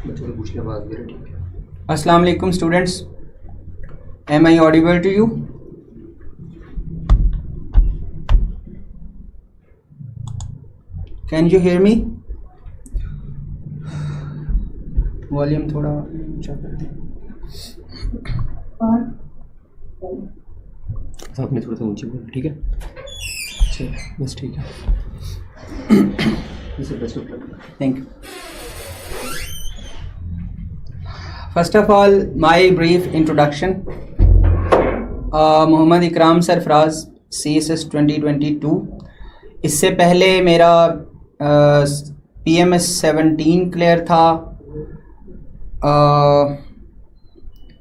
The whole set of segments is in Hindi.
बच्चों को पूछने आवाज दे रहे, ठीक है। अस्सलाम वालेकुम students, am I audible to you? Can you hear me? Volume थोड़ा ऊंचा कर दें। आपने थोड़ा सा ऊंची बोला, ठीक है। अच्छा बस ठीक है। Best of luck. Thank you. First of all, my brief introduction. Mohammad Ikram Sarfaraz, CSS 2022। इससे पहले मेरा PMS 17 क्लियर था।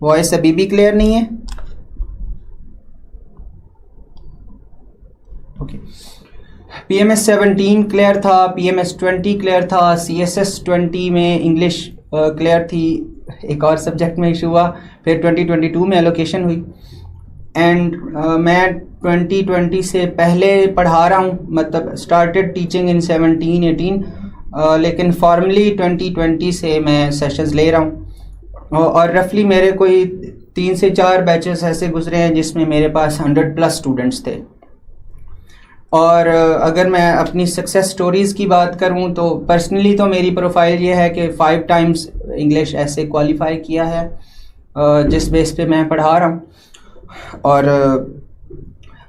वॉइस अभी भी क्लियर नहीं है? ओके। PMS 17 क्लियर था, PMS 20 क्लियर था, CSS 20 में इंग्लिश क्लियर थी, एक और सब्जेक्ट में इशू हुआ, फिर 2022 में एलोकेशन हुई। एंड मैं 2020 से पहले पढ़ा रहा हूँ, मतलब स्टार्टेड टीचिंग इन 17-18, लेकिन फॉर्मली 2020 से मैं सेशंस ले रहा हूँ। और रफली मेरे कोई 3 से 4 बैचेस ऐसे गुजरे हैं जिसमें मेरे पास 100+ स्टूडेंट्स थे। और अगर मैं अपनी सक्सेस स्टोरीज़ की बात करूं तो पर्सनली तो मेरी प्रोफाइल ये है कि 5 टाइम्स इंग्लिश ऐसे क्वालिफाई किया है, जिस बेस पे मैं पढ़ा रहा हूं। और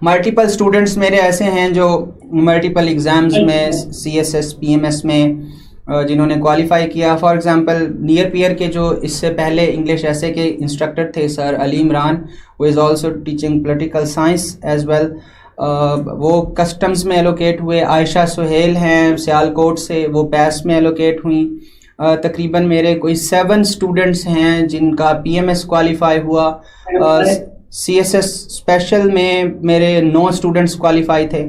मल्टीपल स्टूडेंट्स मेरे ऐसे हैं जो मल्टीपल एग्ज़ाम्स में CSS PMS में जिन्होंने क्वालिफाई किया। फॉर एग्जांपल नियर पियर के जो इससे पहले इंग्लिश ऐसे के इंस्ट्रक्टर थे, सर अली इमरान, वो is also teaching political science as well. वो कस्टम्स में एलोकेट हुए। आयशा सुहेल हैं सियालकोट से, वो पैस में एलोकेट हुई। तकरीबन मेरे कोई 7 स्टूडेंट्स हैं जिनका PMS क्वालिफाई हुआ। CSS स्पेशल में मेरे 9 स्टूडेंट्स क्वालिफाई थे।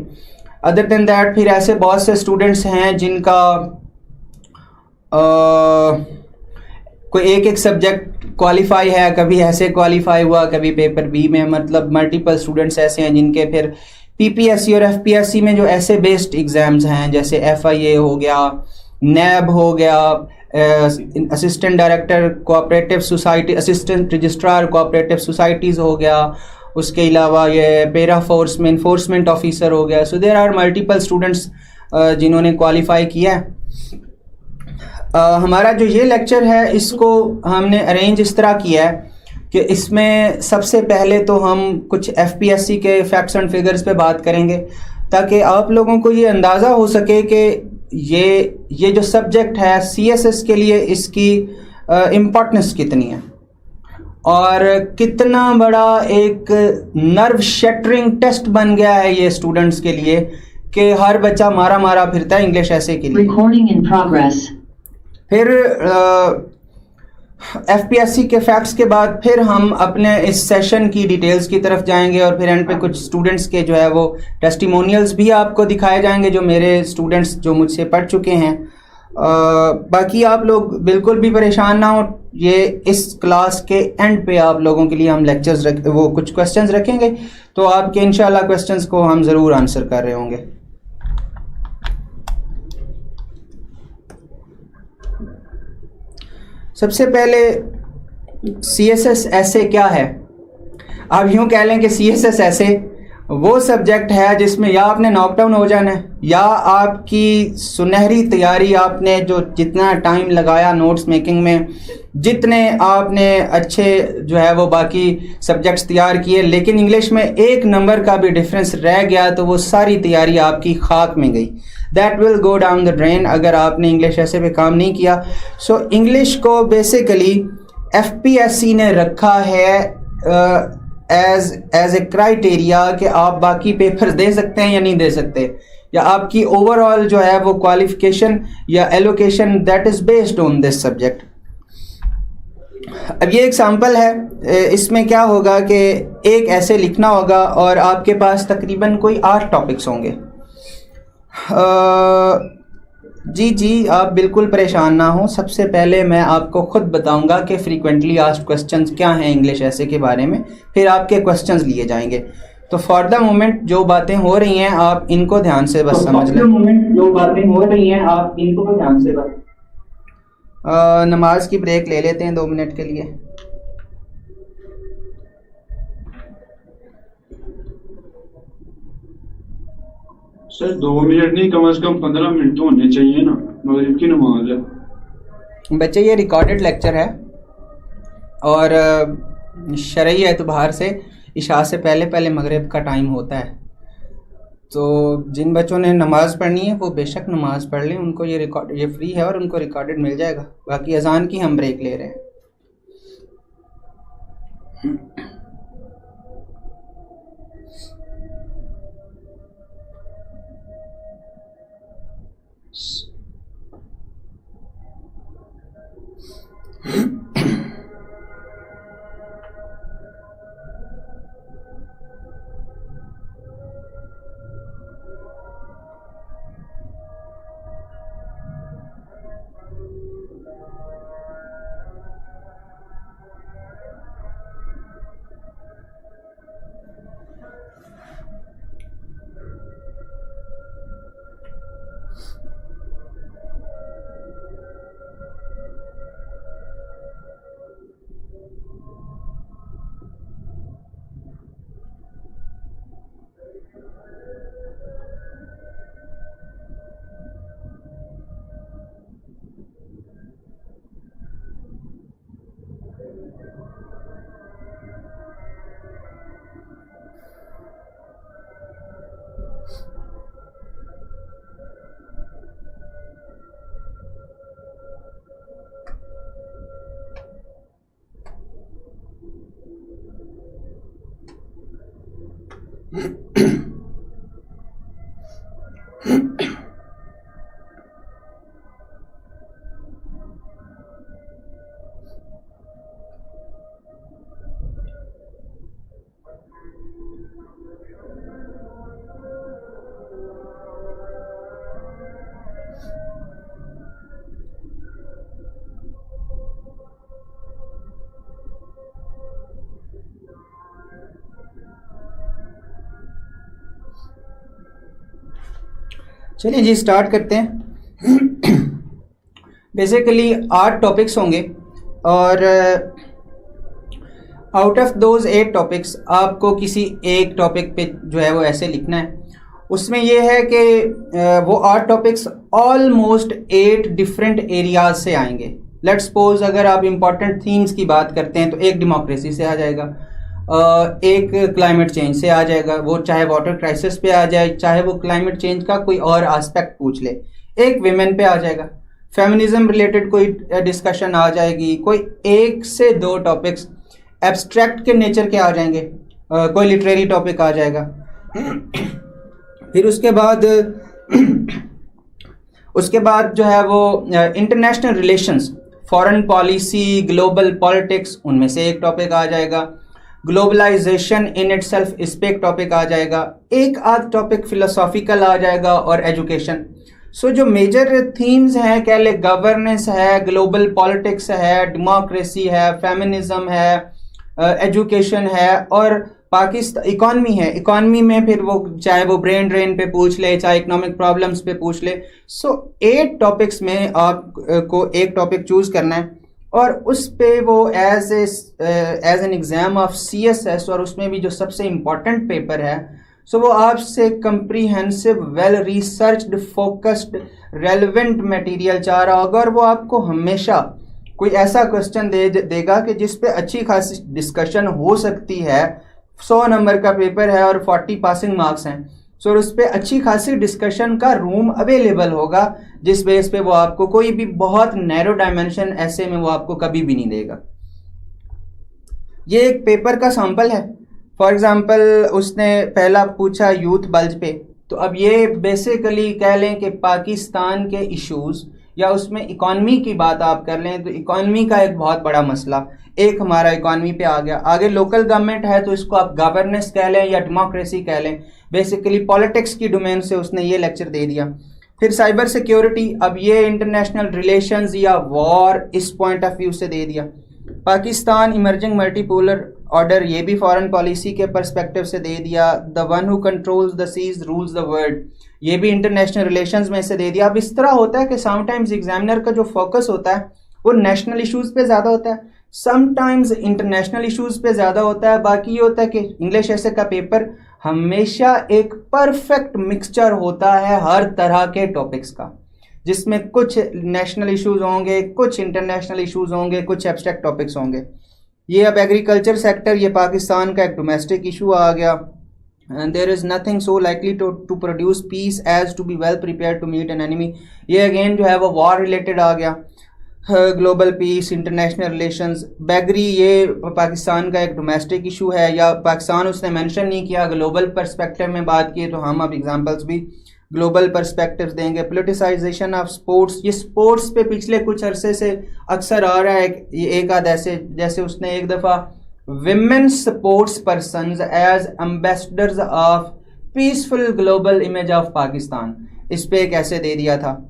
अदर देन दैट फिर ऐसे बहुत से स्टूडेंट्स हैं जिनका कोई एक सब्जेक्ट क्वालिफाई है, कभी ऐसे क्वालिफाई हुआ, कभी पेपर बी में। मतलब मल्टीपल स्टूडेंट्स ऐसे हैं जिनके फिर PPSC और FPSC में जो ऐसे बेस्ड एग्ज़ाम्स हैं, जैसे FIA हो गया, NAB हो गया, assistant director cooperative society, assistant registrar cooperative societies हो गया, उसके अलावा ये पैरा फोर्स में इन्फोर्समेंट ऑफिसर हो गया। So there are multiple students जिन्होंने क्वालिफाई किया है। हमारा जो ये लेक्चर है इसको हमने अरेंज इस तरह किया है कि इसमें सबसे पहले तो हम कुछ FPSC के फैक्ट्स एंड फिगर्स पे बात करेंगे, ताकि आप लोगों को ये अंदाज़ा हो सके कि ये जो सब्जेक्ट है CSS के लिए इसकी इम्पोर्टेंस कितनी है और कितना बड़ा एक नर्व शटरिंग टेस्ट बन गया है ये स्टूडेंट्स के लिए कि हर बच्चा मारा मारा फिरता है इंग्लिश ऐसे के लिए। Recording in progress. फिर FPSC के फैक्ट्स के बाद फिर हम अपने इस सेशन की डिटेल्स की तरफ जाएंगे और फिर एंड पे कुछ स्टूडेंट्स के जो है वो टेस्टिमोनियल्स भी आपको दिखाए जाएंगे जो मेरे स्टूडेंट्स जो मुझसे पढ़ चुके हैं। बाकी आप लोग बिल्कुल भी परेशान ना हो, ये इस क्लास के एंड पे आप लोगों के लिए हम लेक्चर्स वो कुछ क्वेश्चंस रखेंगे, तो आपके इंशाल्लाह क्वेश्चंस को हम ज़रूर आंसर कर रहे होंगे। सबसे पहले CSS ऐसे क्या है? आप यूँ कह लें कि CSS ऐसे वो सब्जेक्ट है जिसमें या आपने नॉकडाउन हो जाना है या आपकी सुनहरी तैयारी, आपने जो जितना टाइम लगाया नोट्स मेकिंग में, जितने आपने अच्छे जो है वो बाकी सब्जेक्ट्स तैयार किए, लेकिन इंग्लिश में 1 नंबर का भी डिफरेंस रह गया तो वो सारी तैयारी आपकी खाक में गई। That will go down the drain अगर आपने इंग्लिश ऐसे पे काम नहीं किया। सो इंग्लिश को बेसिकली FPSC ने रखा है एज ए क्राइटेरिया कि आप बाकी पेपर दे सकते हैं या नहीं दे सकते, या आपकी ओवरऑल जो है वो क्वालिफिकेशन या allocation that is based on this subject. अब ये एग्जांपल है, इसमें क्या होगा कि एक ऐसे लिखना होगा और आपके पास तकरीबन कोई 8 टॉपिक्स होंगे। जी आप बिल्कुल परेशान ना हो। सबसे पहले मैं आपको खुद बताऊंगा कि फ्रीक्वेंटली आस्क्ड क्वेश्चंस क्या हैं इंग्लिश ऐसे के बारे में, फिर आपके क्वेश्चंस लिए जाएंगे। तो फॉर द मोमेंट जो बातें हो रही हैं आप इनको ध्यान से बस समझ लें। नमाज की ब्रेक ले लेते हैं 2 मिनट के लिए। सर 2 मिनट नहीं, कम से कम 15 मिनट तो होने चाहिए ना, मगरिब की नमाज है। बच्चे ये रिकॉर्डेड लेक्चर है और शरई एतबार से इशा से पहले पहले मगरिब का टाइम होता है, तो जिन बच्चों ने नमाज़ पढ़नी है वो बेशक नमाज़ पढ़ लें, उनको ये फ्री है और उनको रिकॉर्डेड मिल जाएगा। बाकी अजान की हम ब्रेक ले रहे हैं। चलिए जी स्टार्ट करते हैं। बेसिकली 8 टॉपिक्स होंगे और आउट ऑफ दोज 8 टॉपिक्स आपको किसी एक टॉपिक पे जो है वो ऐसे लिखना है। उसमें ये है कि वो 8 टॉपिक्स ऑलमोस्ट 8 डिफरेंट एरियाज से आएंगे। लेट्स सपोज अगर आप इम्पॉर्टेंट थीम्स की बात करते हैं तो एक डेमोक्रेसी से आ जाएगा, एक क्लाइमेट चेंज से आ जाएगा, वो चाहे वाटर क्राइसिस पे आ जाए, चाहे वो क्लाइमेट चेंज का कोई और एस्पेक्ट पूछ ले, एक विमेन पे आ जाएगा, फेमिनिज्म रिलेटेड कोई डिस्कशन आ जाएगी, कोई 1 से 2 टॉपिक्स एब्स्ट्रैक्ट के नेचर के आ जाएंगे, कोई लिटरेरी टॉपिक आ जाएगा। फिर उसके बाद जो है वो international relations, foreign policy, global politics, उनमें से एक टॉपिक आ जाएगा। ग्लोबलाइजेशन इन इटसेल्फ, इस पे एक टॉपिक आ जाएगा। एक आध टॉपिक फिलोसॉफिकल आ जाएगा और एजुकेशन। सो जो मेजर थीम्स हैं, कह ले गवर्नेंस है, ग्लोबल पॉलिटिक्स है, डेमोक्रेसी है, फेमिनिज्म है, एजुकेशन है और पाकिस्तान इकॉनमी है। इकॉनमी में फिर वो चाहे वो ब्रेन ड्रेन पे पूछ ले, चाहे इकोनॉमिक प्रॉब्लम्स पे पूछ ले। सो 8 टॉपिक्स में आपको एक टॉपिक चूज करना है और उस पे वो as an exam of CSS, और उसमें भी जो सबसे इम्पोर्टेंट पेपर है, सो वो आपसे comprehensive, well researched, focused, relevant material चाह रहा होगा और वो आपको हमेशा कोई ऐसा क्वेश्चन देगा कि जिस पे अच्छी खासी डिस्कशन हो सकती है। 100 नंबर का पेपर है और 40 पासिंग मार्क्स हैं, सो उस पर अच्छी खासी डिस्कशन का रूम अवेलेबल होगा, जिस बेस पे वो आपको कोई भी बहुत नैरो डायमेंशन ऐसे में वो आपको कभी भी नहीं देगा। ये एक पेपर का सैंपल है। फॉर एग्जांपल उसने पहला पूछा यूथ बल्ज पे, तो अब ये बेसिकली कह लें कि पाकिस्तान के इश्यूज या उसमें इकॉनमी की बात आप कर लें तो इकॉनमी का एक बहुत बड़ा मसला एक हमारा इकॉनमी पे आ गया। आगे लोकल गवर्नमेंट है तो इसको आप गवर्नेंस कह लें या डेमोक्रेसी कह लें, बेसिकली पॉलिटिक्स की डोमेन से उसने ये लेक्चर दे दिया। फिर साइबर सिक्योरिटी, अब ये इंटरनेशनल रिलेशंस या वॉर इस पॉइंट ऑफ व्यू से दे दिया। पाकिस्तान इमर्जिंग मल्टीपोलर ऑर्डर, ये भी फॉरेन पॉलिसी के पर्सपेक्टिव से दे दिया। The one who controls the seas rules the world, ये भी इंटरनेशनल रिलेशंस में से दे दिया। अब इस तरह होता है कि समटाइम्स एग्जामिनर का जो फोकस होता है वो नेशनल इश्यूज़ पे ज़्यादा होता है, समटाइम्स इंटरनेशनल इश्यूज़ पे ज़्यादा होता है। बाकी ये होता है कि इंग्लिश ऐसे का पेपर हमेशा एक परफेक्ट मिक्सचर होता है हर तरह के टॉपिक्स का, जिसमें कुछ नेशनल इश्यूज़ होंगे, कुछ इंटरनेशनल इश्यूज़ होंगे, कुछ एब्स्ट्रैक्ट टॉपिक्स होंगे। ये अब एग्रीकल्चर सेक्टर, ये पाकिस्तान का एक डोमेस्टिक इशू आ गया। And there is nothing so likely to produce peace as to be well prepared to meet an enemy. ये अगेन जो है वो वॉर रिलेटेड आ गया। ग्लोबल पीस, इंटरनेशनल रिलेशंस, बैगरी ये पाकिस्तान का एक डोमेस्टिक इशू है, या पाकिस्तान उसने मेंशन नहीं किया। ग्लोबल पर्सपेक्टिव में बात की तो हम अब एग्जांपल्स भी ग्लोबल पर्सपेक्टिव देंगे। पोलिटिसाइजेशन ऑफ स्पोर्ट्स, ये स्पोर्ट्स पे पिछले कुछ अरसे से अक्सर आ रहा है। ये एक आध ऐसे, जैसे उसने एक दफ़ा women sports persons as ambassadors of peaceful global image of Pakistan, इस पे एक ऐसे दे दिया था।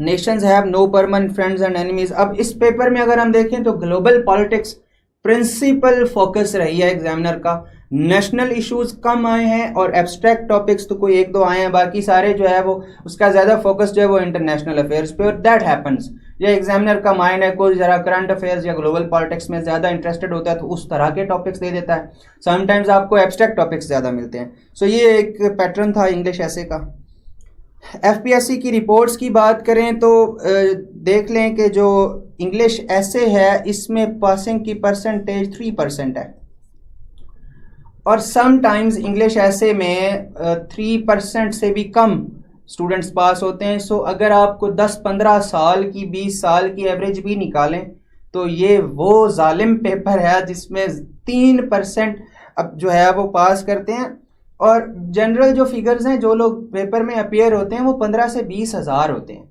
Nations have no permanent friends and enemies। अब इस पेपर में अगर हम देखें तो ग्लोबल पॉलिटिक्स प्रिंसिपल फोकस रही है एग्जामिनर का। नेशनल इश्यूज कम आए हैं और एब्स्ट्रैक्ट टॉपिक्स तो कोई एक दो आए हैं, बाकी सारे जो है वो उसका ज़्यादा फोकस जो है वो इंटरनेशनल अफेयर्स पे। और दैट हैपन्स, ये एग्जामिनर का माइंड है, कोई ज़रा करंट अफेयर्स या ग्लोबल पॉलिटिक्स में ज़्यादा इंटरेस्टेड होता है तो उस तरह के टॉपिक्स दे देता है। समटाइम्स आपको एब्स्ट्रैक्ट टॉपिक्स ज़्यादा मिलते हैं। सो ये एक पैटर्न था इंग्लिश ऐसे का। एफपीएससी की रिपोर्ट्स की बात करें तो देख लें कि जो इंग्लिश ऐसे है इसमें पासिंग की परसेंटेज 3% है, और समटाइम्स इंग्लिश ऐसे में 3% से भी कम स्टूडेंट्स पास होते हैं। सो अगर आपको 10-15 साल की, 20 साल की एवरेज भी निकालें तो ये वो जालिम पेपर है जिसमें 3% अब जो है वो पास करते हैं। और जनरल जो फिगर्स हैं, जो लोग पेपर में अपीयर होते हैं वो 15 से 20 हज़ार होते हैं।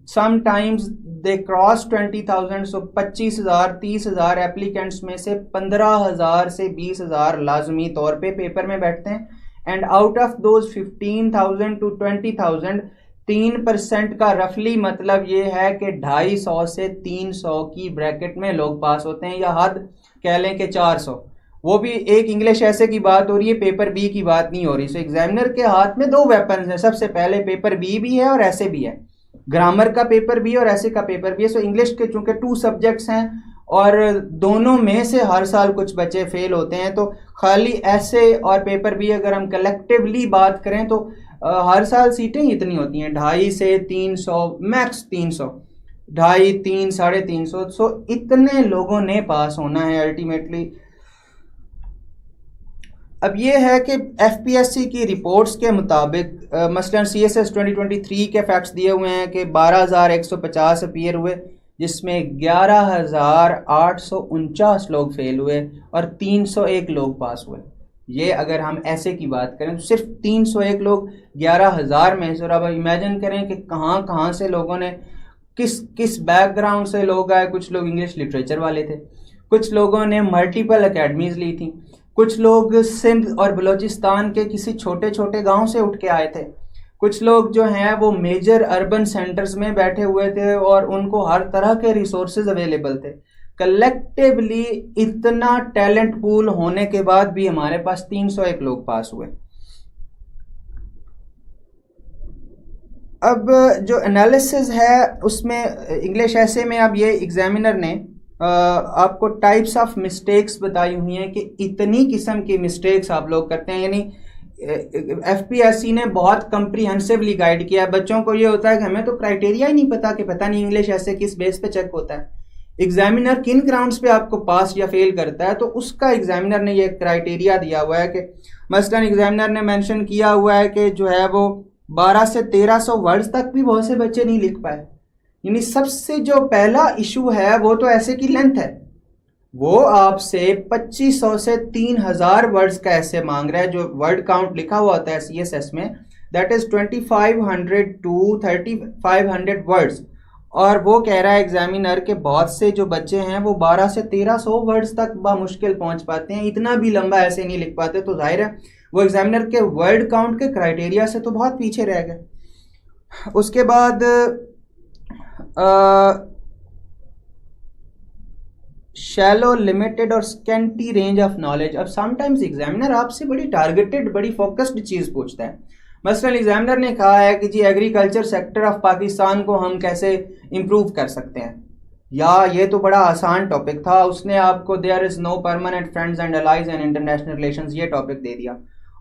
Sometimes they cross 20,000। So 25,000 30,000 applicants में से 15,000 से 20,000 लाजमी तौर पे पेपर में बैठते हैं। And out of those 15,000 to 20,000 3% का रफली मतलब ये है कि 250 से 300 की ब्रैकेट में लोग पास होते हैं, या हद कह लें कि 400। वो भी एक इंग्लिश ऐसे की बात हो रही है, पेपर बी की बात नहीं हो रही। सो एग्जामिनर के हाथ में दो वेपन्स हैं। सबसे पहले पेपर बी भी है और ऐसे भी है, ग्रामर का पेपर भी और ऐसे का पेपर भी है। सो इंग्लिश के चूंकि 2 सब्जेक्ट्स हैं और दोनों में से हर साल कुछ बच्चे फेल होते हैं, तो खाली ऐसे और पेपर भी अगर हम कलेक्टिवली बात करें तो हर साल सीटें ही इतनी होती हैं, 250 से 300, मैक्स 300, 250, 300, 350। सो इतने लोगों ने पास होना है अल्टीमेटली। अब ये है कि एफपीएससी की रिपोर्ट्स के मुताबिक मसलन सीएसएस 2023 के फैक्ट्स दिए हुए हैं कि 12,150 अपीयर हुए, जिसमें 11,849 लोग फेल हुए और 301 लोग पास हुए। ये अगर हम ऐसे की बात करें तो सिर्फ 301 लोग 11,000 में से। और अब इमेजिन करें कि कहाँ कहाँ से लोगों ने, किस किस बैकग्राउंड से लोग आए। कुछ लोग इंग्लिश लिटरेचर वाले थे, कुछ लोगों ने मल्टीपल अकेडमीज ली थी, कुछ लोग सिंध और बलूचिस्तान के किसी छोटे छोटे गांव से उठ के आए थे, कुछ लोग जो हैं वो मेजर अर्बन सेंटर्स में बैठे हुए थे और उनको हर तरह के रिसोर्सेज अवेलेबल थे। कलेक्टिवली इतना टैलेंट पूल होने के बाद भी हमारे पास 301 लोग पास हुए। अब जो एनालिसिस है उसमें इंग्लिश ऐसे में अब ये एग्जामिनर ने आपको टाइप्स ऑफ मिस्टेक्स बताई हुई हैं कि इतनी किस्म की मिस्टेक्स आप लोग करते हैं। यानी एफपीएससी ने बहुत कंप्रीहेंसिवली गाइड किया। बच्चों को ये होता है कि हमें तो क्राइटेरिया ही नहीं पता, कि पता नहीं इंग्लिश ऐसे किस बेस पे चेक होता है, एग्जामिनर किन ग्राउंड्स पे आपको पास या फेल करता है। तो उसका एग्जामिनर ने ये क्राइटेरिया दिया हुआ है कि मसलन एग्जामिनर ने मेंशन किया हुआ है कि जो है वो 12 से 1300 वर्ड्स तक भी बहुत से बच्चे नहीं लिख पाए। यानी सबसे जो पहला इशू है वो तो ऐसे की लेंथ है, वो आपसे 2500 से 3000 वर्ड्स का ऐसे मांग रहा है। जो वर्ड काउंट लिखा हुआ होता है सीएसएस में, दैट इज 2500 to 3500 वर्ड्स। और वो कह रहा है एग्जामिनर के बहुत से जो बच्चे हैं वो 12 से 1300 वर्ड्स तक बामुश्किल पहुंच पाते हैं, इतना भी लंबा ऐसे नहीं लिख पाते। तो जाहिर है वो एग्जामिनर के वर्ड काउंट के क्राइटेरिया से तो बहुत पीछे रह गए। उसके बाद शैलो, लिमिटेड और स्कैंटी रेंज ऑफ नॉलेज। अब समटाइम्स एग्जामिनर आपसे बड़ी टारगेटेड, बड़ी फोकस्ड चीज पूछता है। मसलन एग्जामिनर ने कहा है कि जी एग्रीकल्चर सेक्टर ऑफ पाकिस्तान को हम कैसे इम्प्रूव कर सकते हैं, या ये तो बड़ा आसान टॉपिक था, उसने आपको there is no permanent friends and allies and international relations ये टॉपिक दे दिया।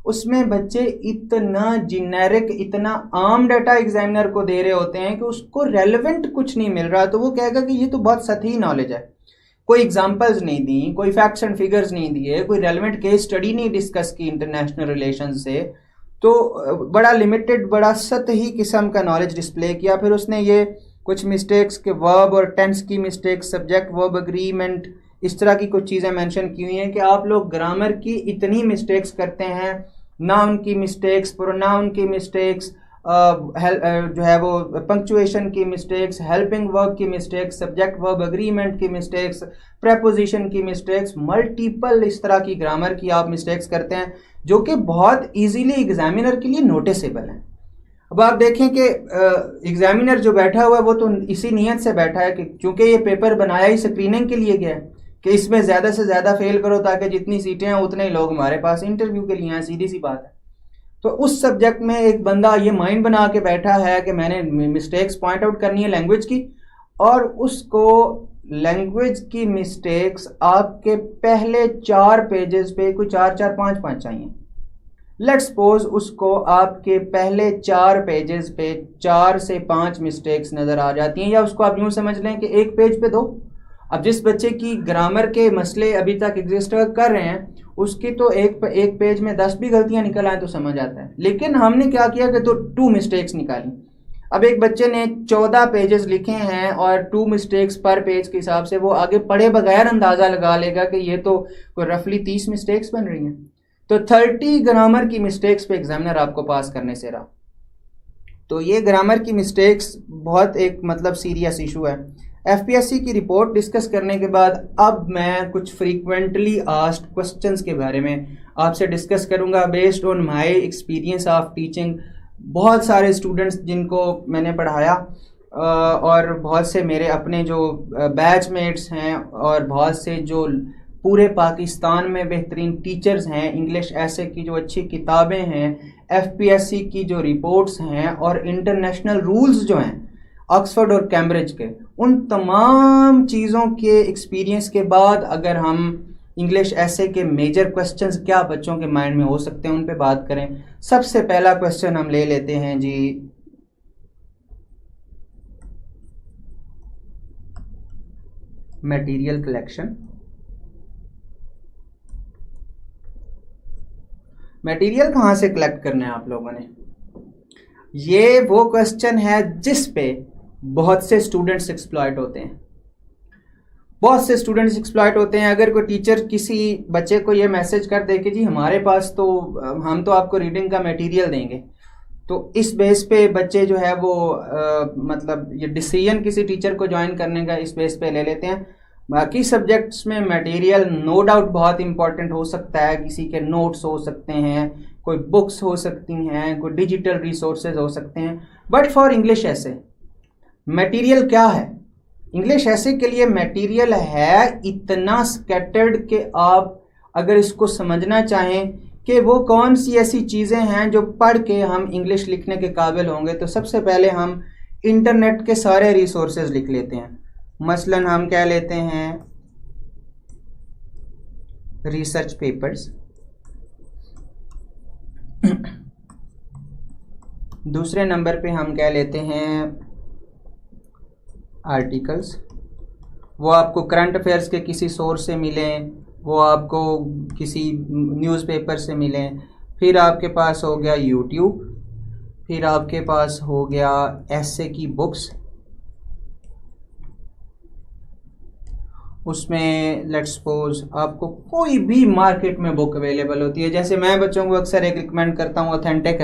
उसमें बच्चे इतना जेनेरिक, इतना आम डाटा एग्जामिनर को दे रहे होते हैं कि उसको रेलेवेंट कुछ नहीं मिल रहा, तो वो कहेगा कि ये तो बहुत सतही नॉलेज है। कोई एग्जांपल्स नहीं दी, कोई फैक्ट्स एंड फिगर्स नहीं दिए, कोई रेलेवेंट केस स्टडी नहीं डिस्कस की इंटरनेशनल रिलेशंस से, तो बड़ा लिमिटेड, बड़ा सतही किस्म का नॉलेज डिस्प्ले किया। फिर उसने ये कुछ मिस्टेक्स के वर्ब और टेंस की मिस्टेक्स, सब्जेक्ट वर्ब एग्रीमेंट, इस तरह की कुछ चीज़ें मेंशन की हुई हैं कि आप लोग ग्रामर की इतनी मिस्टेक्स करते हैं, नाउन की मिस्टेक्स, प्रोनाउन की मिस्टेक्स, जो है वो पंक्चुएशन की मिस्टेक्स, हेल्पिंग वर्ब की मिस्टेक्स, सब्जेक्ट वर्ब एग्रीमेंट की मिस्टेक्स, प्रेपोजिशन की मिस्टेक्स, मल्टीपल इस तरह की ग्रामर की आप मिस्टेक्स करते हैं जो कि बहुत इजीली एग्जामिनर के लिए नोटिसेबल हैं। अब आप देखें कि एग्जामिनर जो बैठा हुआ है वो तो इसी नीयत से बैठा है कि चूंकि ये पेपर बनाया ही स्क्रीनिंग के लिए गया है कि इसमें ज़्यादा से ज़्यादा फेल करो ताकि जितनी सीटें हैं उतने ही लोग हमारे पास इंटरव्यू के लिए हैं, सीधी सी बात है। तो उस सब्जेक्ट में एक बंदा ये माइंड बना के बैठा है कि मैंने मिस्टेक्स पॉइंट आउट करनी है लैंग्वेज की, और उसको लैंग्वेज की मिस्टेक्स आपके पहले 4 पेजेस पे कोई 4 5 5 चाहिए। लेट्स सपोज उसको आपके पहले 4 पेजेस पे 4 से 5 मिस्टेक्स नज़र आ जाती हैं, या उसको आप यूँ समझ लें कि एक पेज पे 2। अब जिस बच्चे की ग्रामर के मसले अभी तक एग्जिस्ट कर रहे हैं उसकी तो एक पेज में 10 भी गलतियां निकल आए तो समझ आता है, लेकिन हमने क्या किया कि तो 2 मिस्टेक्स निकाली। अब एक बच्चे ने 14 पेजेस लिखे हैं और 2 मिस्टेक्स पर पेज के हिसाब से वो आगे पढ़े बगैर अंदाज़ा लगा लेगा कि ये तो कोई रफली 30 मिस्टेक्स बन रही हैं। तो 30 ग्रामर की मिस्टेक्स पे एग्जामिनर आपको पास करने से रहा। तो ये ग्रामर की मिस्टेक्स बहुत एक मतलब सीरियस इशू है। एफपीएससी की रिपोर्ट डिस्कस करने के बाद अब मैं कुछ फ्रीक्वेंटली आस्क्ड क्वेश्चंस के बारे में आपसे डिस्कस करूंगा based on my experience of teaching. बहुत सारे स्टूडेंट्स जिनको मैंने पढ़ाया और बहुत से मेरे अपने जो बैचमेट्स हैं और बहुत से जो पूरे पाकिस्तान में बेहतरीन टीचर्स हैं, इंग्लिश ऐसे की जो अच्छी किताबें हैं, एफपीएससी की जो रिपोर्ट्स हैं और इंटरनेशनल रूल्स जो हैं ऑक्सफोर्ड और कैम्ब्रिज के, उन तमाम चीज़ों के एक्सपीरियंस के बाद अगर हम इंग्लिश ऐसे के मेजर क्वेश्चंस क्या बच्चों के माइंड में हो सकते हैं उन पे बात करें। सबसे पहला क्वेश्चन हम ले लेते हैं जी, मटेरियल कलेक्शन। मटेरियल कहाँ से कलेक्ट करना है आप लोगों ने, ये वो क्वेश्चन है जिस पे बहुत से स्टूडेंट्स एक्सप्लॉइट होते हैं। बहुत से स्टूडेंट्स एक्सप्लॉइट होते हैं। अगर कोई टीचर किसी बच्चे को ये मैसेज कर दे कि जी हमारे पास तो हम तो आपको रीडिंग का मटेरियल देंगे, तो इस बेस पे बच्चे जो है वो मतलब ये डिसीजन किसी टीचर को ज्वाइन करने का इस बेस पे ले लेते हैं। बाकी सब्जेक्ट्स में मटेरियल नो डाउट बहुत इंपॉर्टेंट हो सकता है, किसी के नोट्स हो सकते हैं, कोई बुक्स हो सकती हैं, कोई डिजिटल रिसोर्सेज हो सकते हैं, बट फॉर इंग्लिश ऐसे मटेरियल क्या है? इंग्लिश ऐसे के लिए मटेरियल है इतना स्कैटर्ड कि आप अगर इसको समझना चाहें कि वो कौन सी ऐसी चीज़ें हैं जो पढ़ के हम इंग्लिश लिखने के काबिल होंगे, तो सबसे पहले हम इंटरनेट के सारे रिसोर्सेज लिख लेते हैं। मसलन हम कह लेते हैं रिसर्च पेपर्स, दूसरे नंबर पे हम कह लेते हैं आर्टिकल्स, वो आपको करंट अफेयर्स के किसी सोर्स से मिलें, वो आपको किसी न्यूज़पेपर से मिलें। फिर आपके पास हो गया यूट्यूब, फिर आपके पास हो गया ऐसे की बुक्स, उसमें लेट्स सपोज आपको कोई भी मार्केट में बुक अवेलेबल होती है। जैसे मैं बच्चों को अक्सर एक रिकमेंड करता हूँ ऑथेंटिक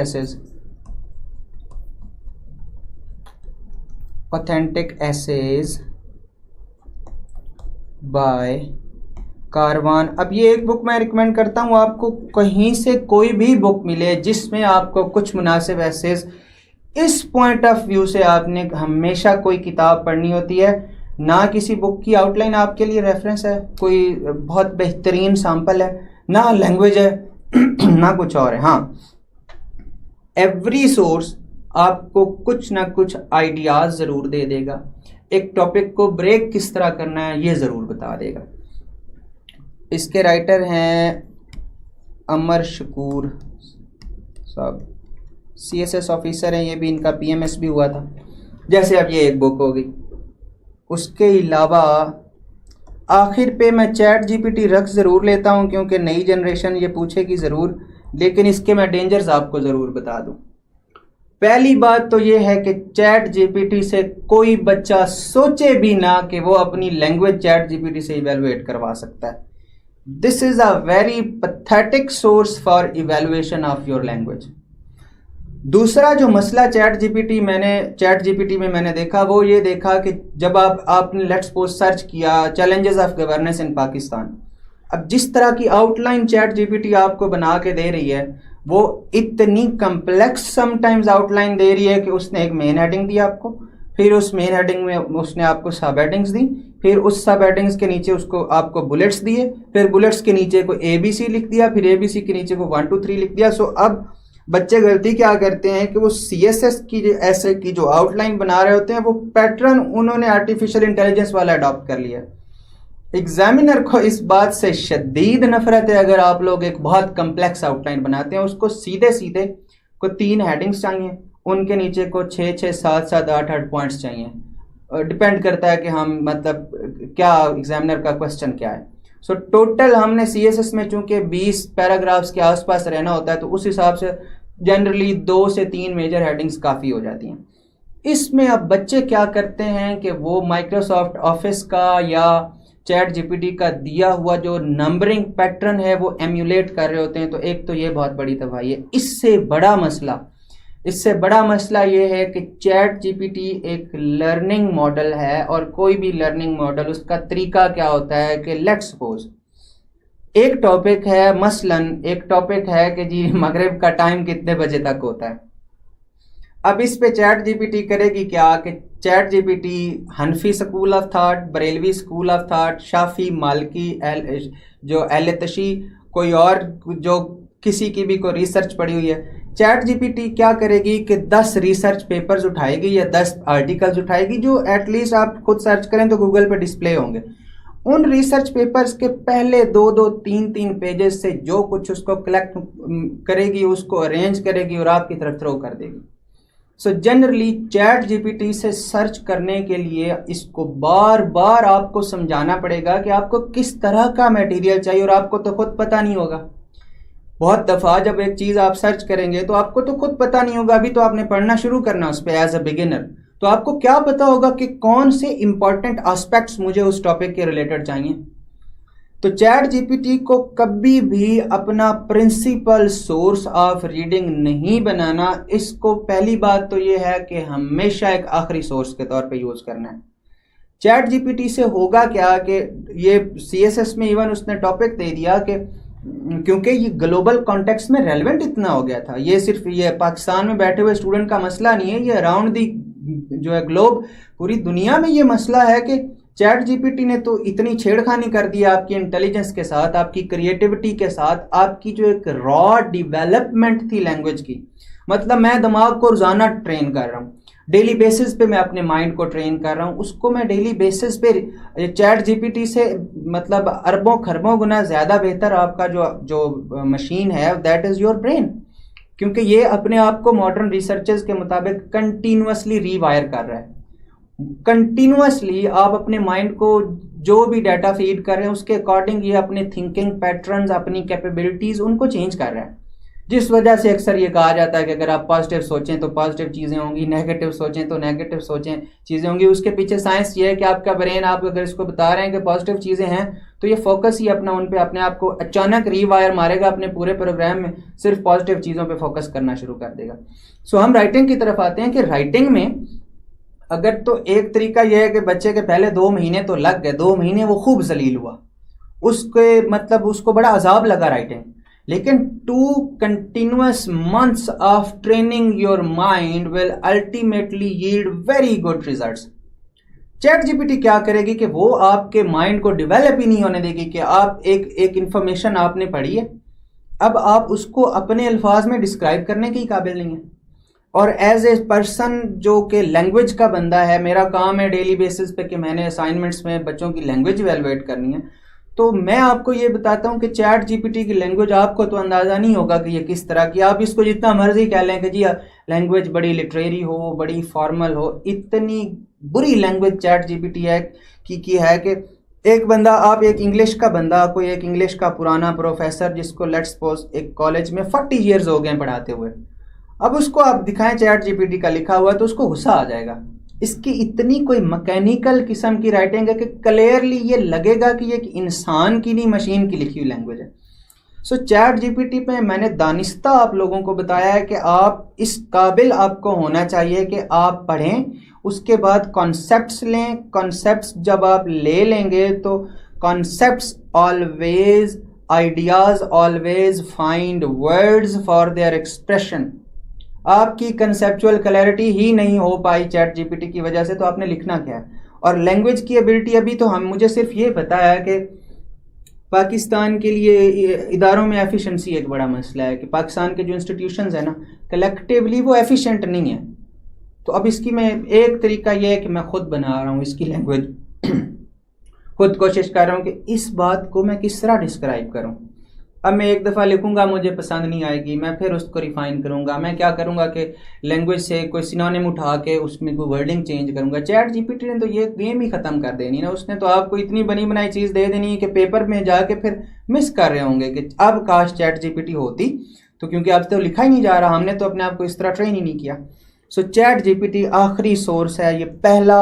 एसेज बाय कारवान। अब ये एक बुक मैं रिकमेंड करता हूँ, आपको कहीं से कोई भी बुक मिले जिसमें आपको कुछ मुनासिब एसेज, इस पॉइंट ऑफ व्यू से आपने हमेशा कोई किताब पढ़नी होती है। ना किसी बुक की आउटलाइन आपके लिए रेफरेंस है, कोई बहुत बेहतरीन सैंपल है, ना लैंग्वेज है ना कुछ और है। हाँ, एवरी सोर्स आपको कुछ ना कुछ आइडियाज़ ज़रूर दे देगा। एक टॉपिक को ब्रेक किस तरह करना है ये ज़रूर बता देगा। इसके राइटर हैं अमर शकूर साहब, CSS ऑफिसर हैं, ये भी इनका PMS भी हुआ था। जैसे अब ये एक बुक हो गई। उसके अलावा आखिर पे मैं चैट GPT रख ज़रूर लेता हूँ क्योंकि नई जनरेशन ये पूछेगी ज़रूर, लेकिन इसके मैं डेंजर्स आपको ज़रूर बता दूँ। पहली बात तो ये है कि चैट GPT से कोई बच्चा सोचे भी ना कि वो अपनी लैंग्वेज चैट GPT से इवेलुएट करवा सकता है। This is a very pathetic source for evaluation of your language. दूसरा जो मसला चैट जीपीटी में मैंने देखा वो ये देखा कि जब आपने लेट्स सपोज सर्च किया चैलेंजेस ऑफ गवर्नेंस इन पाकिस्तान, अब जिस तरह की आउटलाइन चैट जीपीटी आपको बना के दे रही है वो इतनी कम्प्लेक्स समटाइम्स आउटलाइन दे रही है कि उसने एक मेन हेडिंग दी आपको, फिर उस मेन हेडिंग में उसने आपको सब हेडिंग्स दी, फिर उस सब हेडिंग्स के नीचे उसको आपको बुलेट्स दिए, फिर बुलेट्स के नीचे को ABC लिख दिया, फिर ABC के नीचे को 1 2 3 लिख दिया। सो अब बच्चे गलती क्या करते हैं कि वो CSS की ऐसे की जो आउटलाइन बना रहे होते हैं वो पैटर्न उन्होंने आर्टिफिशियल इंटेलिजेंस वाला अडॉप्ट कर लिया। एग्जामिनर को इस बात से शदीद नफरत है अगर आप लोग एक बहुत कम्प्लेक्स आउटलाइन बनाते हैं, उसको सीधे सीधे को 3 हेडिंग्स चाहिए, उनके नीचे को 6 6 7 7 8 8 पॉइंट्स चाहिए। डिपेंड करता है कि हम मतलब क्या एग्जामिनर का क्वेश्चन क्या है। सो टोटल हमने CSS में चूंकि 20 पैराग्राफ्स के आसपास रहना होता है तो उस हिसाब से जनरली 2 से 3 मेजर हेडिंग्स काफ़ी हो जाती हैं। इसमें अब बच्चे क्या करते हैं कि वो माइक्रोसॉफ्ट ऑफिस का या चैट जीपीटी का दिया हुआ जो नंबरिंग पैटर्न है वो एम्यूलेट कर रहे होते हैं। तो एक तो ये बहुत बड़ी तबाही है। इससे बड़ा मसला ये है कि चैट जीपीटी एक लर्निंग मॉडल है और कोई भी लर्निंग मॉडल उसका तरीका क्या होता है कि लेट्स सपोज एक टॉपिक है कि जी मगरिब का टाइम कितने बजे तक होता है। अब इस पे चैट जीपीटी करेगी क्या कि चैट जीपीटी हनफी school of thought, Barelvi school of thought, शाफी, मालिकी, एलतशी, कोई और जो किसी की भी कोई रिसर्च पड़ी हुई है, चैट जीपीटी क्या करेगी कि 10 रिसर्च पेपर्स उठाएगी या 10 आर्टिकल्स उठाएगी जो एटलीस्ट आप खुद सर्च करें तो गूगल पे डिस्प्ले होंगे। उन रिसर्च पेपर्स के पहले 2-2 3-3 पेजेस से जो कुछ उसको कलेक्ट करेगी उसको अरेंज करेगी और आपकी तरफ थ्रो कर देगी। सो जनरली चैट जीपीटी से सर्च करने के लिए इसको बार बार आपको समझाना पड़ेगा कि आपको किस तरह का मटेरियल चाहिए और आपको तो खुद पता नहीं होगा। बहुत दफ़ा जब एक चीज़ आप सर्च करेंगे तो आपको तो खुद पता नहीं होगा, अभी तो आपने पढ़ना शुरू करना उस पर एज अ बिगिनर, तो आपको क्या पता होगा कि कौन से इंपॉर्टेंट एस्पेक्ट्स मुझे उस टॉपिक के रिलेटेड चाहिए। तो चैट जीपीटी को कभी भी अपना प्रिंसिपल सोर्स ऑफ रीडिंग नहीं बनाना। इसको पहली बात तो ये है कि हमेशा एक आखिरी सोर्स के तौर पे यूज़ करना है। चैट जीपीटी से होगा क्या कि ये CSS में इवन उसने टॉपिक दे दिया कि क्योंकि ये ग्लोबल कॉन्टेक्स्ट में रेलेवेंट इतना हो गया था, ये सिर्फ ये पाकिस्तान में बैठे हुए स्टूडेंट का मसला नहीं है, ये अराउंड दी जो है ग्लोब पूरी दुनिया में ये मसला है कि चैट जीपीटी ने तो इतनी छेड़खानी कर दी आपकी इंटेलिजेंस के साथ, आपकी क्रिएटिविटी के साथ, आपकी जो एक रॉ डेवलपमेंट थी लैंग्वेज की। मतलब मैं दिमाग को रोजाना ट्रेन कर रहा हूँ, डेली बेसिस पे मैं अपने माइंड को ट्रेन कर रहा हूँ, उसको मैं डेली बेसिस पे चैट जीपीटी से मतलब अरबों खरबों गुना ज़्यादा बेहतर आपका जो मशीन है दैट इज़ योर ब्रेन, क्योंकि ये अपने आप को मॉडर्न रिसर्चर्स के मुताबिक कंटिन्यूसली रीवायर कर रहा है। कंटिन्यूसली आप अपने माइंड को जो भी डाटा फीड कर रहे हैं उसके अकॉर्डिंग ये अपने थिंकिंग पैटर्न्स, अपनी कैपेबिलिटीज़ उनको चेंज कर रहा है। जिस वजह से अक्सर ये कहा जाता है कि अगर आप पॉजिटिव सोचें तो पॉजिटिव चीज़ें होंगी, नेगेटिव सोचें तो नेगेटिव चीज़ें होंगी। उसके पीछे साइंस ये है कि आपका ब्रेन, आप अगर इसको बता रहे हैं कि पॉजिटिव चीज़ें हैं तो ये फोकस ही अपना उन पे अपने आप को अचानक रीवायर मारेगा, अपने पूरे प्रोग्राम में सिर्फ पॉजिटिव चीज़ों पे फोकस करना शुरू कर देगा। सो हम राइटिंग की तरफ आते हैं कि राइटिंग में अगर तो एक तरीका यह है कि बच्चे के पहले 2 महीने तो लग गए, 2 महीने वो खूब जलील हुआ, उसके मतलब उसको बड़ा अजाब लगा राइटिंग, लेकिन 2 continuous months of training your mind will ultimately yield very good results। Chat GPT क्या करेगी कि वो आपके माइंड को डेवलप ही नहीं होने देगी कि आप एक इंफॉर्मेशन आपने पढ़ी है, अब आप उसको अपने अल्फाज में डिस्क्राइब करने के काबिल नहीं है। और एज ए पर्सन जो कि लैंग्वेज का बंदा है, मेरा काम है डेली बेसिस पे कि मैंने असाइनमेंट्स में बच्चों की लैंग्वेज इवेलुएट करनी है, तो मैं आपको ये बताता हूँ कि चैट जीपीटी की लैंग्वेज आपको तो अंदाज़ा नहीं होगा कि ये किस तरह की, आप इसको जितना मर्जी कह लें कि जी लैंग्वेज बड़ी लिटरेरी हो, बड़ी फॉर्मल हो, इतनी बुरी लैंग्वेज चैट जीपीटी है की है कि एक बंदा, आप एक इंग्लिश का बंदा, कोई एक इंग्लिश का पुराना प्रोफेसर जिसको लेट्स सपोज एक कॉलेज में 40 ईयर्स हो गए पढ़ाते हुए, अब उसको आप दिखाएं चैट जीपीटी का लिखा हुआ तो उसको गुस्सा आ जाएगा। इसकी इतनी कोई मैकेनिकल किस्म की राइटिंग है कि क्लियरली ये लगेगा कि ये एक इंसान की नहीं मशीन की लिखी हुई लैंग्वेज है। सो चैट जीपीटी पे मैंने दानिस्ता आप लोगों को बताया है कि आप इस काबिल आपको होना चाहिए कि आप पढ़ें, उसके बाद कॉन्सेप्ट्स लें। कॉन्सेप्ट्स जब आप ले लेंगे तो concepts always, ideas always find words for their expression. आपकी कंसेप्चुअल क्लैरिटी ही नहीं हो पाई चैट जीपीटी की वजह से, तो आपने लिखना क्या है। और लैंग्वेज की एबिलिटी अभी तो मुझे सिर्फ ये पता है कि पाकिस्तान के लिए इदारों में एफिशिएंसी एक बड़ा मसला है कि पाकिस्तान के जो इंस्टीट्यूशंस हैं ना, कलेक्टिवली वो एफिशिएंट नहीं है। तो अब इसकी मैं एक तरीका ये है कि मैं खुद बना रहा हूँ इसकी लैंग्वेज, खुद कोशिश कर रहा हूँ कि इस बात को मैं किस तरह डिस्क्राइब करूँ। अब मैं एक दफ़ा लिखूंगा, मुझे पसंद नहीं आएगी, मैं फिर उसको रिफाइन करूंगा। मैं क्या करूंगा कि लैंग्वेज से कोई सिनोनिम उठा के उसमें कोई वर्डिंग चेंज करूंगा। चैट जीपीटी ने तो ये गेम ही ख़त्म कर देनी ना, उसने तो आपको इतनी बनी बनाई चीज़ दे देनी है कि पेपर में जाके फिर मिस कर रहे होंगे कि अब काश चैट जीपीटी होती, तो क्योंकि अब तो लिखा ही नहीं जा रहा, हमने तो अपने आप को इस तरह ट्रेन ही नहीं किया। सो चैट जीपीटी आखिरी सोर्स है। ये पहला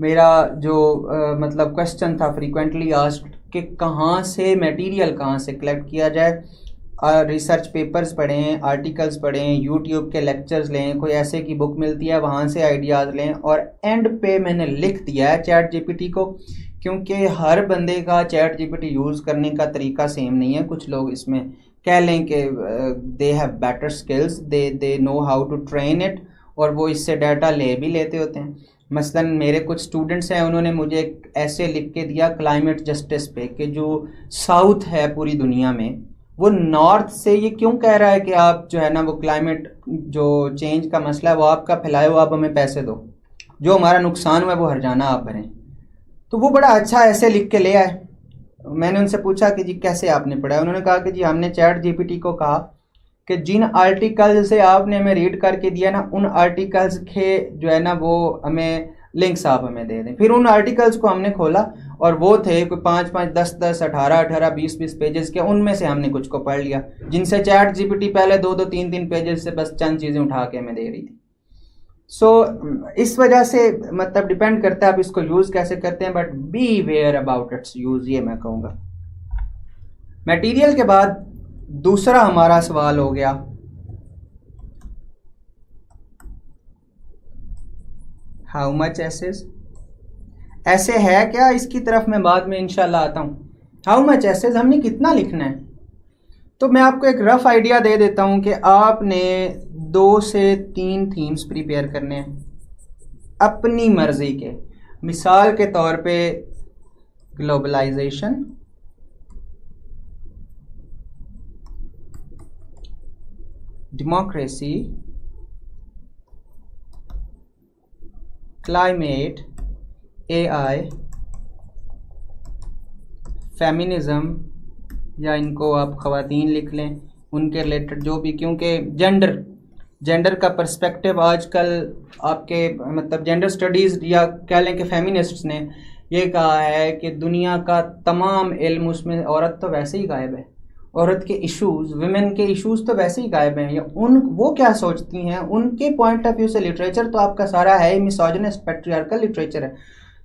मेरा जो मतलब क्वेश्चन था फ्रीक्वेंटली आस्क्ड कि कहाँ से मटेरियल कहाँ से कलेक्ट किया जाए। रिसर्च पेपर्स पढ़ें, आर्टिकल्स पढ़ें, यूट्यूब के लेक्चर्स लें, कोई ऐसे की बुक मिलती है वहाँ से आइडियाज़ लें। और एंड पे मैंने लिख दिया है चैट जीपीटी को, क्योंकि हर बंदे का चैट जीपीटी यूज़ करने का तरीका सेम नहीं है। कुछ लोग इसमें कह लें कि they have better skills, they know how to train it, और वो इससे डाटा ले भी लेते होते हैं। मसलन मेरे कुछ स्टूडेंट्स हैं, उन्होंने मुझे एक ऐसे लिख के दिया क्लाइमेट जस्टिस पे कि जो साउथ है पूरी दुनिया में, वो नॉर्थ से ये क्यों कह रहा है कि आप जो है ना वो क्लाइमेट जो चेंज का मसला है वो आपका फैलाए हो, आप हमें पैसे दो, जो हमारा नुकसान हुआ है वो हर्जाना आप भरें। तो वो बड़ा अच्छा ऐसे लिख के ले आए। मैंने उनसे पूछा कि जी कैसे आपने पढ़ा है। उन्होंने कहा कि जी हमने चैट जीपीटी को कहा कि जिन आर्टिकल से आपने हमें रीड करके दिया ना, उन आर्टिकल्स के जो है ना वो हमें लिंक्स आप हमें दे दें। फिर उन आर्टिकल्स को हमने खोला और वो थे कोई 5-5, 10-10, 18-18, 20-20 पेजेस के। उनमें से हमने कुछ को पढ़ लिया, जिनसे चैट जीपीटी पहले 2-2, 3-3 पेजेस से बस चंद चीज़ें उठा के हमें दे रही थी। सो इस वजह से मतलब डिपेंड करता है आप इसको यूज़ कैसे करते हैं, but beware about its use, ये मैं कहूँगा। मटेरियल के बाद दूसरा हमारा सवाल हो गया हाउ मच एसेस। ऐसे है क्या, इसकी तरफ मैं बाद में इंशाल्लाह आता हूँ। हाउ मच एसेस हमने कितना लिखना है, तो मैं आपको एक रफ आइडिया दे देता हूँ कि आपने 2 से 3 थीम्स प्रिपेयर करने हैं अपनी मर्जी के। मिसाल के तौर पे globalisation, democracy, climate, AI, feminism, या इनको आप ख़वातीन लिख लें, उनके रिलेटेड जो भी, क्योंकि जेंडर का पर्सपेक्टिव आजकल आपके मतलब जेंडर स्टडीज़ या कह लें कि फेमिनिस्ट्स ने ये कहा है कि दुनिया का तमाम इल्म उसमें औरत तो वैसे ही गायब है, औरत के इश्यूज़, विमेन के इश्यूज़ तो वैसे ही गायब हैं। या वो क्या सोचती हैं, उनके पॉइंट ऑफ व्यू से लिटरेचर तो आपका सारा है ही मिसोजिनिस्ट पैट्रियार्कल लिटरेचर है।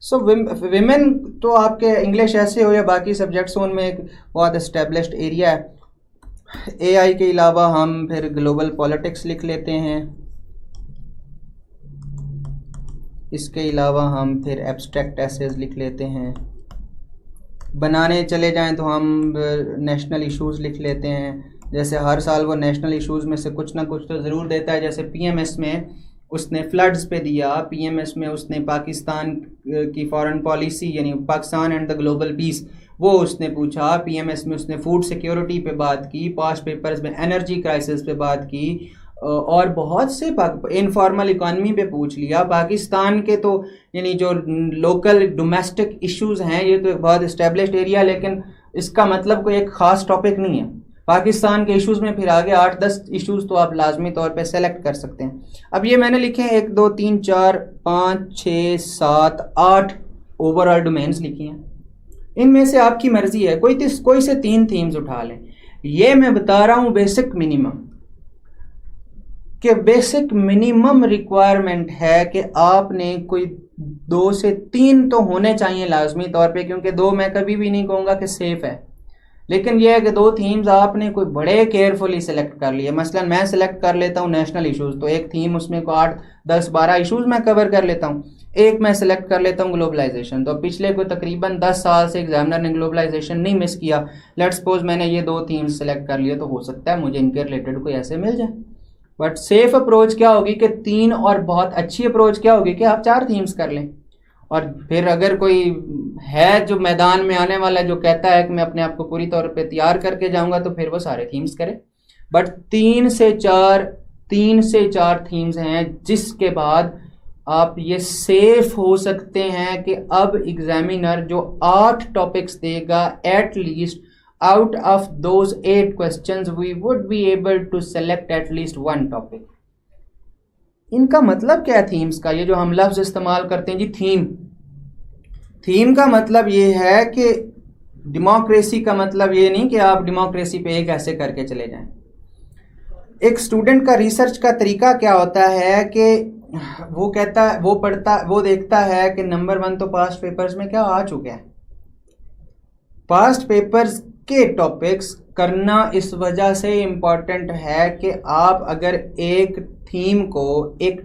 सो विमेन तो आपके इंग्लिश ऐसे हो या बाकी सब्जेक्ट्स हो, उनमें एक बहुत इस्टेब्लिश्ड एरिया है। एआई के अलावा हम फिर ग्लोबल पॉलिटिक्स लिख लेते हैं। इसके अलावा हम फिर एब्स्ट्रैक्ट एसेज लिख लेते हैं। बनाने चले जाएं तो हम नेशनल इश्यूज़ लिख लेते हैं। जैसे हर साल वो नेशनल इश्यूज़ में से कुछ ना कुछ तो ज़रूर देता है। जैसे पीएमएस में उसने फ्लड्स पे दिया, पीएमएस में उसने पाकिस्तान की फॉरेन पॉलिसी यानी Pakistan and the global piece वो उसने पूछा। पीएमएस में उसने फूड सिक्योरिटी पे बात की, पास्ट पेपर्स में एनर्जी क्राइसिस पे बात की, और बहुत से इनफॉर्मल इकॉनमी पे पूछ लिया। पाकिस्तान के तो यानी जो लोकल डोमेस्टिक इश्यूज हैं ये तो एक बहुत इस्टेब्लिश्ड एरिया, लेकिन इसका मतलब कोई एक ख़ास टॉपिक नहीं है। पाकिस्तान के इश्यूज़ में फिर आगे 8-10 इश्यूज़ तो आप लाजमी तौर पे सेलेक्ट कर सकते हैं। अब ये मैंने लिखे हैं 1 2 3 4 5 6 7 8 ओवरऑल डोमेन्स लिखी हैं। इनमें से आपकी मर्जी है, कोई से 3 थीम्स उठा लें। ये मैं बता रहा हूँ बेसिक मिनिमम, कि बेसिक मिनिमम रिक्वायरमेंट है कि आपने कोई 2 से 3 तो होने चाहिए लाजमी तौर पे, क्योंकि 2 मैं कभी भी नहीं कहूँगा कि सेफ है, लेकिन यह है कि 2 थीम्स आपने कोई बड़े केयरफुली सेलेक्ट कर लिए। मसलन मैं सेलेक्ट कर लेता हूँ नेशनल इश्यूज़, तो एक थीम उसमें को 8 10 12 इश्यूज़ मैं कवर कर लेता हूँ। एक मैं सेलेक्ट कर लेता हूँ ग्लोबलाइजेशन, तो पिछले को तकरीबन 10 साल से एग्जामिनर ने ग्लोबलाइजेशन नहीं मिस किया। लेट्स सपोज मैंने ये 2 थीम्स सेलेक्ट कर लिए, तो हो सकता है मुझे इनके रिलेटेड कोई ऐसे मिल जाए। बट सेफ अप्रोच क्या होगी कि 3, और बहुत अच्छी अप्रोच क्या होगी कि आप 4 थीम्स कर लें। और फिर अगर कोई है जो मैदान में आने वाला जो कहता है कि मैं अपने आप को पूरी तौर पे तैयार करके जाऊंगा, तो फिर वो सारे थीम्स करे। बट 3 से 4 थीम्स हैं जिसके बाद आप ये सेफ हो सकते हैं कि अब एग्जामिनर जो 8 टॉपिक्स देगा, at least out of those 8 questions we would be able to select at least 1 topic। इनका मतलब क्या है थीम्स का? ये जो हम लफ्ज इस्तेमाल करते हैं जी थीम का मतलब ये है कि डेमोक्रेसी का मतलब ये नहीं कि आप डेमोक्रेसी पे एक ऐसे करके चले जाएं। एक स्टूडेंट का रिसर्च का तरीका क्या होता है कि वो देखता है कि नंबर 1 तो पास्ट पेपर्स में क्या आ चुका है। पास्ट पेपर्स के टॉपिक्स करना इस वजह से इम्पॉर्टेंट है कि आप अगर एक थीम को एक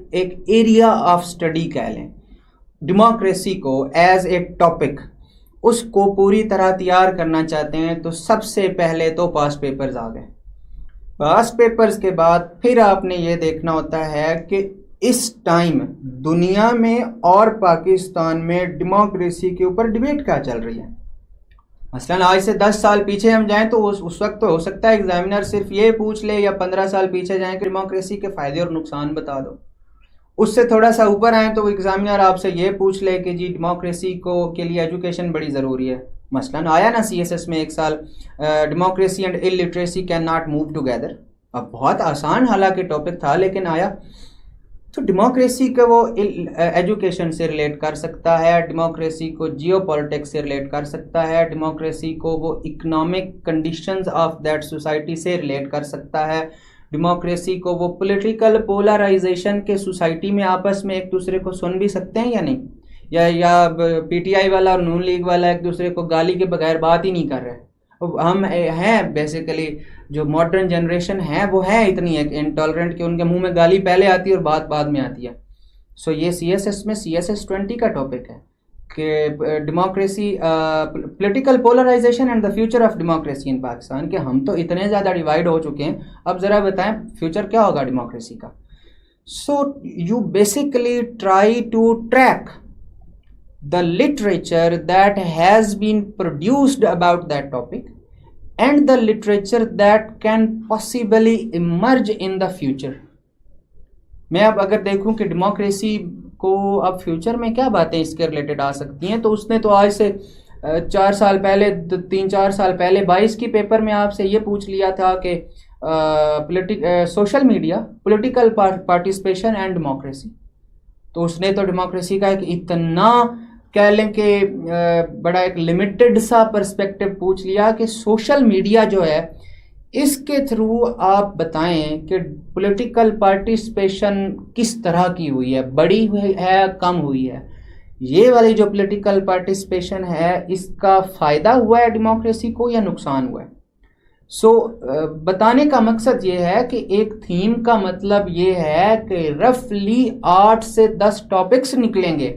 एरिया ऑफ स्टडी कह लें, डेमोक्रेसी को एज ए टॉपिक, उसको पूरी तरह तैयार करना चाहते हैं, तो सबसे पहले तो पास्ट पेपर्स आ गए। पास्ट पेपर्स के बाद फिर आपने ये देखना होता है कि इस टाइम दुनिया में और पाकिस्तान में डेमोक्रेसी के ऊपर डिबेट क्या चल रही है। मसलन आज से 10 साल पीछे हम जाएं तो उस वक्त तो हो सकता है एग्जामिनर सिर्फ ये पूछ ले, या 15 साल पीछे जाएं कि डेमोक्रेसी के फ़ायदे और नुकसान बता दो। उससे थोड़ा सा ऊपर आए तो एग्जामिनर आपसे ये पूछ ले कि जी डेमोक्रेसी के लिए एजुकेशन बड़ी ज़रूरी है। मसलन आया ना CSS में एक साल, democracy and illiteracy can not move together. अब बहुत आसान हालांकि टॉपिक था, लेकिन आया तो डेमोक्रेसी का वो एजुकेशन से रिलेट कर सकता है, डेमोक्रेसी को जियोपॉलिटिक्स से रिलेट कर सकता है, डेमोक्रेसी को वो economic conditions of that society से रिलेट कर सकता है, डेमोक्रेसी को वो पॉलिटिकल पोलराइजेशन के सोसाइटी में आपस में एक दूसरे को सुन भी सकते हैं या नहीं, या PTI वाला और नून लीग वाला एक दूसरे को गाली के बगैर बात ही नहीं कर रहे। हम हैं बेसिकली जो मॉडर्न जनरेशन है वो है इतनी इंटॉलरेंट कि उनके मुंह में गाली पहले आती है और बात बाद में आती है। सो ये CSS में CSS 20 का टॉपिक है कि democracy, political polarisation and the future of democracy in Pakistan, कि हम तो इतने ज़्यादा डिवाइड हो चुके हैं, अब ज़रा बताएं फ्यूचर क्या होगा डेमोक्रेसी का। So you basically try to track the literature that has been produced about that topic and the literature that can possibly emerge in the future। मैं अब अगर देखूं कि डेमोक्रेसी को अब फ्यूचर में क्या बातें इसके रिलेटेड आ सकती हैं, तो उसने तो आज से 4 साल पहले, 3-4 साल पहले 22 की पेपर में आपसे ये पूछ लिया था कि social media, political participation and democracy. तो उसने तो डेमोक्रेसी का एक इतना कह लें कि बड़ा एक लिमिटेड सा पर्सपेक्टिव पूछ लिया कि सोशल मीडिया जो है इसके थ्रू आप बताएं कि पॉलिटिकल पार्टिसिपेशन किस तरह की हुई है, बड़ी हुई है, कम हुई है। ये वाली जो पॉलिटिकल पार्टिसिपेशन है इसका फ़ायदा हुआ है डेमोक्रेसी को या नुकसान हुआ है। बताने का मकसद ये है कि एक थीम का मतलब ये है कि रफली 8 से 10 टॉपिक्स निकलेंगे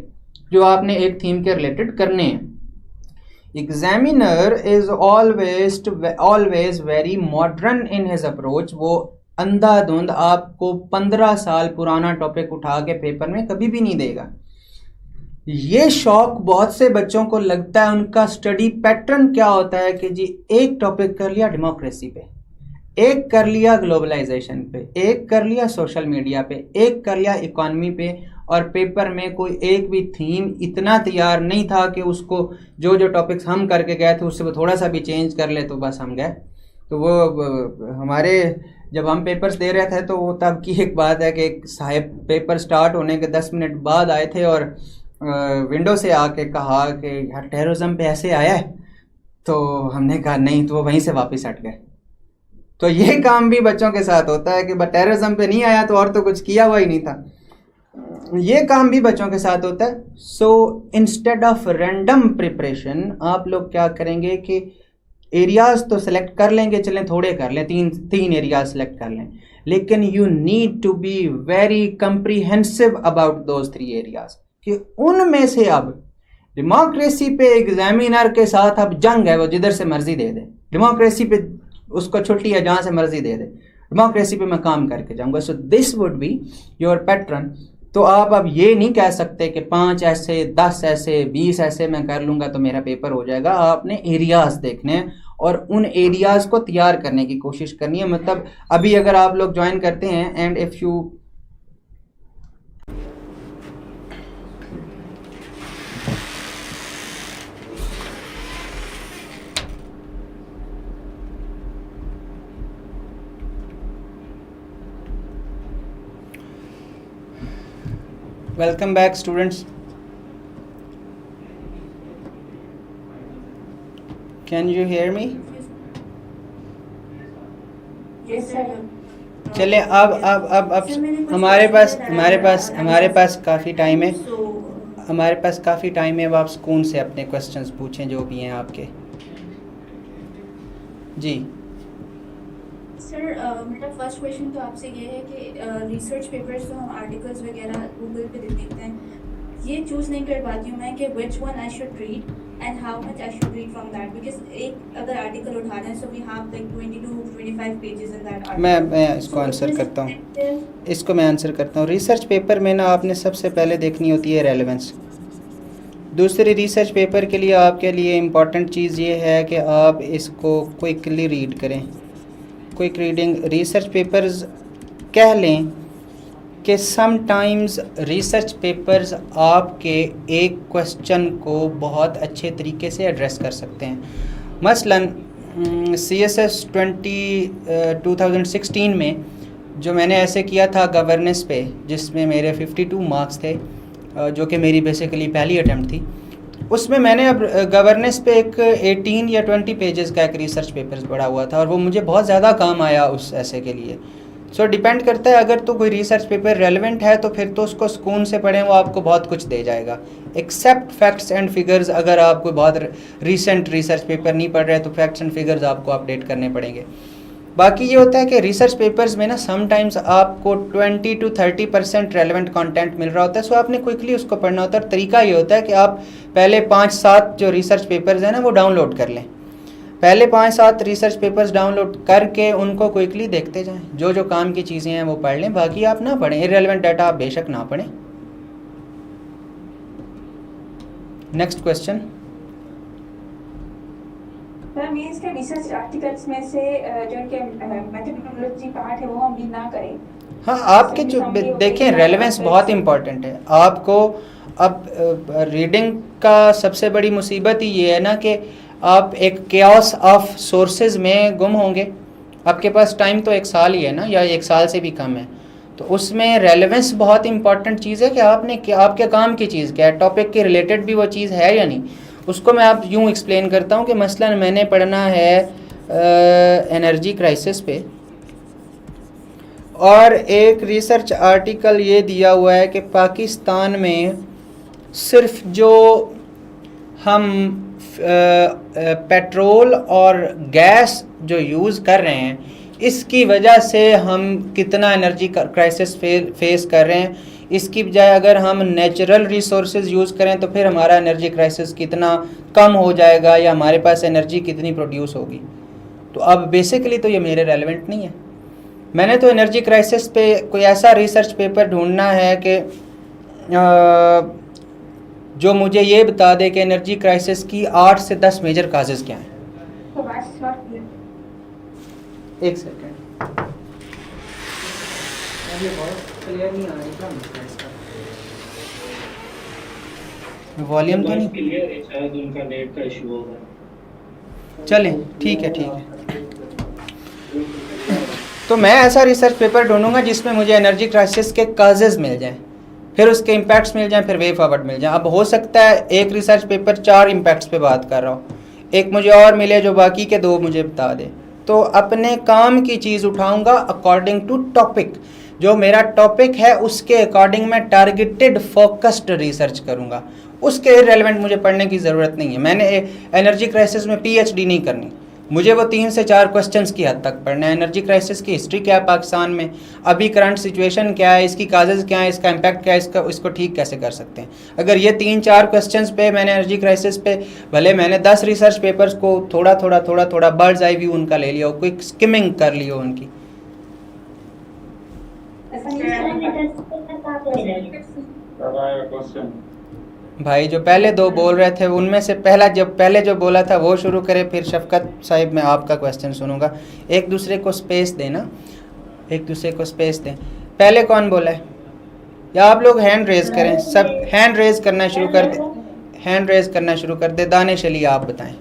जो आपने एक थीम के रिलेटेड करने हैं। Examiner is always very modern in his approach. वो अंधाधुंध आपको 15 साल पुराना टॉपिक उठा के पेपर में कभी भी नहीं देगा। ये शौक बहुत से बच्चों को लगता है। उनका स्टडी पैटर्न क्या होता है कि जी एक टॉपिक कर लिया डेमोक्रेसी पे, एक कर लिया ग्लोबलाइजेशन पे, एक कर लिया सोशल मीडिया पे, एक कर लिया इकॉनमी पे, और पेपर में कोई एक भी थीम इतना तैयार नहीं था कि उसको जो जो टॉपिक्स हम करके गए थे उससे वो थोड़ा सा भी चेंज कर ले तो बस हम गए। तो वो हमारे जब हम पेपर्स दे रहे थे तो वो तब की एक बात है कि एक साहब पेपर स्टार्ट होने के 10 मिनट बाद आए थे और विंडो से आके कहा कि यार टेररिज्म पे ऐसे आया है, तो हमने कहा नहीं, तो वो वहीं से वापस हट गए। तो ये काम भी बच्चों के साथ होता है कि टेररिज्म पे नहीं आया तो और तो कुछ किया हुआ ही नहीं था, ये काम भी बच्चों के साथ होता है। So instead of random preparation आप लोग क्या करेंगे कि एरियाज तो सिलेक्ट कर लेंगे, चलें थोड़े कर लें, तीन एरियाज सिलेक्ट कर लें, लेकिन you need to be very comprehensive about those 3 areas कि उनमें से अब डेमोक्रेसी पे एग्जामिनर के साथ अब जंग है, वो जिधर से मर्जी दे दे, डेमोक्रेसी पे उसको छुट्टी है जहाँ से मर्जी दे दे, डेमोक्रेसी पे मैं काम करके जाऊँगा। So this would be your pattern. तो आप अब ये नहीं कह सकते कि 5 ऐसे 10 ऐसे 20 ऐसे मैं कर लूँगा तो मेरा पेपर हो जाएगा। आपने एरियाज देखने हैं और उन एरियाज को तैयार करने की कोशिश करनी है। मतलब अभी अगर आप लोग ज्वाइन करते हैं and if you Welcome back students. Can you hear me? Yes sir. चले अब हमारे पास काफ़ी टाइम है, हमारे पास काफ़ी टाइम है। अब आप सुकून से अपने क्वेश्चंस पूछें जो भी हैं आपके। जी सर मेरा फर्स्ट क्वेश्चन तो आपसे ये है कि रिसर्च पेपर्स जो हम आर्टिकल्स वगैरह गूगल पे देखते हैं, ये चूज़ नहीं कर पाती हूँ मैं कि which one I should read and how much I should read from that, because एक अगर आर्टिकल उठाना है so we have like 20 to 25 pages in that article. मैं इसको आंसर करता हूँ। रिसर्च पेपर में ना आपने सबसे पहले देखनी होती है रेलेवेंस। दूसरी रिसर्च पेपर के लिए आपके लिए इम्पॉर्टेंट चीज़ ये है कि आप इसको क्विकली रीड करें। क्विक रीडिंग रिसर्च पेपर्स कह लें कि समटाइम्स रिसर्च पेपर्स आपके एक क्वेश्चन को बहुत अच्छे तरीके से एड्रेस कर सकते हैं। मसलन CSS 2016 में जो मैंने ऐसे किया था गवर्नेंस पे, जिसमें मेरे 52 मार्क्स थे, जो कि मेरी बेसिकली पहली अटैम्प्ट थी, उसमें मैंने अब गवर्नेंस पे एक 18 या 20 पेजेस का एक रिसर्च पेपर पढ़ा हुआ था और वो मुझे बहुत ज़्यादा काम आया उस ऐसे के लिए। सो डिपेंड करता है, अगर तो कोई रिसर्च पेपर रेलेवेंट है तो फिर तो उसको सुकून से पढ़ें, वो आपको बहुत कुछ दे जाएगा। एक्सेप्ट फैक्ट्स एंड फिगर्स, अगर आप कोई बहुत रिसेंट रिसर्च पेपर नहीं पढ़ रहे तो फैक्ट्स एंड फिगर्स आपको अपडेट करने पड़ेंगे। बाकी ये होता है कि रिसर्च पेपर्स में ना समटाइम्स आपको 20 to 30% रेलेवेंट कंटेंट मिल रहा होता है, सो आपने क्विकली उसको पढ़ना होता है। और तरीका ये होता है कि आप पहले 5-7 जो रिसर्च पेपर्स हैं ना वो डाउनलोड कर लें। पहले 5-7 रिसर्च पेपर्स डाउनलोड करके उनको क्विकली देखते जाएं, जो जो काम की चीज़ें हैं वो पढ़ लें, बाकी आप ना पढ़ें। इररेलेवेंट डाटा आप बेशक ना पढ़ें। Next question. सर मींस के रिसर्च आर्टिकल्स में से जो इनके मेथोडोलॉजी पार्ट है वो हम रीड ना करें। हाँ, आपके जो देखें रेलेवेंस बहुत इम्पॉर्टेंट है आपको। अब रीडिंग का सबसे बड़ी मुसीबत ही ये है ना कि आप एक केओस ऑफ सोर्सेज में गुम होंगे। आपके पास टाइम तो 1 साल ही है ना, या 1 साल से भी कम है, तो उसमें रेलेवेंस बहुत इंपॉर्टेंट चीज़ है कि आपके काम की चीज़ क्या है, टॉपिक के रिलेटेड भी वो चीज़ है या नहीं। उसको मैं आप यूँ एक्सप्लेन करता हूँ कि मसलन मैंने पढ़ना है एनर्जी क्राइसिस पे, और एक रिसर्च आर्टिकल ये दिया हुआ है कि पाकिस्तान में सिर्फ जो हम पेट्रोल और गैस जो यूज़ कर रहे हैं, इसकी वजह से हम कितना एनर्जी क्राइसिस फेस कर रहे हैं। इसकी बजाय अगर हम नेचुरल रिसोर्सेज यूज़ करें तो फिर हमारा एनर्जी क्राइसिस कितना कम हो जाएगा, या हमारे पास एनर्जी कितनी प्रोड्यूस होगी। तो अब बेसिकली तो ये मेरे रेलेवेंट नहीं है। मैंने तो एनर्जी क्राइसिस पे कोई ऐसा रिसर्च पेपर ढूंढना है कि जो मुझे ये बता दे कि एनर्जी क्राइसिस की 8 से 10 मेजर काजेज़ क्या हैं। एक सेकेंड, ये बहुत क्लियर नहीं आ रही, क्या मसला है इसका? वॉल्यूम तो नहीं क्लियर है, शायद उनका नेट का इशू होगा। चलें, ठीक है, ठीक है। तो मैं ऐसा रिसर्च पेपर ढूंढूंगा जिसमें मुझे एनर्जी क्राइसिस के काजेज मिल जाएं, फिर उसके इम्पैक्ट्स मिल जाएं, फिर वे फॉरवर्ड मिल जाएं। अब हो सकता है एक रिसर्च पेपर 4 इम्पैक्ट्स पे बात कर रहा हो, एक मुझे और मिले जो बाकी के 2 मुझे बता दे। तो अपने काम की चीज़ उठाऊंगा अकॉर्डिंग टू टॉपिक, जो मेरा टॉपिक है उसके अकॉर्डिंग मैं टारगेटेड फोकस्ड रिसर्च करूंगा। उसके रेलेवेंट मुझे पढ़ने की ज़रूरत नहीं है। मैंने एनर्जी क्राइसिस में PhD नहीं करनी, मुझे वो 3 से 4 क्वेश्चंस की हद तक पढ़ना है। एनर्जी क्राइसिस की हिस्ट्री क्या है पाकिस्तान में, अभी करंट सिचुएशन क्या है, इसकी काजेज़ क्या है, इसका इम्पैक्ट क्या है, इसको ठीक कैसे कर सकते हैं। अगर ये 3-4 क्वेश्चंस पे मैंने एनर्जी क्राइसिस पे, भले मैंने 10 रिसर्च पेपर्स को थोड़ा थोड़ा बर्ड्स आई व्यू उनका ले लिया हो, क्विक स्किमिंग कर ली हो उनकी। भाई जो पहले 2 बोल रहे थे उनमें से पहले जो बोला था वो शुरू करें, फिर शफकत साहिब मैं आपका क्वेश्चन सुनूंगा। एक दूसरे को स्पेस देना, एक दूसरे को स्पेस दें। पहले कौन बोला है, या आप लोग हैंड रेज करें, सब हैंड रेज करना शुरू कर दे, हैंड रेज करना शुरू कर दे। दानिश अली आप बताएं।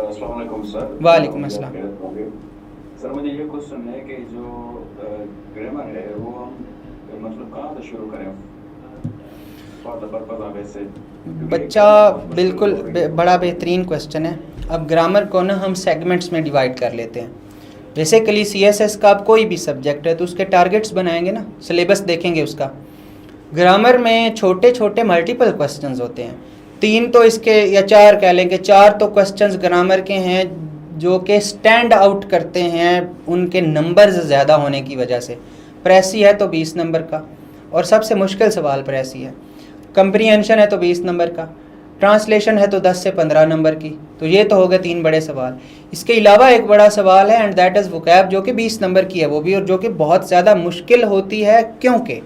अस्सलाम वालेकुम सर। वालेकुम अस्सलाम। सर मुझे ये क्वेश्चन है कि जो ग्रामर है वो हम मतलब कहाँ से शुरू करें फॉर द पर्पस ऑफ ऐसे? बच्चा बिल्कुल बड़ा बेहतरीन क्वेश्चन है। अब ग्रामर को ना हम सेगमेंट्स में डिवाइड कर लेते हैं। बेसिकली CSS का अब कोई भी सब्जेक्ट है तो उसके टारगेट्स बनाएंगे ना, सिलेबस देखेंगे उसका। ग्रामर में छोटे छोटे मल्टीपल क्वेश्चंस होते हैं, 3 तो इसके या 4 कह लेंगे, 4 तो क्वेश्चंस ग्रामर के हैं जो कि स्टैंड आउट करते हैं उनके नंबर्स ज़्यादा होने की वजह से। प्रेसी है तो 20 नंबर का, और सबसे मुश्किल सवाल प्रेसी है। कंप्रीहेंशन है तो 20 नंबर का, ट्रांसलेशन है तो 10 से 15 नंबर की। तो ये तो हो गए 3 बड़े सवाल। इसके अलावा एक बड़ा सवाल है एंड दैट इज़ वोकैब, जो कि 20 नंबर की है वो भी, और जो कि बहुत ज़्यादा मुश्किल होती है क्योंकि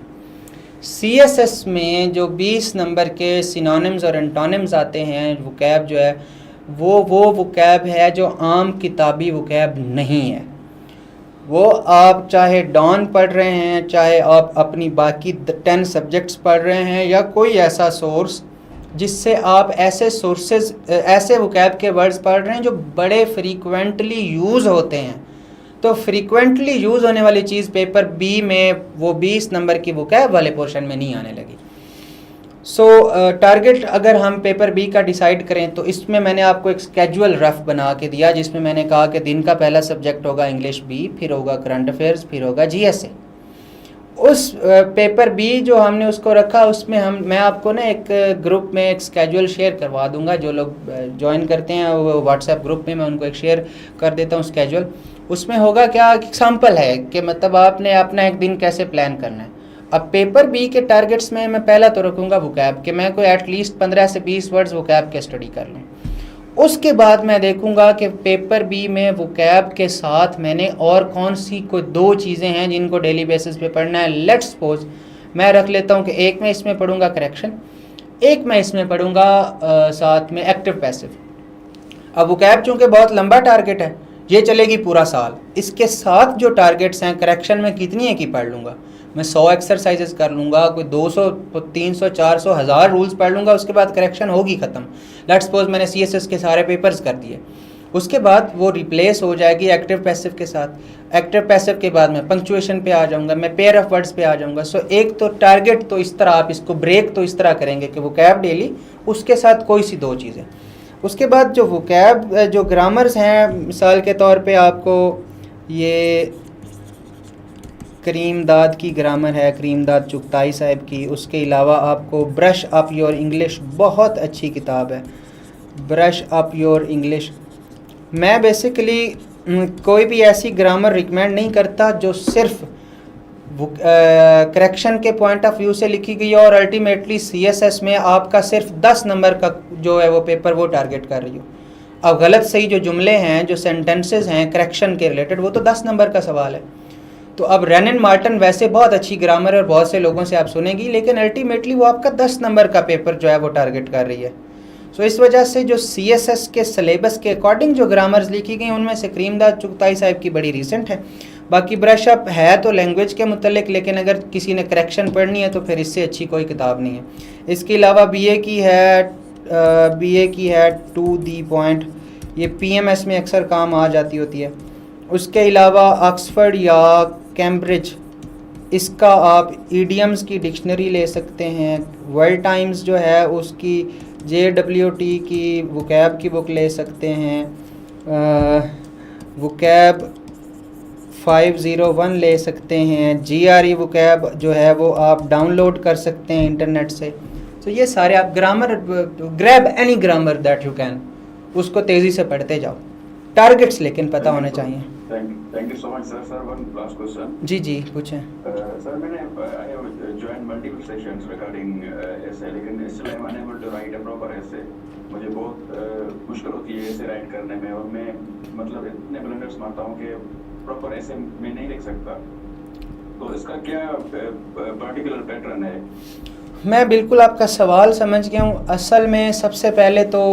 CSS में जो 20 नंबर के सिनोनिम्स और एंटोनिम्स आते हैं, वोकैब जो है वो वोकैब है जो आम किताबी वोकैब नहीं है। वो आप चाहे डॉन पढ़ रहे हैं, चाहे आप अपनी बाकी 10 सब्जेक्ट्स पढ़ रहे हैं, या कोई ऐसा सोर्स जिससे आप ऐसे सोर्सेज ऐसे वोकैब के वर्ड्स पढ़ रहे हैं जो बड़े फ्रीक्वेंटली यूज़ होते हैं, तो फ्रीक्वेंटली यूज़ होने वाली चीज़ पेपर B में वो 20 नंबर की वोकैब वाले पोर्शन में नहीं आने लगी। सो टारगेट अगर हम पेपर B का डिसाइड करें तो इसमें मैंने आपको एक स्केजुअल रफ बना के दिया, जिसमें मैंने कहा कि दिन का पहला सब्जेक्ट होगा इंग्लिश B, फिर होगा करंट अफेयर्स, फिर होगा GSA। उस पेपर B जो हमने उसको रखा, उसमें मैं आपको ना एक ग्रुप में एक स्केजुअल शेयर करवा दूंगा। जो लोग ज्वाइन करते हैं वो व्हाट्सएप ग्रुप में मैं उनको एक शेयर कर देता हूँ स्केजुअल। उसमें होगा क्या, एग्जाम्पल है कि मतलब आपने अपना एक दिन कैसे प्लान करना है। अब पेपर B के टारगेट्स में मैं पहला तो रखूँगा वोकैब के, मैं कोई एटलीस्ट 15 से 20 वर्ड्स वोकैब के स्टडी कर लूँ। उसके बाद मैं देखूँगा कि पेपर B में वोकैब के साथ मैंने और कौन सी कोई 2 चीज़ें हैं जिनको डेली बेसिस पे पढ़ना है। लेट्स सपोज मैं रख लेता हूँ कि एक मैं इसमें पढ़ूँगा करेक्शन, एक मैं इसमें पढ़ूँगा साथ में एक्टिव पैसिव। अब वोकैब चूँकि बहुत लंबा टारगेट है, ये चलेगी पूरा साल। इसके साथ जो टारगेट्स हैं, करेक्शन में कितनी है कि पढ़ लूँगा मैं, 100 एक्सरसाइजेस कर लूँगा, कोई 200 300 400 1000 रूल्स पढ़ लूँगा, उसके बाद करेक्शन होगी ख़त्म। लेट्स सपोज मैंने CSS के सारे पेपर्स कर दिए, उसके बाद वो रिप्लेस हो जाएगी एक्टिव पैसिव के साथ। एक्टिव पैसिव के बाद मैं पंक्चुएशन पे आ जाऊँगा, मैं पेयर ऑफ वर्ड्स पे आ जाऊँगा। सो एक तो टारगेट तो इस तरह आप इसको ब्रेक तो इस तरह करेंगे कि वोकैब डेली, उसके साथ कोई सी 2 चीज़ें। उसके बाद जो वोकैब जो ग्रामर्स हैं, मिसाल के तौर पे आपको ये करीमदाद की ग्रामर है, करीमदाद चुगताई साहब की। उसके अलावा आपको ब्रश अप योर इंग्लिश, बहुत अच्छी किताब है ब्रश अप योर इंग्लिश। मैं बेसिकली कोई भी ऐसी ग्रामर रिकमेंड नहीं करता जो सिर्फ करेक्शन के पॉइंट ऑफ व्यू से लिखी गई है और अल्टीमेटली CSS में आपका सिर्फ 10 नंबर का जो है वो पेपर वो टारगेट कर रही हो। अब गलत सही जो जुमले हैं, जो सेंटेंसेस हैं करेक्शन के रिलेटेड, वो तो 10 नंबर का सवाल है। तो अब रेनन मार्टन वैसे बहुत अच्छी ग्रामर और बहुत से लोगों से आप सुनेंगी, लेकिन अल्टीमेटली वो आपका 10 नंबर का पेपर जो है वो टारगेट कर रही है। सो इस वजह से जो CSS के सिलेबस के अकॉर्डिंग जो ग्रामर्स लिखी गई उनमें से करीमदाद चुगताई साहब की बड़ी रिसेंट है। बाकी ब्रश अप है तो लैंग्वेज के मुतल्लिक, लेकिन अगर किसी ने करेक्शन पढ़नी है तो फिर इससे अच्छी कोई किताब नहीं है। इसके अलावा BA की है टू दी पॉइंट, ये PMS में अक्सर काम आ जाती होती है। उसके अलावा ऑक्सफोर्ड या कैम्ब्रिज, इसका आप ईडियम्स की डिक्शनरी ले सकते हैं। वर्ल्ड टाइम्स जो है उसकी JWT की वोकैब की बुक ले सकते हैं। वोकैब 501 ले सकते हैं। GRE वोकैब जो है वो आप डाउनलोड कर सकते हैं इंटरनेट से। तो ये सारे आप grammar, grab any grammar that you can, उसको तेज़ी से पढ़ते जाओ। टारगेट्स लेकिन पता होने चाहिए। Thank you so much sir. Sir one last question. जी जी पूछें। सर मैंने I have joined multiple sessions regarding essay, लेकिन still I am unable to write a proper essay. मुझे बहुत मुश्किल होती है ऐसे राइट करने में, और मैं मतलब इतने ब्लंडर्स मारता हूँ कि प्रॉपर ऐसे मैं नहीं लिख सकता। तो इसका क्या पार्टिकुलर पैटर्न है? मैं बिल्कुल आपका सवाल समझ गया हूँ। असल में सबसे पहले तो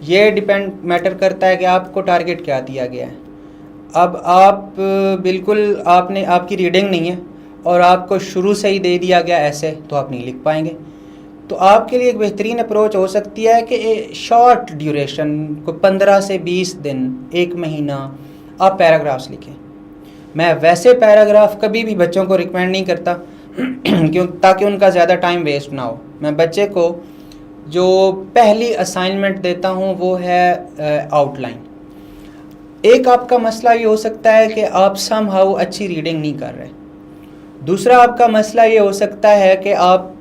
ये डिपेंड मैटर करता है कि आपको टारगेट क्या दिया गया है। अब आप बिल्कुल आपने आपकी रीडिंग नहीं है और आपको शुरू से ही दे दिया गया ऐसे, तो आप नहीं लिख पाएंगे। तो आपके लिए एक बेहतरीन अप्रोच हो सकती है कि शॉर्ट ड्यूरेशन को 15 से 20 दिन, 1 महीना आप पैराग्राफ्स लिखें। मैं वैसे पैराग्राफ कभी भी बच्चों को रिकमेंड नहीं करता क्यों, ताकि उनका ज़्यादा टाइम वेस्ट ना हो। मैं बच्चे को जो पहली असाइनमेंट देता हूँ वो है आउटलाइन। एक आपका मसला ये हो सकता है कि आप समहाउ अच्छी रीडिंग नहीं कर रहे। दूसरा आपका मसला ये हो सकता है कि आप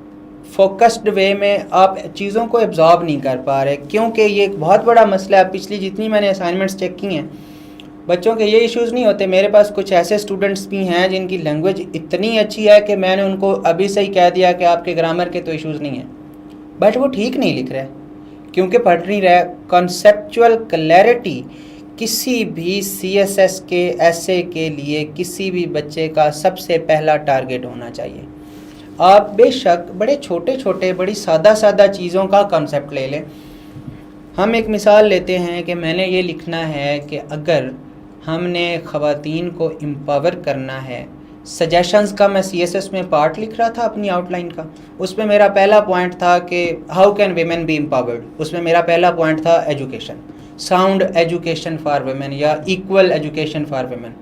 फोकस्ड वे में आप चीज़ों को एब्जॉर्ब नहीं कर पा रहे, क्योंकि ये एक बहुत बड़ा मसला है। पिछली जितनी मैंने असाइनमेंट्स चेक की हैं, बच्चों के ये इश्यूज़ नहीं होते। मेरे पास कुछ ऐसे स्टूडेंट्स भी हैं जिनकी लैंग्वेज इतनी अच्छी है कि मैंने उनको अभी से ही कह दिया कि आपके ग्रामर के तो इश्यूज़ नहीं हैं, बट वो ठीक नहीं लिख रहे क्योंकि पढ़ नहीं रहे। कॉन्सेप्चुअल क्लैरिटी किसी भी CSS के ऐसे के लिए किसी भी बच्चे का सबसे पहला टारगेट होना चाहिए। आप बेशक बड़े छोटे छोटे बड़ी सादा चीज़ों का कॉन्सेप्ट ले लें। हम एक मिसाल लेते हैं कि मैंने ये लिखना है कि अगर हमने ख़वातीन को एम्पावर करना है, सजेशंस का मैं CSS में पार्ट लिख रहा था अपनी आउटलाइन का। उसमें मेरा पहला पॉइंट था कि how can women B empowered. उसमें मेरा पहला पॉइंट था education, sound education for women या इक्वल एजुकेशन फॉर वुमेन।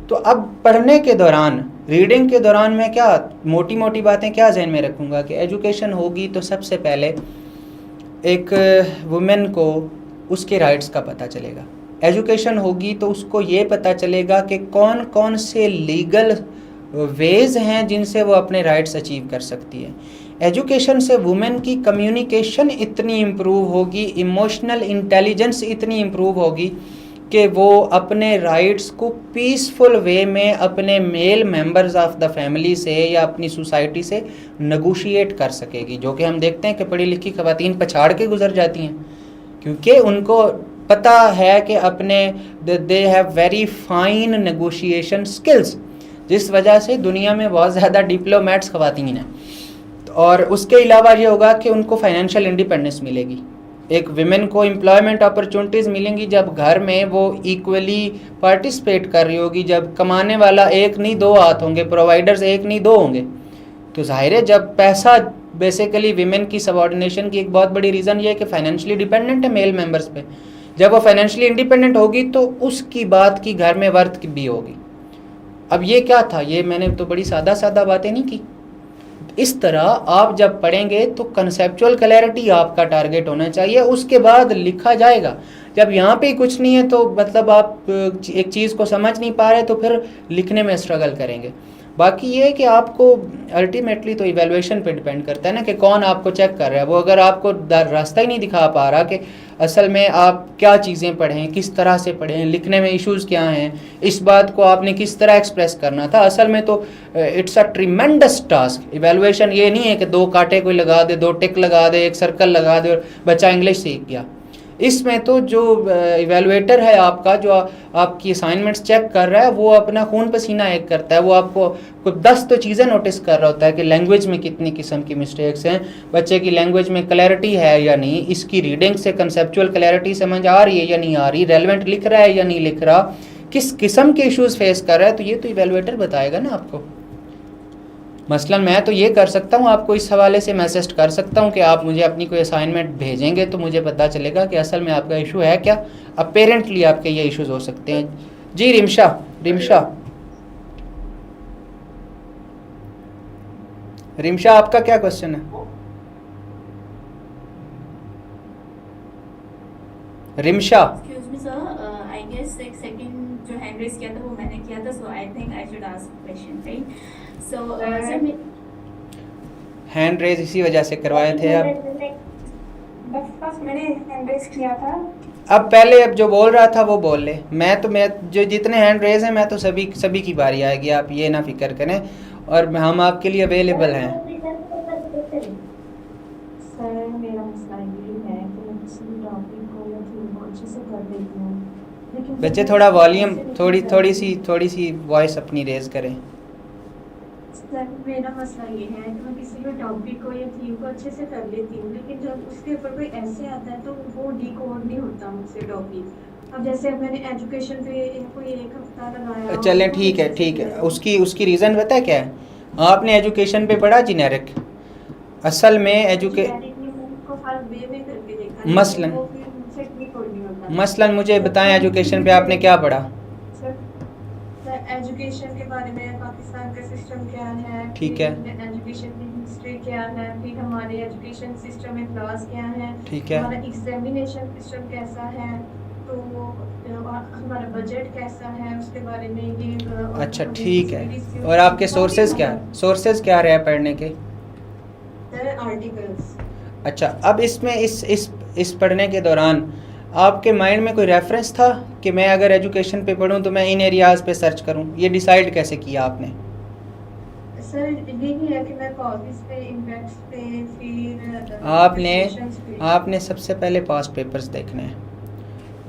तो अब पढ़ने के दौरान, रीडिंग के दौरान मैं क्या मोटी मोटी बातें क्या जहन में रखूँगा कि एजुकेशन होगी तो सबसे पहले एक वुमेन को उसके राइट्स का पता चलेगा। एजुकेशन होगी तो उसको ये पता चलेगा कि कौन कौन से लीगल वेज़ हैं जिनसे वो अपने राइट्स अचीव कर सकती है। एजुकेशन से वुमेन की कम्युनिकेशन इतनी इम्प्रूव होगी, इमोशनल इंटेलिजेंस इतनी इम्प्रूव होगी कि वो अपने राइट्स को पीसफुल वे में अपने male members of the family से या अपनी सोसाइटी से नेगोशिएट कर सकेगी। जो कि हम देखते हैं कि पढ़ी लिखी ख़वातीन पछाड़ के गुजर जाती हैं क्योंकि उनको पता है कि अपने they have very fine negotiation skills, जिस वजह से दुनिया में बहुत ज़्यादा डिप्लोमेट्स ख़वातीन हैं। और उसके अलावा ये होगा कि उनको फाइनेंशियल इंडिपेंडेंस मिलेगी। एक विमेन को एम्प्लॉयमेंट अपॉर्चुनिटीज़ मिलेंगी जब घर में वो इक्वली पार्टिसिपेट कर रही होगी, जब कमाने वाला एक नहीं दो हाथ होंगे, प्रोवाइडर्स एक नहीं दो होंगे। तो जाहिर है जब पैसा, बेसिकली विमेन की सबऑर्डिनेशन की एक बहुत बड़ी रीज़न ये है कि फाइनेंशियली डिपेंडेंट है मेल मेंबर्स पे। जब वो फाइनेंशियली इंडिपेंडेंट होगी तो उसकी बात की घर में वर्थ भी होगी। अब ये क्या था, ये मैंने तो बड़ी सादा बातें नहीं की। इस तरह आप जब पढ़ेंगे तो कंसेप्चुअल क्लैरिटी आपका टारगेट होना चाहिए, उसके बाद लिखा जाएगा। जब यहाँ पे कुछ नहीं है तो मतलब आप एक चीज़ को समझ नहीं पा रहे तो फिर लिखने में स्ट्रगल करेंगे। बाकी ये है कि आपको अल्टीमेटली तो इवैल्यूएशन पे डिपेंड करता है ना कि कौन आपको चेक कर रहा है। वो अगर आपको रास्ता ही नहीं दिखा पा रहा कि असल में आप क्या चीज़ें पढ़ें, किस तरह से पढ़ें, लिखने में इश्यूज़ क्या हैं, इस बात को आपने किस तरह एक्सप्रेस करना था, असल में तो it's a tremendous task. Evaluation ये नहीं है कि 2 कांटे कोई लगा दे, 2 टिक लगा दे, 1 सर्कल लगा दे और बच्चा इंग्लिश सीख गया। इसमें तो जो इवेलुएटर है आपका, जो आपकी असाइनमेंट्स चेक कर रहा है, वो अपना खून पसीना एक करता है। वो आपको कुछ 10 तो चीज़ें नोटिस कर रहा होता है कि लैंग्वेज में कितनी किस्म की मिस्टेक्स हैं, बच्चे की लैंग्वेज में क्लैरिटी है या नहीं, इसकी रीडिंग से कंसेप्चुअल क्लैरिटी समझ आ रही है या नहीं आ रही, रेलेवेंट लिख रहा है या नहीं लिख रहा, किस किस्म के इश्यूज़ फेस कर रहा है। तो ये तो इवेलुएटर बताएगा ना आपको। मसलन मैं तो ये कर सकता हूँ, आपको इस हवाले से मैसेज कर सकता हूँ कि आप मुझे अपनी कोई असाइनमेंट भेजेंगे तो मुझे पता चलेगा कि असल में आपका इशू है क्या। अपेरेंटली आपके ये इश्यूज हो सकते हैं। जी रिमशा, रिमशा आपका क्या क्वेश्चन है? Rimsha, excuse me sir, I guess एक सेकंड जो हैंड रेज किया था वो मैंने किया था, so I think I should ask question, right? So sir hand raise इसी वजह से करवाए थे आप। बस मैंने हैंड रेज किया था। अब पहले अब जो बोल रहा था वो बोल ले। मैं जो जितने हैंड रेज हैं मैं तो सभी की बारी आएगी, आप ये ना फिक्र करें, और हम आपके लिए अवेलेबल हैं। सर मेरा मसला ये है कि मैं किसी भी टॉपिक को या थीम को अच्छे से कर देती हूँ, लेकिन बच्चे थोड़ा वॉल्यूम थोड़ी सी वॉइस अपनी रेज करें। सर मेरा मसला ये है कि मैं किसी भी टॉपिक को या थीम को अच्छे से कर लेती हूँ, लेकिन जब उसके ऊपर कोई ऐसे आता है तो वो डिकोड नहीं होता मुझसे टॉपिक। अब जैसे अब मैंने एजुकेशन पे कोई एक हफ्ता लगाया। चलें ठीक है। उसकी रीज़न पता है क्या है? आपने एजुकेशन पे पढ़ा जेनेरिक, असल में मसलन मुझे बताएं एजुकेशन पे आपने क्या पढ़ा? एजुकेशन के बारे में पाकिस्तान का सिस्टम क्या है, ठीक है, एजुकेशन की हिस्ट्री क्या है, फिर हमारे एजुकेशन सिस्टम में क्लास क्या है, ठीक है, हमारा एग्जामिनेशन सिस्टम कैसा है, तो हमारा बजट कैसा है, उसके बारे में ये। अच्छा ठीक है। और आपके सोर्सेज क्या रहे पढ़ने के? आर्टिकल्स। अच्छा, अब इसमें इस पढ़ने के दौरान आपके माइंड में कोई रेफरेंस था कि मैं अगर एजुकेशन पे पढूं तो मैं इन एरियाज़ पे सर्च करूं? ये डिसाइड कैसे किया आपने? सर यही है कि मैं कॉजेस पे, इम्पैक्ट्स पे, फिर आपने सबसे पहले पास्ट पेपर्स देखने हैं।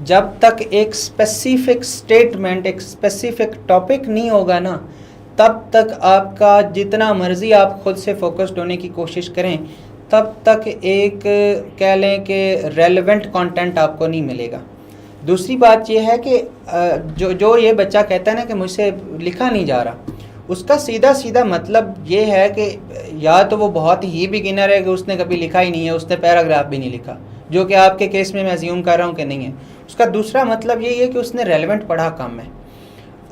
जब तक एक स्पेसिफिक स्टेटमेंट, एक स्पेसिफिक टॉपिक नहीं होगा ना, तब तक आपका जितना मर्ज़ी आप खुद से फोकस्ड होने की कोशिश करें, तब तक एक कह लें कि रेलेवेंट कंटेंट आपको नहीं मिलेगा। दूसरी बात यह है कि जो ये बच्चा कहता है ना कि मुझसे लिखा नहीं जा रहा, उसका सीधा मतलब ये है कि या तो वो बहुत ही बिगिनर है कि उसने कभी लिखा ही नहीं है, उसने पैराग्राफ भी नहीं लिखा, जो कि आपके केस में मैं अज्यूम कर रहा हूँ कि नहीं है। उसका दूसरा मतलब यही है कि उसने रेलेवेंट पढ़ा कम है।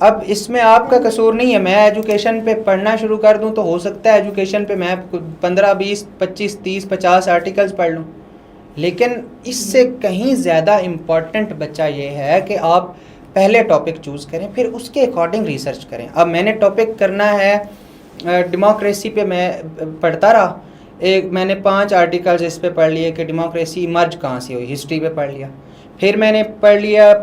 अब इसमें आपका कसूर नहीं है। मैं एजुकेशन पे पढ़ना शुरू कर दूं तो हो सकता है एजुकेशन पे मैं 15, 20, 25, 30, 50 आर्टिकल्स पढ़ लूं, लेकिन इससे कहीं ज़्यादा इम्पॉर्टेंट बच्चा ये है कि आप पहले टॉपिक चूज़ करें, फिर उसके अकॉर्डिंग रिसर्च करें। अब मैंने टॉपिक करना है डेमोक्रेसी पे, मैं पढ़ता रहा, मैंने 5 आर्टिकल्स इस पे पढ़ लिए कि डेमोक्रेसी इमर्ज कहाँ से हुई, हिस्ट्री पे पढ़ लिया। फिर मैंने पढ़ लिया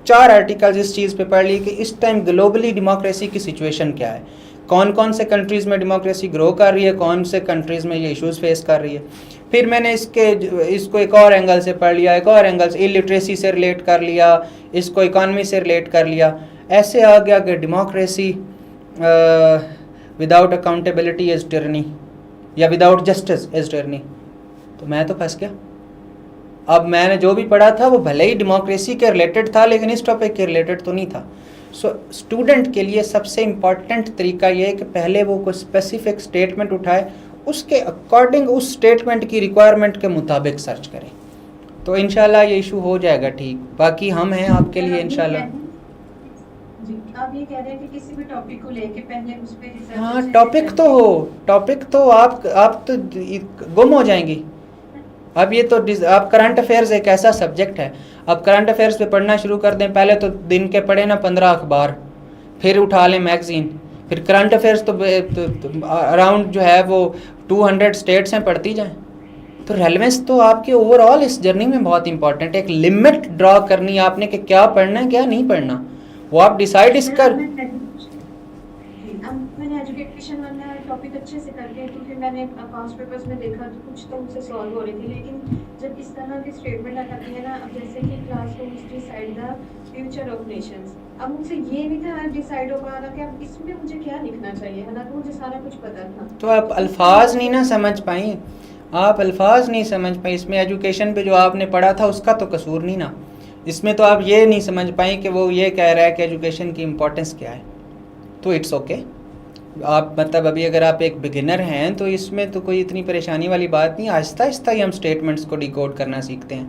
4 आर्टिकल्स इस चीज़ पे पढ़ लिए कि इस टाइम ग्लोबली डेमोक्रेसी की सिचुएशन क्या है, कौन कौन से कंट्रीज़ में डेमोक्रेसी ग्रो कर रही है, कौन से कंट्रीज़ में ये इश्यूज़ फेस कर रही है। फिर मैंने इसको एक और एंगल से पढ़ लिया, एक और एंगल से इलिटरेसी से रिलेट कर लिया, इसको इकॉनमी से रिलेट कर लिया। ऐसे आ गया कि democracy without accountability is tyranny, या विदाउट जस्टिस इज़ टिरनी। तो मैं तो फंस गया। अब मैंने जो भी पढ़ा था वो भले ही डेमोक्रेसी के रिलेटेड था, लेकिन इस टॉपिक के रिलेटेड तो नहीं था। सो स्टूडेंट के लिए सबसे इम्पॉर्टेंट तरीका ये है कि पहले वो कोई स्पेसिफिक स्टेटमेंट उठाए, उसके अकॉर्डिंग उस स्टेटमेंट की रिक्वायरमेंट के मुताबिक सर्च करें, तो इंशाल्लाह ये इशू हो जाएगा ठीक। बाकी हम हैं आपके लिए इंशाल्लाह। आप ये कह रहे हैं कि किसी भी टॉपिक को लेके पहले उस पे रिसर्च। हाँ, टॉपिक तो आप तो गुम हो जाएंगी। अब ये तो आप करंट अफेयर्स एक ऐसा सब्जेक्ट है, अब करंट अफेयर्स पे पढ़ना शुरू कर दें, पहले तो दिन के पढ़े ना 15 अखबार, फिर उठा लें मैगज़ीन, फिर करंट अफेयर्स तो अराउंड जो है वो 200 स्टेट्स हैं, पढ़ती जाएं। तो रेलेवेंस तो आपके ओवरऑल इस जर्नी में बहुत इंपॉर्टेंट है। एक लिमिट ड्रॉ करनी है आपने कि क्या पढ़ना है क्या नहीं पढ़ना, वो आप डिसाइड इस कर। मैंने एजुकेशन वाला टॉपिक अच्छे से कर गए, तो फिर मैंने पास्ट पेपर्स में देखा तो कुछ तो मुझसे सॉल्व हो रही थी, लेकिन जब इस तरह की स्टेटमेंट आ जाती है ना, अब जैसे कि classrooms decide the future of Nations, अब मुझसे ये नहीं था डिसाइड हो पा रहा कि अब इसमें मुझे क्या लिखना चाहिए, हालांकि मुझे सारा कुछ पता था। तो आप अल्फाज नहीं ना समझ पाई, आप अल्फाज नहीं समझ पाई। इसमें एजुकेशन पे जो आपने पढ़ा था उसका तो कसूर नहीं ना, इसमें तो आप ये नहीं समझ पाई कि वो ये कह रहा है कि एजुकेशन की इम्पोर्टेंस क्या है। तो इट्स ओके आप मतलब अभी अगर आप एक बिगिनर हैं तो इसमें तो कोई इतनी परेशानी वाली बात नहीं, आहिस्ता आहिस्ता ही हम स्टेटमेंट्स को डिकोड करना सीखते हैं,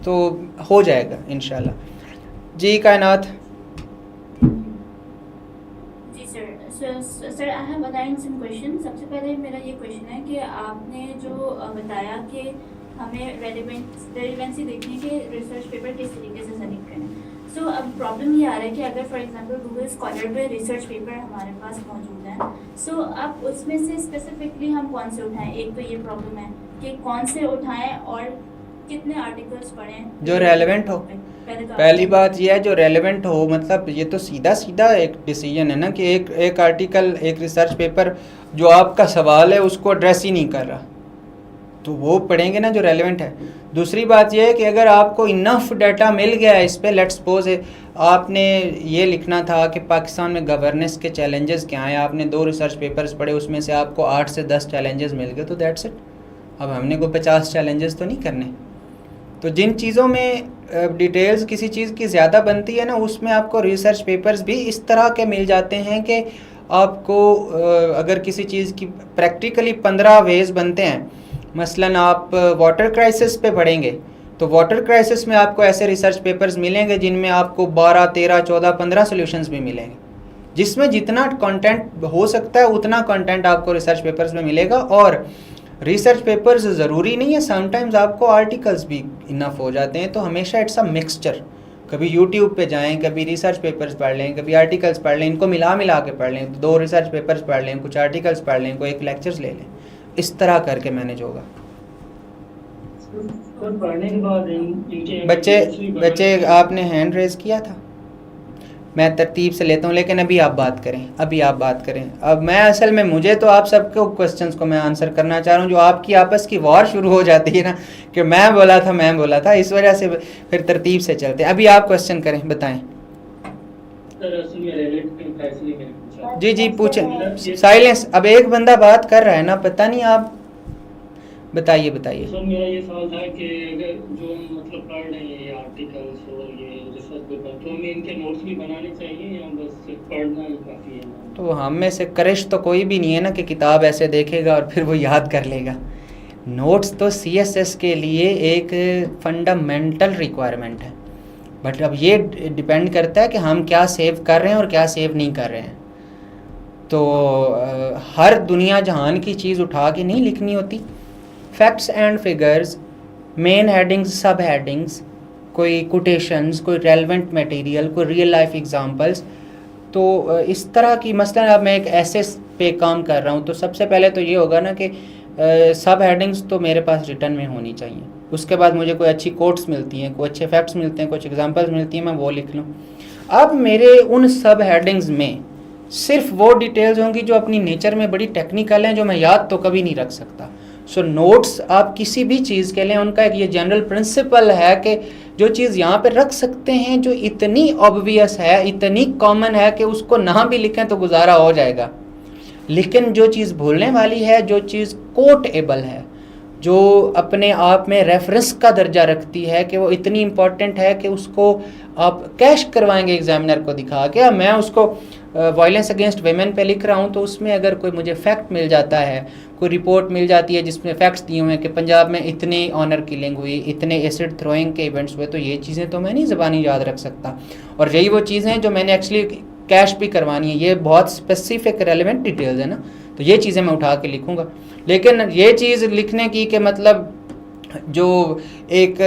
तो हो जाएगा इंशाल्लाह। जी कायनात। जी sir I have align some question. सबसे पहले मेरा ये क्वेश्चन है कि आपने जो बताया कि हमें रेलिवेंसी देखनी है कि रिसर्च पेपर किस तरीके से सेलेक्ट करें। सो अब प्रॉब्लम ये आ रहा है कि अगर फॉर एग्जांपल गूगल स्कॉलर पे रिसर्च पेपर हमारे पास मौजूद है, सो अब उसमें से स्पेसिफिकली हम कौन से उठाएं। एक तो ये प्रॉब्लम है कि कौन से उठाएं और कितने आर्टिकल्स पढ़ें जो रेलेवेंट हो। पहली बात यह है जो रेलेवेंट हो, मतलब ये तो सीधा सीधा एक डिसीजन है ना कि एक आर्टिकल एक रिसर्च पेपर जो आपका सवाल है उसको एड्रेस ही नहीं कर रहा, तो वो पढ़ेंगे ना जो रेलेवेंट है। दूसरी बात यह है कि अगर आपको इनफ डाटा मिल गया है इस पे, लेट्स सपोज आपने ये लिखना था कि पाकिस्तान में गवर्नेंस के चैलेंजेस क्या हैं, आपने 2 रिसर्च पेपर्स पढ़े, उसमें से आपको 8 से 10 चैलेंजेस मिल गए, तो दैट्स इट। अब हमने को 50 चैलेंजेस तो नहीं करने। तो जिन चीज़ों में डिटेल्स किसी चीज़ की ज़्यादा बनती है ना, उसमें आपको रिसर्च पेपर्स भी इस तरह के मिल जाते हैं कि आपको अगर किसी चीज़ की प्रैक्टिकली 15 वेज बनते हैं, मसलन आप वाटर क्राइसिस पे पढ़ेंगे तो वाटर क्राइसिस में आपको ऐसे रिसर्च पेपर्स मिलेंगे जिनमें आपको 12, 13, 14, 15 सॉल्यूशंस भी मिलेंगे, जिसमें जितना कंटेंट हो सकता है उतना कंटेंट आपको रिसर्च पेपर्स में मिलेगा। और रिसर्च पेपर्स ज़रूरी नहीं है, समटाइम्स आपको आर्टिकल्स भी इनफ हो जाते हैं। तो हमेशा इट्स अ मिक्सचर, कभी यूट्यूब पे जाएं, कभी रिसर्च पेपर्स पढ़ लें, कभी आर्टिकल्स पढ़ लें, इनको मिला के पढ़ लें, 2 रिसर्च पेपर्स पढ़ लें, कुछ आर्टिकल्स पढ़ लें, कोई एक लेक्चर्स ले लें, इस तरह करके मैनेज होगा। पढ़ने के बाद इनके बच्चे आपने हैंड रेज किया था, मैं तरतीब से लेता हूँ, लेकिन अभी आप बात करें। अब मैं असल में मुझे तो आप सबके क्वेश्चंस को मैं आंसर करना चाह रहा हूँ, जो आपकी आपस की वॉर शुरू हो जाती है ना कि मैं बोला था, इस वजह से फिर तरतीब से चलते हैं। अभी आप क्वेश्चन करें, बताएं। जी पूछें, साइलेंस। अब एक बंदा बात कर रहा है ना, पता नहीं आप बताइए। सर मेरा ये सवाल था कि अगर जो मतलब पढ़ रहे हैं ये आर्टिकल्स और ये रिसर्च पेपर, तो हमें इनके नोट्स भी बनाने चाहिए या बस सिर्फ पढ़ना ही काफ़ी है? तो हम में से करिश तो कोई भी नहीं है ना कि किताब ऐसे देखेगा और फिर वो याद कर लेगा। नोट्स तो CSS के लिए एक फंडामेंटल रिक्वायरमेंट है, बट अब ये डिपेंड करता है कि हम क्या सेव कर रहे हैं और क्या सेव नहीं कर रहे हैं। तो हर दुनिया जहान की चीज़ उठा के नहीं लिखनी होती। Facts and figures, main headings, सब हेडिंग्स, कोई कोटेशंस, कोई रेलेवेंट मटेरियल, कोई रियल लाइफ एग्जांपल्स। तो इस तरह की मसलन अब मैं एक ऐसे पे काम कर रहा हूँ, तो सबसे पहले तो ये होगा ना कि सब हेडिंग्स तो मेरे पास रिटर्न में होनी चाहिए। उसके बाद मुझे कोई अच्छी कोट्स मिलती हैं, कोई अच्छे फैक्ट्स मिलते हैं, कुछ एग्जांपल्स मिलती हैं, मैं वो लिख लूँ। अब मेरे उन सब हेडिंग्स में सिर्फ वो डिटेल्स होंगी जो अपनी नेचर में बड़ी टेक्निकल हैं, जो मैं याद तो कभी नहीं रख सकता। सो नोट्स आप किसी भी चीज़ के लिए, उनका एक ये जनरल प्रिंसिपल है कि जो चीज़ यहाँ पे रख सकते हैं जो इतनी ऑब्वियस है, इतनी कॉमन है कि उसको ना भी लिखें तो गुजारा हो जाएगा, लेकिन जो चीज़ भूलने वाली है, जो चीज़ कोटेबल है, जो अपने आप में रेफरेंस का दर्जा रखती है कि वो इतनी इम्पॉर्टेंट है कि उसको आप कैश करवाएंगे एग्जामिनर को दिखा के। मैं उसको वायलेंस अगेंस्ट वेमेन पे लिख रहा हूँ, तो उसमें अगर कोई मुझे फैक्ट मिल जाता है, कोई रिपोर्ट मिल जाती है जिसमें फैक्ट्स दिए हुए हैं कि पंजाब में इतनी ऑनर किलिंग हुई, इतने एसिड थ्रोइंग के इवेंट्स हुए, तो ये चीज़ें तो मैं नहीं ज़बानी याद रख सकता। और यही वो चीज़ें हैं जो मैंने एक्चुअली कैश भी करवानी है, ये बहुत स्पेसिफिक रेलेवेंट डिटेल्स है ना, तो ये चीज़ें मैं उठा के लिखूँगा। लेकिन ये चीज़ लिखने की कि मतलब जो एक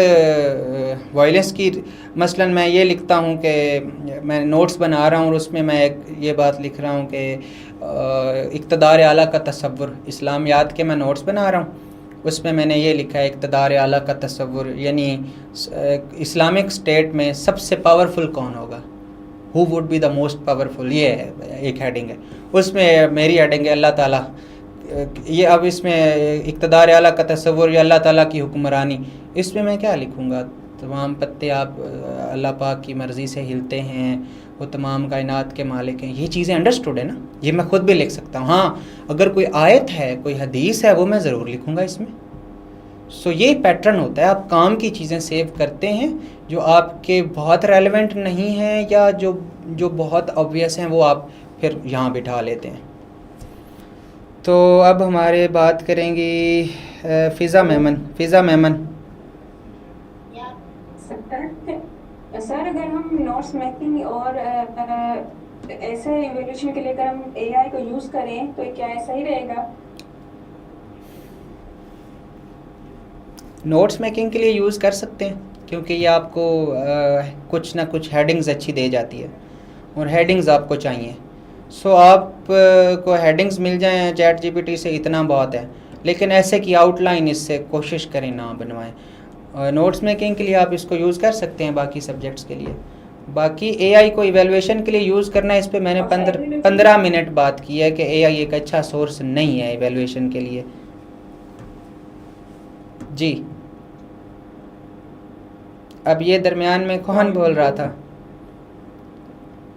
वायलेंस की, मसलन मैं ये लिखता हूँ कि मैं नोट्स बना रहा हूँ और उसमें मैं एक ये बात लिख रहा हूँ कि इक़्तिदार आला का तसव्वुर, इस्लामियात के मैं नोट्स बना रहा हूँ, उसमें मैंने ये लिखा है इक़्तिदार आला का तसव्वुर, यानी इस्लामिक स्टेट में सबसे पावरफुल कौन होगा। Who would be the most powerful, ये है एक हेडिंग है। उसमें मेरी हेडिंग है अल्लाह ताला, ये अब इसमें इक़्तिदार आला का तसव्वुर या अल्लाह ताला की हुक्मरानी, इसमें मैं क्या लिखूँगा? तमाम पत्ते आप अल्लाह पाक की मर्ज़ी से हिलते हैं, वो तमाम कायनात के मालिक हैं, ये चीज़ें अंडरस्टूड है ना, ये मैं ख़ुद भी लिख सकता हूँ। हाँ, अगर कोई आयत है, कोई हदीस है, वो मैं ज़रूर लिखूँगा इसमें। सो ये पैटर्न होता है, आप काम की चीज़ें सेव करते हैं जो आपके बहुत रेलेवेंट नहीं हैं या जो बहुत ऑब्वियस हैं, वो आप फिर यहाँ बिठा लेते हैं। तो अब हमारे बात करेंगी फ़िज़ा मेमन। सर अगर हम नोट्स मेकिंग और ऐसे इवैल्यूएशन के लिए अगर हम एआई को यूज़ करें तो क्या सही रहेगा? नोट्स मेकिंग के लिए यूज़ कर सकते हैं, क्योंकि ये आपको कुछ ना कुछ हेडिंग्स अच्छी दे जाती है और हेडिंग्स आपको चाहिए। सो आप को हेडिंग्स मिल जाएं चैट जीपीटी से, इतना बहुत है। लेकिन ऐसे की आउटलाइन इससे कोशिश करें ना बनवाएं। नोट्स मेकिंग के लिए आप इसको यूज़ कर सकते हैं, बाकी सब्जेक्ट्स के लिए। बाकी एआई को इवैल्यूएशन के लिए यूज़ करना, इस पे मैंने 15 मिनट बात की है कि एआई एक अच्छा सोर्स नहीं है इवैल्यूएशन के लिए। जी, अब ये दरमियान में कौन बोल रहा था?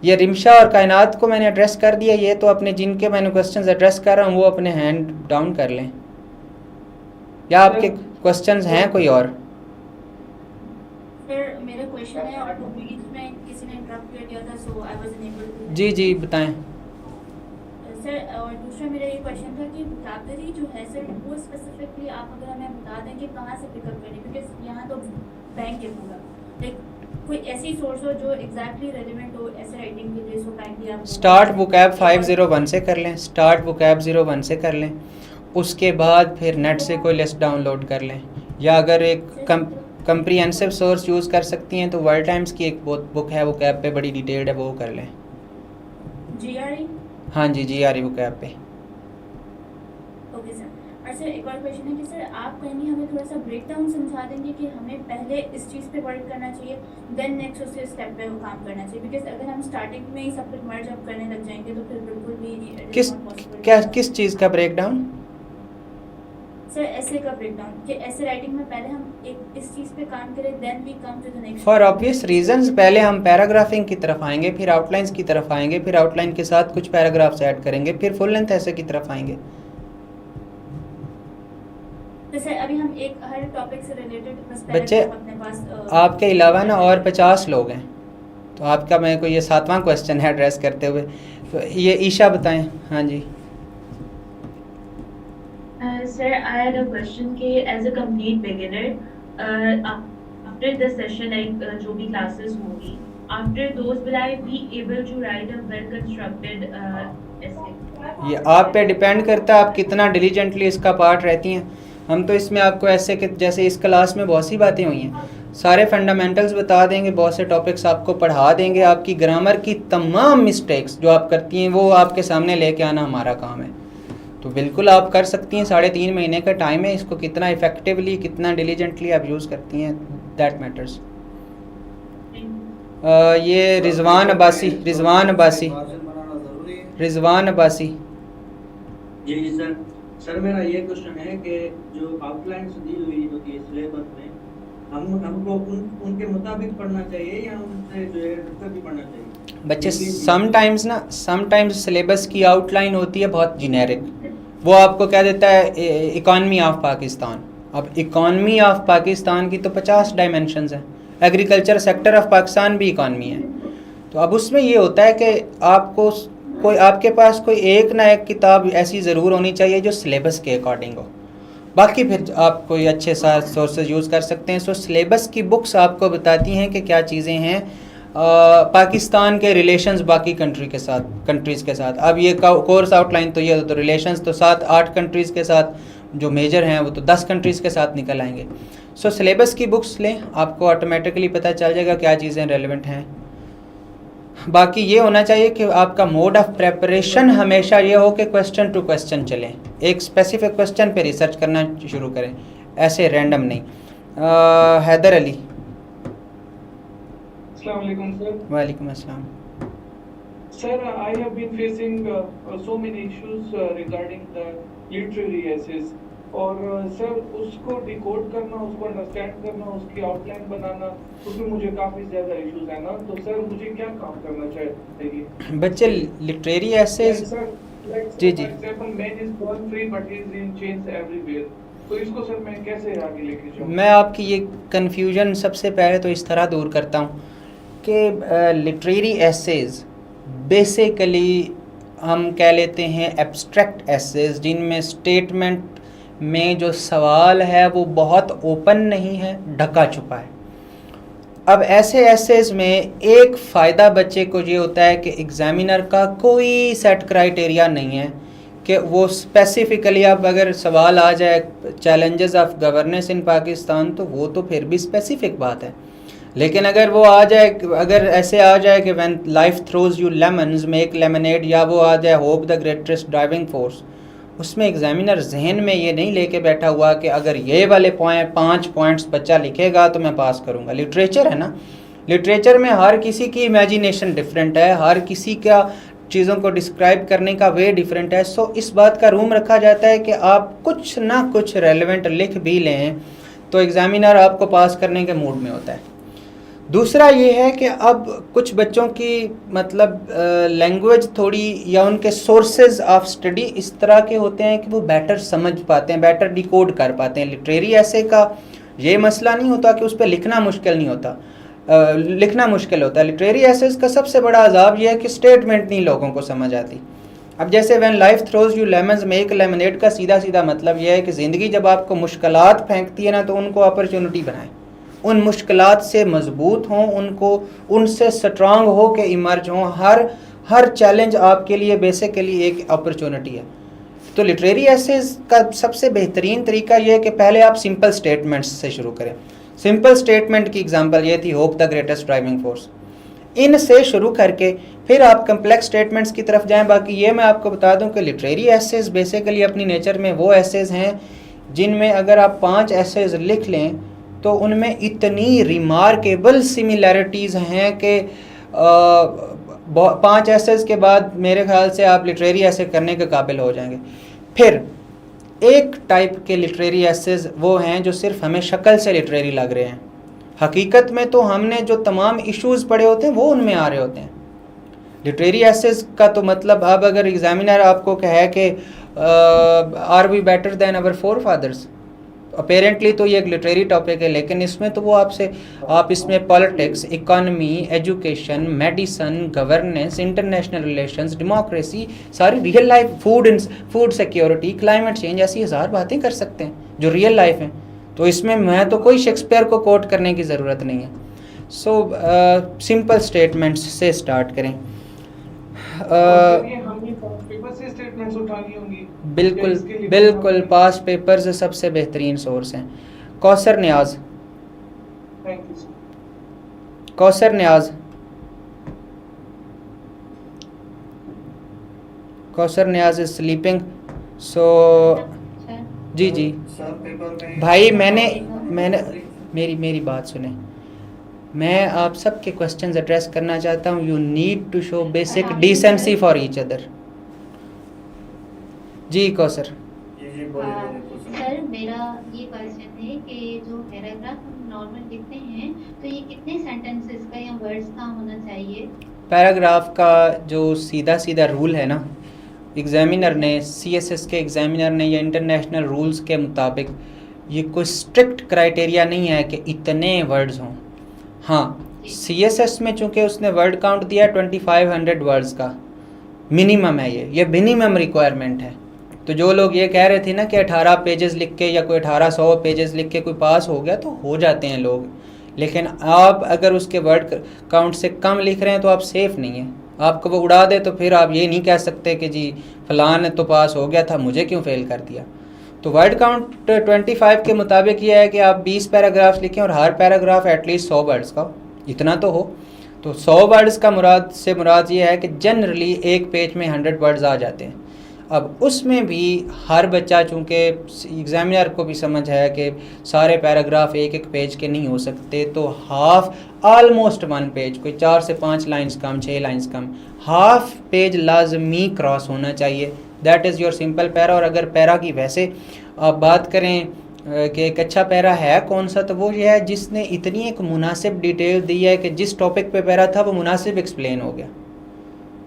ये रिमशा और कायनात को मैंने एड्रेस कर दिया। ये तो अपने जिनके मैंने क्वेश्चंस एड्रेस कर रहा हूँ वो अपने हैंड डाउन कर लें, या आपके क्वेश्चंस हैं कोई और? सर मेरा क्वेश्चन है और बीच में किसी ने इंटरप्ट कर दिया था, so I was unable to. जी बताएं सर। और दूसरा मेरा ये क्वेश्चन था कि वोकैबुलरी जो है सर, वो स्पेसिफिकली आप अगर हमें बता दें कि कहाँ से पिकअप करें, बिकॉज यहाँ तो बैंक है पूरा, लाइक कोई ऐसी सोर्स हो जो एग्जैक्टली रेलेवेंट हो ऐसे राइटिंग के लिए, सो काइंडली आप स्टार्ट वोकैब 501 से कर लें, स्टार्ट वोकैब 01 से कर लें। उसके बाद फिर नेट से कोई लिस्ट डाउनलोड कर लें, या अगर एक कंप्रीहेंसिव सोर्स यूज़ कर सकती हैं तो वर्ल्ड टाइम्स की एक बुक है वोकैब पे, बड़ी डिटेल्ड है, वो कर लें। जीआरई? हाँ जी, जीआरई वोकैब पे। Okay sir. और सर एक और क्वेश्चन है कि सर आप कहीं हमें थोड़ा सा ब्रेक डाउन समझा देंगे कि हमें पहले इस चीज़ पे वर्क करना चाहिए, देन नेक्स्ट उसके स्टेप पे वो काम करना चाहिए, बिकॉज अगर हम स्टार्टिंग में ही सब कुछ मर्ज अप करने लग जाएंगे तो फिर बिल्कुल भी किस चीज़ का ब्रेक डाउन? सर ऐसे का ब्रेक डाउन कि ऐसे राइटिंग में पहले हम एक इस चीज़ पे काम करें, then we come to the next. For obvious reasons पहले हम पैराग्राफिंग की तरफ आएंगे, फिर आउटलाइंस की तरफ आएंगे, फिर आउटलाइन के साथ कुछ पैराग्राफ्स ऐड करेंगे, फिर फुल लेंथ ऐसे की तरफ आएंगे। तो सर अभी हम एक हर टॉपिक से रिलेटेड बच्चे अपने पास आपके अलावा ना और 50 लोग हैं, तो आपका मेरे को ये 7वां क्वेश्चन है एड्रेस करते हुए। तो ये ईशा बताएं। हाँ जी Sir, I had a question कि as a complete beginner, after the session, like जो भी classes होगी, after those will I be able to write a well constructed essay? ये आप पे डिपेंड करता है आप कितना डिलीजेंटली इसका पार्ट रहती हैं। हम तो इसमें आपको ऐसे कि जैसे इस क्लास में बहुत सी बातें हुई हैं, सारे फंडामेंटल्स बता देंगे, बहुत से टॉपिक्स आपको पढ़ा देंगे, आपकी ग्रामर की तमाम मिस्टेक्स जो आप करती हैं वो आपके सामने लेके आना हमारा काम है। तो बिल्कुल आप कर सकती हैं, 3.5 महीने का टाइम है, इसको कितना इफ़ेक्टिवली कितना डिलीजेंटली आप यूज़ करती हैं, दैट मैटर्स। ये रिजवान अब्बासी जी सर। सर मेरा ये क्वेश्चन है कि जो आउटलाइंस दी हुई होती है सिलेबस में, हमको उनके मुताबिक पढ़ना चाहिए या उनसे जो है भी पढ़ना चाहिए? बच्चे समटाइम्स सिलेबस की आउटलाइन होती है बहुत जेनेरिक, वो आपको क्या देता है इकॉनमी ऑफ पाकिस्तान। अब इकॉनमी ऑफ पाकिस्तान की तो 50 डायमेंशंस हैं, एग्रीकल्चर सेक्टर ऑफ पाकिस्तान भी इकॉनमी है। तो अब उसमें ये होता है कि आपके पास कोई एक ना एक किताब ऐसी ज़रूर होनी चाहिए जो सिलेबस के अकॉर्डिंग हो, बाकी फिर आप कोई अच्छे सा सोर्सेज यूज़ कर सकते हैं। सो सिलेबस की बुक्स आपको बताती हैं कि क्या चीज़ें हैं पाकिस्तान के रिलेशंस बाकी कंट्रीज़ के साथ। अब ये कोर्स आउटलाइन तो ये तो रिलेशंस तो 7-8 कंट्रीज़ के साथ, जो मेजर हैं वो तो 10 कंट्रीज़ के साथ निकल आएंगे। सो सिलेबस की बुक्स लें, आपको ऑटोमेटिकली पता चल जाएगा क्या चीज़ें रेलेवेंट हैं। बाकी ये होना चाहिए कि आपका मोड ऑफ प्रेपरेशन हमेशा ये हो कि क्वेश्चन टू क्वेश्चन चलें, एक स्पेसिफिक क्वेश्चन पे रिसर्च करना शुरू करें, ऐसे रैंडम नहीं। हैदर अली। अस्सलाम वालेकुम सर। वालेकुम अस्सलाम। Sir, I have been facing so many issues regarding the literary essays. और सर उसको डिकोड करना, उसको अंडरस्टैंड करना, उसकी आउटलाइन बनाना, उसमें मुझे काफ़ी ज़्यादा इश्यूज है ना। तो सर मुझे क्या काम करना चाहिए? बच्चे लिटरेरी एसेज जी जी example man is born free but is in chains everywhere, तो इसको सर मैं कैसे आगे लेके जाऊँ? मैं आपकी ये कन्फ्यूजन सबसे पहले तो इस तरह दूर करता हूँ कि लिटरेरी एसेज बेसिकली हम कह लेते हैं एब्स्ट्रैक्ट एसेज, जिनमें स्टेटमेंट में जो सवाल है वो बहुत ओपन नहीं है, ढका छुपा है। अब ऐसे एसेज में एक फ़ायदा बच्चे को ये होता है कि एग्जामिनर का कोई सेट क्राइटेरिया नहीं है कि वो स्पेसिफ़िकली, अब अगर सवाल आ जाए चैलेंजेस ऑफ गवर्नेंस इन पाकिस्तान, तो वो तो फिर भी स्पेसिफिक बात है। लेकिन अगर वो आ जाए, अगर ऐसे आ जाए कि when life throws you lemons make lemonade, या वो आ जाए hope the greatest driving force, उसमें एग्जामिनर जहन में ये नहीं लेके बैठा हुआ कि अगर ये वाले 5 पॉइंट्स बच्चा लिखेगा तो मैं पास करूँगा। लिटरेचर है ना, लिटरेचर में हर किसी की इमेजिनेशन डिफरेंट है, हर किसी का चीज़ों को डिस्क्राइब करने का वे डिफरेंट है। सो इस बात का रूम रखा जाता है कि आप कुछ ना कुछ रेलेवेंट लिख भी लें तो एग्जामिनर आपको पास करने के मूड में होता है। दूसरा ये है कि अब कुछ बच्चों की मतलब लैंग्वेज थोड़ी या उनके सोर्सेज ऑफ स्टडी इस तरह के होते हैं कि वो बेटर समझ पाते हैं, बेटर डिकोड कर पाते हैं। लिटरेरी ऐसे का ये मसला नहीं होता कि उस पर लिखना मुश्किल नहीं होता, लिखना मुश्किल होता है। लिटरेरी एसेज का सबसे बड़ा अजाब यह है कि स्टेटमेंट नहीं लोगों को समझ आती। अब जैसे when life throws you lemons make lemonade का सीधा सीधा मतलब यह है कि ज़िंदगी जब आपको मुश्किलात फेंकती है ना, तो उनको अपॉर्चुनिटी बनाएं, उन मुश्किलात से मजबूत हों, उनको उनसे स्ट्रांग हो के इमर्ज हों। हर चैलेंज आपके लिए बेसिकली एक अपॉर्चुनिटी है। तो लिटरेरी एसेज का सबसे बेहतरीन तरीका यह है कि पहले आप सिंपल स्टेटमेंट्स से शुरू करें। सिंपल स्टेटमेंट की एग्जांपल ये थी hope the greatest driving force, इनसे शुरू करके फिर आप कम्प्लेक्स स्टेटमेंट्स की तरफ जाएं। बाकी ये मैं आपको बता दूं कि लिटरेरी एसेज बेसिकली अपनी नेचर में वो एसेज हैं जिनमें अगर आप 5 एसेज लिख लें तो उनमें इतनी रिमार्केबल सिमिलैरिटीज़ हैं कि 5 एसेज के बाद मेरे ख्याल से आप लिटरेरी एसे करने के काबिल हो जाएंगे। फिर एक टाइप के लिटरेरी एसेज वो हैं जो सिर्फ हमें शक्ल से लिटरेरी लग रहे हैं, हकीकत में तो हमने जो तमाम इश्यूज़ पढ़े होते हैं वो उनमें आ रहे होते हैं। लिटरेरी एसेज का तो मतलब अब अगर एग्जामिनर आपको कहे कि are we better than our forefathers, apparently तो ये एक लिटरेरी टॉपिक है, लेकिन इसमें तो वो आप इसमें politics, economy, education, medicine, governance, international relations, democracy, सारी real life, food security, climate change, ऐसी 1000 बातें कर सकते हैं जो रियल लाइफ हैं। तो इसमें मैं तो कोई शेक्सपियर को कोट करने की ज़रूरत नहीं है। सो सिंपल स्टेटमेंट्स से स्टार्ट करें। स्टेटमेंट्स उठानी होंगी। बिल्कुल पास पेपर्स सबसे बेहतरीन सोर्स हैं। Kausar Niaz, thank you sir. Kausar Niaz, Kausar Niaz is sleeping. So जी भाई मैंने मेरी बात सुने, मैं आप सबके क्वेश्चंस एड्रेस करना चाहता हूँ। You need to show basic decency for each other. जी कौसर। सर मेरा ये क्वेश्चन है कि जो पैराग्राफ हम नॉर्मल लिखते हैं तो ये कितने सेंटेंसेस का या वर्ड्स का होना चाहिए? पैराग्राफ का जो सीधा रूल है ना, एग्जामिनर ने, सीएसएस के एग्जामिनर ने या इंटरनेशनल रूल्स के मुताबिक ये कोई स्ट्रिक्ट क्राइटेरिया नहीं है कि इतने वर्ड्स हों। हाँ, सीएसएस में चूँकि उसने वर्ड काउंट दिया 2500 वर्ड्स का मिनिमम है, ये मिनिमम रिक्वायरमेंट है। तो जो लोग ये कह रहे थे ना कि 18 पेजेस लिख के या कोई 1800 पेजेस लिख के कोई पास हो गया, तो हो जाते हैं लोग, लेकिन आप अगर उसके वर्ड काउंट से कम लिख रहे हैं तो आप सेफ़ नहीं हैं। आपको वो उड़ा दे तो फिर आप ये नहीं कह सकते कि जी फ़लान तो पास हो गया था, मुझे क्यों फ़ेल कर दिया। तो वर्ड काउंट 25 के मुताबिक ये है कि आप 20 पैराग्राफ्स लिखें और हर पैराग्राफ एटलीस्ट 100 वर्ड्स का, इतना तो हो। तो 100 वर्ड्स का मुराद ये है कि जनरली एक पेज में 100 वर्ड्स आ जाते हैं। अब उसमें भी हर बच्चा, चूँकि एग्ज़ामिनर को भी समझ है कि सारे पैराग्राफ एक एक पेज के नहीं हो सकते, तो हाफ ऑलमोस्ट 1 पेज, कोई 4 से 5 लाइंस कम, 6 लाइंस कम, हाफ पेज लाजमी क्रॉस होना चाहिए। That is your simple para. और अगर पैरा की वैसे आप बात करें कि एक अच्छा पैरा है कौन सा, तो वो ये है जिसने इतनी एक मुनासिब डिटेल दी है कि जिस टॉपिक पे पैरा था वो मुनासिब एक्सप्लेन हो गया,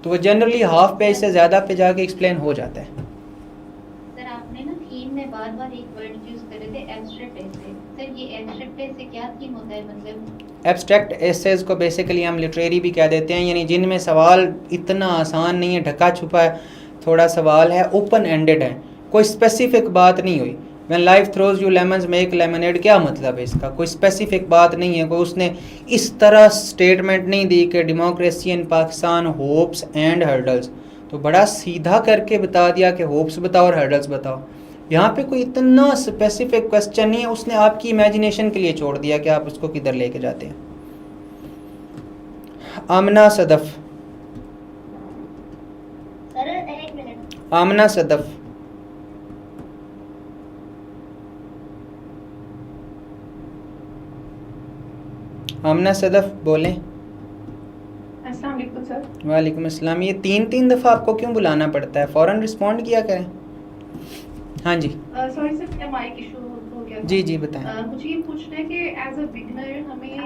तो वो जनरली हाफ पेज से ज़्यादा पे जाके एक्सप्लेन हो जाता है। सर आपने ना थीम में बार बार एक वर्ड यूज करे थे, एब्स्ट्रैक्ट एसे। सर ये एब्स्ट्रैक्ट एसे क्या थीम होता है? मतलब एब्स्ट्रैक्ट एसेज को बेसिकली हम लिटरेरी भी कह देते हैं, यानी जिनमें सवाल इतना आसान नहीं है, ढका छुपा है थोड़ा सवाल है, ओपन एंडेड है, कोई स्पेसिफिक बात नहीं हुई। When life throws you lemons make lemonade, क्या मतलब है इसका? कोई स्पेसिफिक बात नहीं है, कोई उसने इस तरह स्टेटमेंट नहीं दी कि democracy in Pakistan hopes and hurdles, तो बड़ा सीधा करके बता दिया कि होप्स बताओ और हर्डल्स बताओ। यहाँ पे कोई इतना स्पेसिफिक क्वेश्चन नहीं है, उसने आपकी इमेजिनेशन के लिए छोड़ दिया कि आप उसको किधर लेके जाते हैं। आमना सदफ, सर एक मिनट। आमना सदफ, आमना सदफ बोलें। अस्सलाम वालेकुम सर। वालेकुम अस्सलाम। ये 3 दफ़ा आपको क्यों बुलाना पड़ता है? फ़ौरन रिस्पॉन्ड किया करें। हाँ जी सॉरी सर, मेरा माइक इशू हो गया था। जी जी बताएं। मुझे ये पूछना है कि एज अ बिगनर हमें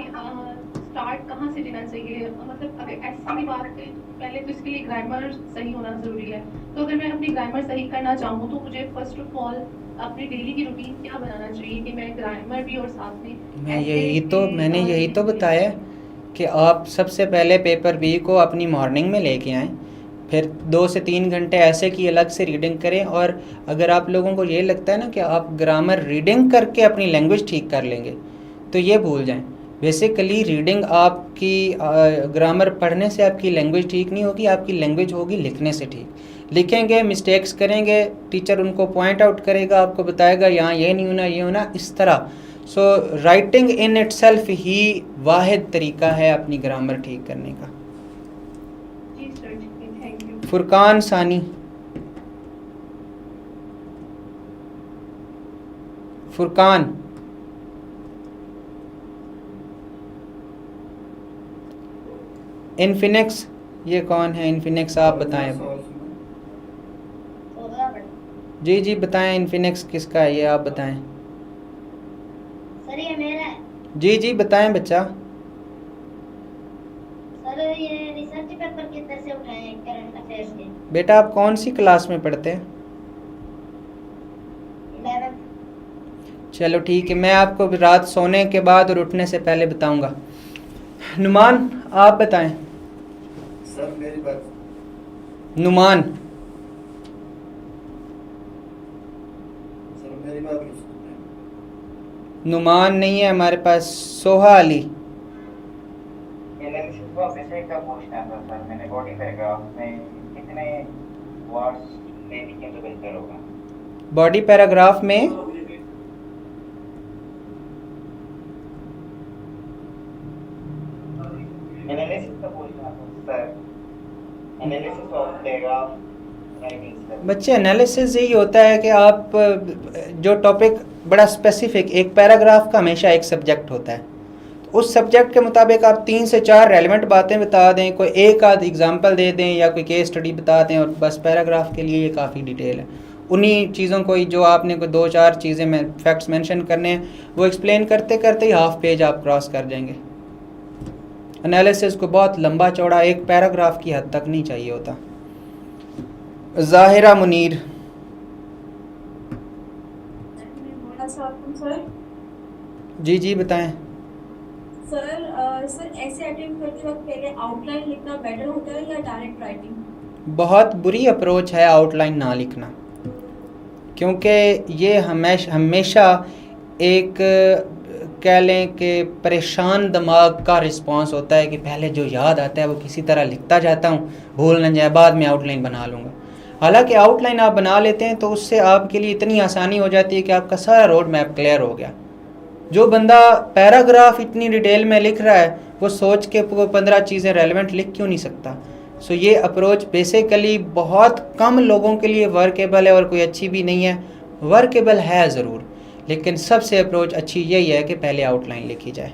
स्टार्ट कहाँ से लेना चाहिए? मतलब अगर ऐसी की बात करें तो पहले तो इसके लिए ग्रामर सही होना ज़रूरी है। तो अगर मैं अपनी ग्रामर सही करना चाहूँ तो मुझे फर्स्ट ऑफ ऑल अपनी डेली की रूटीन क्या बनाना चाहिए कि मैं ग्रामर भी और साथ में मैंने यही तो बताया कि आप सबसे पहले पेपर बी को अपनी मॉर्निंग में लेके आएँ, फिर 2 से 3 घंटे ऐसे की अलग से रीडिंग करें। और अगर आप लोगों को ये लगता है ना कि आप ग्रामर रीडिंग करके अपनी लैंग्वेज ठीक कर लेंगे, तो ये भूल जाएं। बेसिकली रीडिंग आपकी ग्रामर पढ़ने से आपकी लैंग्वेज ठीक नहीं होगी, आपकी लैंग्वेज होगी लिखने से ठीक। लिखेंगे, मिस्टेक्स करेंगे, टीचर उनको पॉइंट आउट करेगा, आपको बताएगा यहाँ ये नहीं होना, ये होना, इस तरह। सो राइटिंग इन इटसेल्फ ही वाहिद तरीका है अपनी ग्रामर ठीक करने का। जी सर, थैंक यू। फुरकान सानी, फुरकान, इन्फिनिक्स, ये कौन है इन्फिनिक्स? आप बताएं। जी जी बताएं, इन्फिनिक्स किसका है ये आप बताएं। सर ये मेरा है। जी जी बताएं बच्चा। सर ये रिसर्च पेपर कितने से उठाए हैं करंट अफेयर्स के? बेटा आप कौन सी क्लास में पढ़ते हैं? 11th। चलो ठीक है, मैं आपको रात सोने के बाद और उठने से पहले बताऊंगा। नुमान आप बताएं। सर मेरी बात। नुमान, सर मेरी बात नहीं सुनते। नुमान नहीं है हमारे पास। सोहा अली, एनालिसिस का विषय का पूछना था सर मैंने। बॉडी पैराग्राफ में कितने वर्ड्स ले लिखें तो बेहतर होगा? बॉडी पैराग्राफ में एनालिसिस का पूछना था sir. Analysis of paragraph writing sir. बच्चे एनालिसिस यही होता है कि आप जो टॉपिक बड़ा स्पेसिफिक, एक पैराग्राफ का हमेशा एक सब्जेक्ट होता है, तो उस सब्जेक्ट के मुताबिक आप 3 से 4 रेलेवेंट बातें बता दें, कोई एक आध एग्जांपल दे दें या कोई केस स्टडी बता दें, और बस पैराग्राफ के लिए ये काफ़ी डिटेल है। उन्हीं चीज़ों को जो आपने कोई 2-4 चीज़ें में फैक्ट्स मेंशन करने हैं, वो एक्सप्लेन करते करते ही हाफ पेज आप क्रॉस कर जाएंगे। एनालिसिस को बहुत लंबा चौड़ा एक पैराग्राफ की हद तक नहीं चाहिए होता। ज़ाहिरा मुनीर, सर जी जी बताएं। सर ऐसे अटेम्प्ट करते वक्त पहले आउटलाइन लिखना बेटर होता है या डायरेक्ट राइटिंग? बहुत बुरी अप्रोच है आउटलाइन ना लिखना, क्योंकि ये हमेशा एक कह लें कि परेशान दिमाग का रिस्पांस होता है कि पहले जो याद आता है वो किसी तरह लिखता जाता हूँ, भूल न जाए, बाद में आउटलाइन बना लूँगा। हालांकि आउटलाइन आप बना लेते हैं तो उससे आपके लिए इतनी आसानी हो जाती है कि आपका सारा रोड मैप क्लियर हो गया। जो बंदा पैराग्राफ इतनी डिटेल में लिख रहा है वो सोच के 15 चीज़ें रेलेवेंट लिख क्यों नहीं सकता? सो ये अप्रोच बेसिकली बहुत कम लोगों के लिए वर्केबल है और कोई अच्छी भी नहीं है। वर्केबल है ज़रूर, लेकिन सबसे अप्रोच अच्छी यही है कि पहले आउटलाइन लिखी जाए।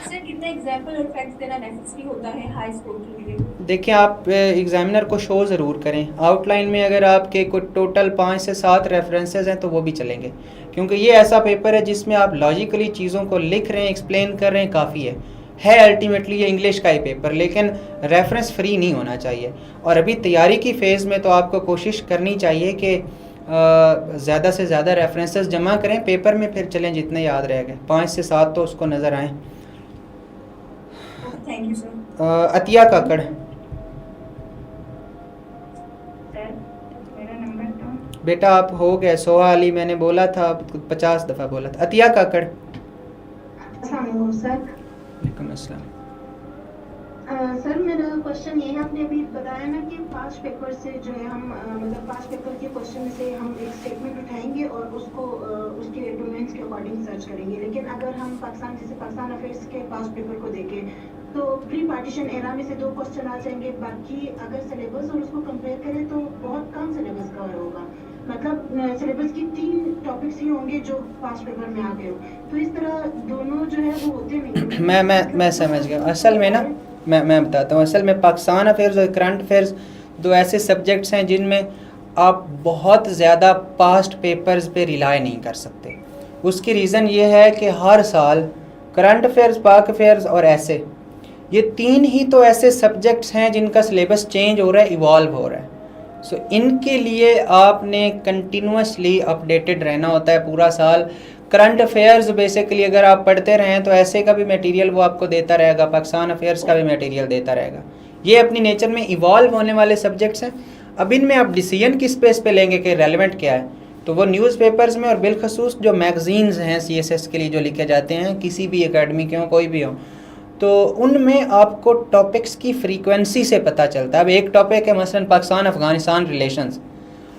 सर कितने एग्जांपल और फैक्ट्स देना नेसेसरी होता है हाई स्कोर के लिए? देखिए, आप एग्जामिनर को शो ज़रूर करें। आउटलाइन में अगर आपके कोई टोटल 5 से 7 रेफरेंसेस हैं तो वो भी चलेंगे, क्योंकि ये ऐसा पेपर है जिसमें आप लॉजिकली चीज़ों को लिख रहे हैं, एक्सप्लेन कर रहे हैं, काफ़ी है अल्टीमेटली ये इंग्लिश का ही पेपर, लेकिन रेफरेंस फ्री नहीं होना चाहिए। और अभी तैयारी की फ़ेज़ में तो आपको कोशिश करनी चाहिए कि ज़्यादा से ज़्यादा रेफरेंसेस जमा करें, पेपर में फिर चलें जितने याद रह गए, 5 से 7 तो उसको नज़र आएँ। Thank you sir. Atiya Kakar, बेटा आप हो गए। सोहा अली मैंने बोला था, 50 दफ़ा बोला था। अतिया काकड़। सर वालेकुम अस्सलाम। सर मेरा क्वेश्चन ये है, आपने अभी बताया ना कि 5 पेपर से जो है हम मतलब 5 पेपर के क्वेश्चन से हम एक स्टेटमेंट उठाएंगे और उसको उसके डोमेन्स के अकॉर्डिंग सर्च करेंगे। लेकिन अगर हम पाकिस्तान अफेयर्स के 5 पेपर को देखें तो प्री पार्टीशन एरा में से 2 क्वेश्चन आ जाएंगे, बाकी अगर सिलेबस और उसको कंपेयर करें तो बहुत कम सिलेबस कवर होगा। मतलब सिलेबस की 3 टॉपिक्स ही होंगे जो 5 पेपर में आ गए हो, तो इस तरह दोनों जो है वो होते नहीं। मैं समझ गया। असल में ना मैं बताता हूँ, असल में पाकिस्तान अफेयर्स और करंट अफेयर्स 2 ऐसे सब्जेक्ट्स हैं जिनमें आप बहुत ज़्यादा पास्ट पेपर्स पे रिलाई नहीं कर सकते। उसकी रीज़न ये है कि हर साल करंट अफेयर्स, पाक अफेयर्स और ऐसे, ये 3 ही तो ऐसे सब्जेक्ट्स हैं जिनका सिलेबस चेंज हो रहा है, इवॉल्व हो रहा है। सो इनके लिए आपने कंटिन्यूसली अपडेटेड रहना होता है पूरा साल। करंट अफेयर्स बेसिकली अगर आप पढ़ते रहें तो ऐसे का भी मटेरियल वो आपको देता रहेगा, पाकिस्तान अफेयर्स का भी मटेरियल देता रहेगा। ये अपनी नेचर में इवॉल्व होने वाले सब्जेक्ट्स हैं। अब इनमें आप डिसीजन किस बेस पे लेंगे कि रेलेवेंट क्या है, तो वो न्यूज़पेपर्स में और बिलखसूस जो मैगजीन्स हैं CSS के लिए जो लिखे जाते हैं, किसी भी एकेडमी के हों कोई भी हो, तो उनमें आपको टॉपिक्स की फ्रीक्वेंसी से पता चलता है। अब एक टॉपिक है मसलन पाकिस्तान अफ़गानिस्तान रिलेशंस,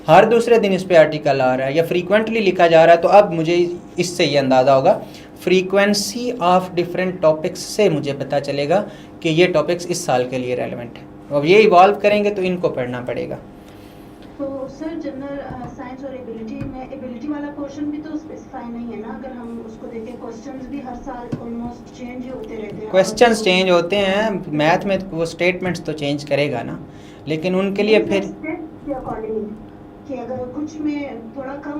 हर दूसरे दिन इस पे आर्टिकल आ रहा है या फ्रीक्वेंटली लिखा जा रहा है, तो अब मुझे इससे ये अंदाज़ा होगा, फ्रीक्वेंसी ऑफ डिफरेंट टॉपिक्स से मुझे पता चलेगा कि ये टॉपिक्स इस साल के लिए रेलेवेंट है। अब ये इवॉल्व करेंगे तो इनको पढ़ना पड़ेगा। तो सर जनरल साइंस और एबिलिटी वाला पोर्शन भी तो स्पेसिफाई नहीं है ना? अगर हम उसको देखें, क्वेश्चंस भी हर साल ऑलमोस्ट चेंज ही होते रहते हैं। क्वेश्चंस चेंज होते हैं, मैथ में वो स्टेटमेंट्स तो चेंज करेगा ना, लेकिन उनके लिए फिर कि अगर कुछ में थोड़ा कम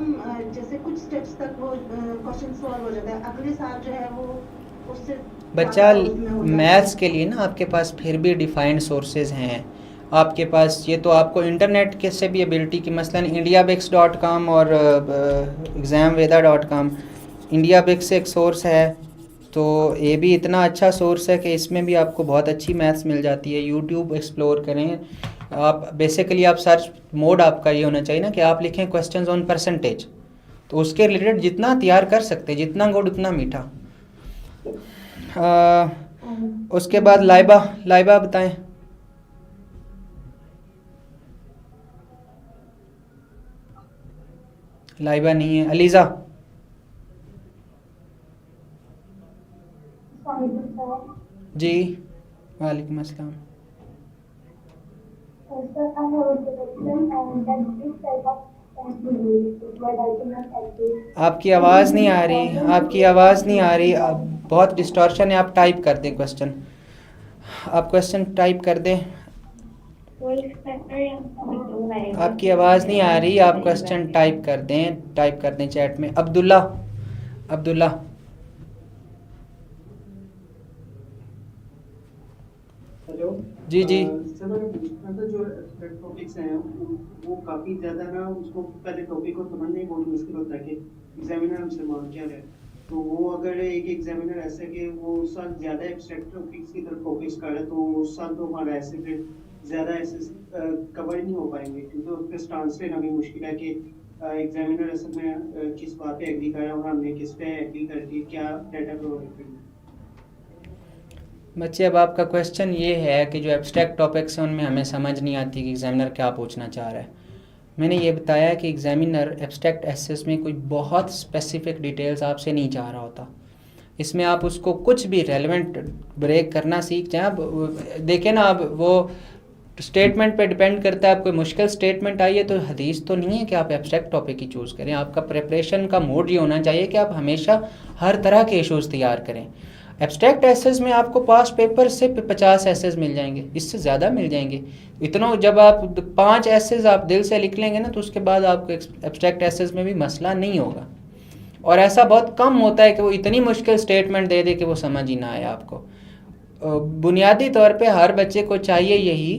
जैसे कुछ स्टेप्स तक वो क्वेश्चन सॉल्व हो जाता है, अगले साल जो है वो उससे बच्चा मैथ्स के लिए ना आपके पास फिर भी डिफाइंड सोर्सेज हैं आपके पास। ये तो आपको इंटरनेट के से भी एबिलिटी की, मसलन indiabix.com और examveda.com, indiabix एक सोर्स है, तो ये भी इतना अच्छा सोर्स है कि इसमें भी आपको बहुत अच्छी मैथ्स मिल जाती है। यूट्यूब एक्सप्लोर करें आप, बेसिकली आप सर्च मोड आपका ये होना चाहिए ना कि आप लिखें क्वेश्चंस ऑन परसेंटेज, तो उसके रिलेटेड जितना तैयार कर सकते, जितना गुड़ उतना मीठा। उसके बाद लाइबा बताएं। लाइबा नहीं है। अलीज़ा। जी वालेकुम अस्सलाम। आपकी आवाज़ नहीं आ रही, आपकी आवाज़ नहीं आ रही, बहुत डिस्टॉर्शन है। आप टाइप कर दें क्वेश्चन, आप क्वेश्चन टाइप कर दें। आपकी आवाज़ नहीं आ रही, आप क्वेश्चन टाइप कर दें चैट में। अब्दुल्ला हेलो जी सर, मतलब जो टॉपिक्स हैं वो काफ़ी ज़्यादा ना, उसको पहले टॉपिक को समझना ही बहुत मुश्किल होता है कि एग्जामिनर हमसे मांग क्या रहे। तो वो अगर एक एग्जामिनर ऐसा कि वो उस साल ज़्यादा एब्स्ट्रैक्ट टॉपिक्स की तरफ फोकस कर रहा है, तो उस साल तो हमारा ऐसे फिर ज़्यादा ऐसे कवर नहीं हो पाएंगे, क्योंकि उस पर ट्रांसलेट हमें मुश्किल है कि एग्जामिनर असल में किस बात पे एग्री कर रहा है और हमने किस पे एग्री करके क्या डाटा प्रोवाइड करना है। बच्चे, अब आपका क्वेश्चन ये है कि जो एब्स्ट्रैक्ट टॉपिक्स हैं उनमें हमें समझ नहीं आती कि एग्जामिनर क्या पूछना चाह रहा है। मैंने ये बताया कि एग्जामिनर एब्स्ट्रैक्ट एसेस में कोई बहुत स्पेसिफिक डिटेल्स आपसे नहीं चाह रहा होता। इसमें आप उसको कुछ भी रेलेवेंट ब्रेक करना सीख जाएं। अब देखें ना, अब वो स्टेटमेंट पे डिपेंड करता है। आप कोई मुश्किल स्टेटमेंट आई है तो हदीस तो नहीं है कि आप एब्स्ट्रैक्ट टॉपिक ही चूज़ करें। आपका प्रिपरेशन का मोड ये होना चाहिए कि आप हमेशा हर तरह के इशूज़ तैयार करें। एब्स्ट्रैक्ट एसेस में आपको पास पेपर से 50 एसेस मिल जाएंगे, इससे ज़्यादा मिल जाएंगे। इतना जब आप 5 एसेस आप दिल से लिख लेंगे ना, तो उसके बाद आपको एब्स्ट्रैक्ट एसेस में भी मसला नहीं होगा। और ऐसा बहुत कम होता है कि वो इतनी मुश्किल स्टेटमेंट दे दे कि वो समझ ही ना आए आपको। बुनियादी तौर पे हर बच्चे को चाहिए यही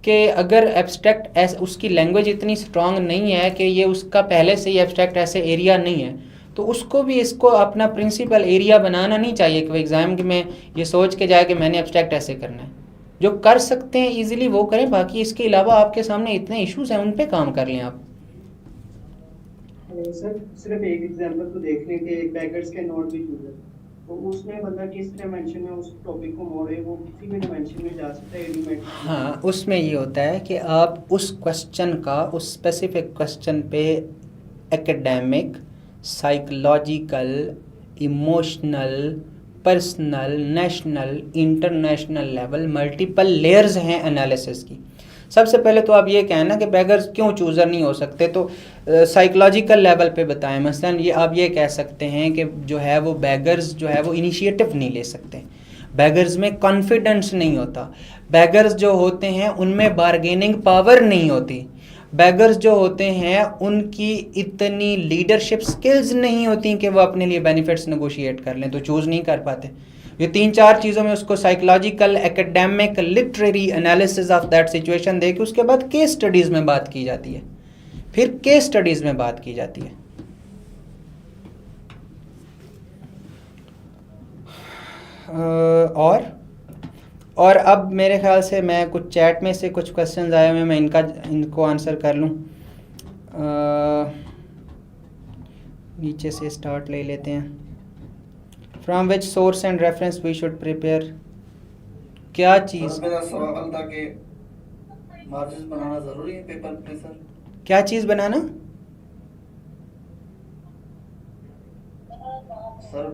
कि अगर एब्स्ट्रैक्ट उसकी लैंग्वेज इतनी स्ट्रांग नहीं है कि ये उसका पहले से ही एब्स्ट्रैक्ट ऐसे एरिया नहीं है, तो उसको भी इसको अपना प्रिंसिपल एरिया बनाना नहीं चाहिए कि वो एग्ज़ाम में ये सोच के जाए कि मैंने एब्स्ट्रैक्ट ऐसे करना है। जो कर सकते हैं ईजिली वो करें, बाकी इसके अलावा आपके सामने इतने इश्यूज़ हैं, उन पे काम कर लें आप। सर सिर्फ एक एग्जांपल तो देख लें कि बैगर्स के नोट भी चूज है, तो उसमें बंदा किस डायमेंशन में उस टॉपिक को मोड़े, वो किसी भी डायमेंशन में जा सकता है एलिमेंट। हाँ, उसमें ये होता है कि आप उस क्वेश्चन का, उस स्पेसिफिक क्वेश्चन पे academic, psychological, emotional, personal, national, international level, multiple layers हैं एनालिसिस की। सबसे पहले तो आप ये कहना कि बैगर्स क्यों चूज़र नहीं हो सकते, तो साइकोलॉजिकल लेवल पे बताएं। मसलन ये आप ये कह सकते हैं कि जो है वो बैगर्स जो है वो इनिशिएटिव नहीं ले सकते, बैगर्स में कॉन्फिडेंस नहीं होता, बैगर्स जो होते हैं उनमें बार्गेनिंग पावर नहीं होती, बैगर्स जो होते हैं उनकी इतनी लीडरशिप स्किल्स नहीं होती कि वो अपने लिए बेनिफिट्स नेगोशिएट कर लें, तो चूज़ नहीं कर पाते। ये 3-4 चीज़ों में उसको psychological, academic, literary analysis of that situation दे के उसके बाद केस स्टडीज़ में बात की जाती है, फिर केस स्टडीज़ में बात की जाती है। और अब मेरे ख्याल से मैं कुछ चैट में से कुछ क्वेश्चंस आए हुए हैं, मैं इनको आंसर कर लूँ। नीचे से स्टार्ट ले लेते हैं। From which source and reference we should prepare. क्या चीज़? मेरा सवाल था कि मार्जिन बनाना ज़रूरी है पेपर पे सर? क्या चीज़ बनाना? सर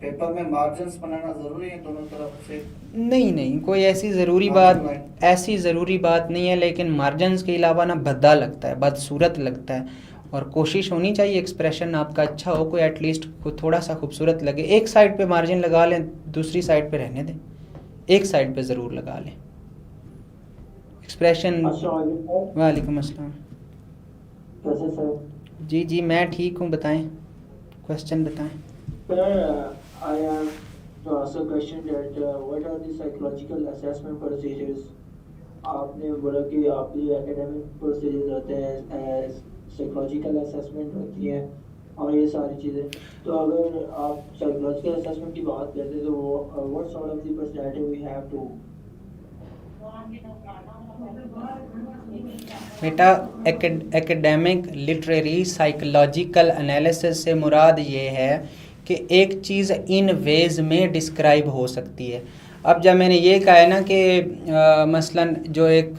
पेपर में मार्जिन्स बनाना ज़रूरी है दोनों तरफ से? नहीं, कोई ऐसी ज़रूरी बात नहीं है, लेकिन मार्जिन्स के अलावा ना भद्दा लगता है, बदसूरत लगता है, और कोशिश होनी चाहिए एक्सप्रेशन आपका अच्छा हो, कोई एटलीस्ट थोड़ा सा खूबसूरत लगे। एक साइड पे मार्जिन लगा लें, दूसरी साइड पे रहने दें, एक साइड पे ज़रूर लगा लें एक्सप्रेशन। वालेकुम अस्सलाम। कैसे सर? जी मैं ठीक हूँ, बताएं, क्वेश्चन बताएं। I have to ask a question that what are the psychological assessment procedures? आपने बोला कि आपकी एकेडमिक प्रोसीजर्स होते हैं, साइकोलॉजिकल असेसमेंट होती है और ये सारी चीज़ें। तो अगर आप साइकोलॉजिकल असेसमेंट की बात करते हैं तो what sort of the personality we have to? बेटा एकेडमिक, लिटरेरी, साइकोलॉजिकल एनालिसिस से मुराद ये है कि एक चीज़ इन वेज में डिस्क्राइब हो सकती है। अब जब मैंने ये कहा है ना कि मसलन जो एक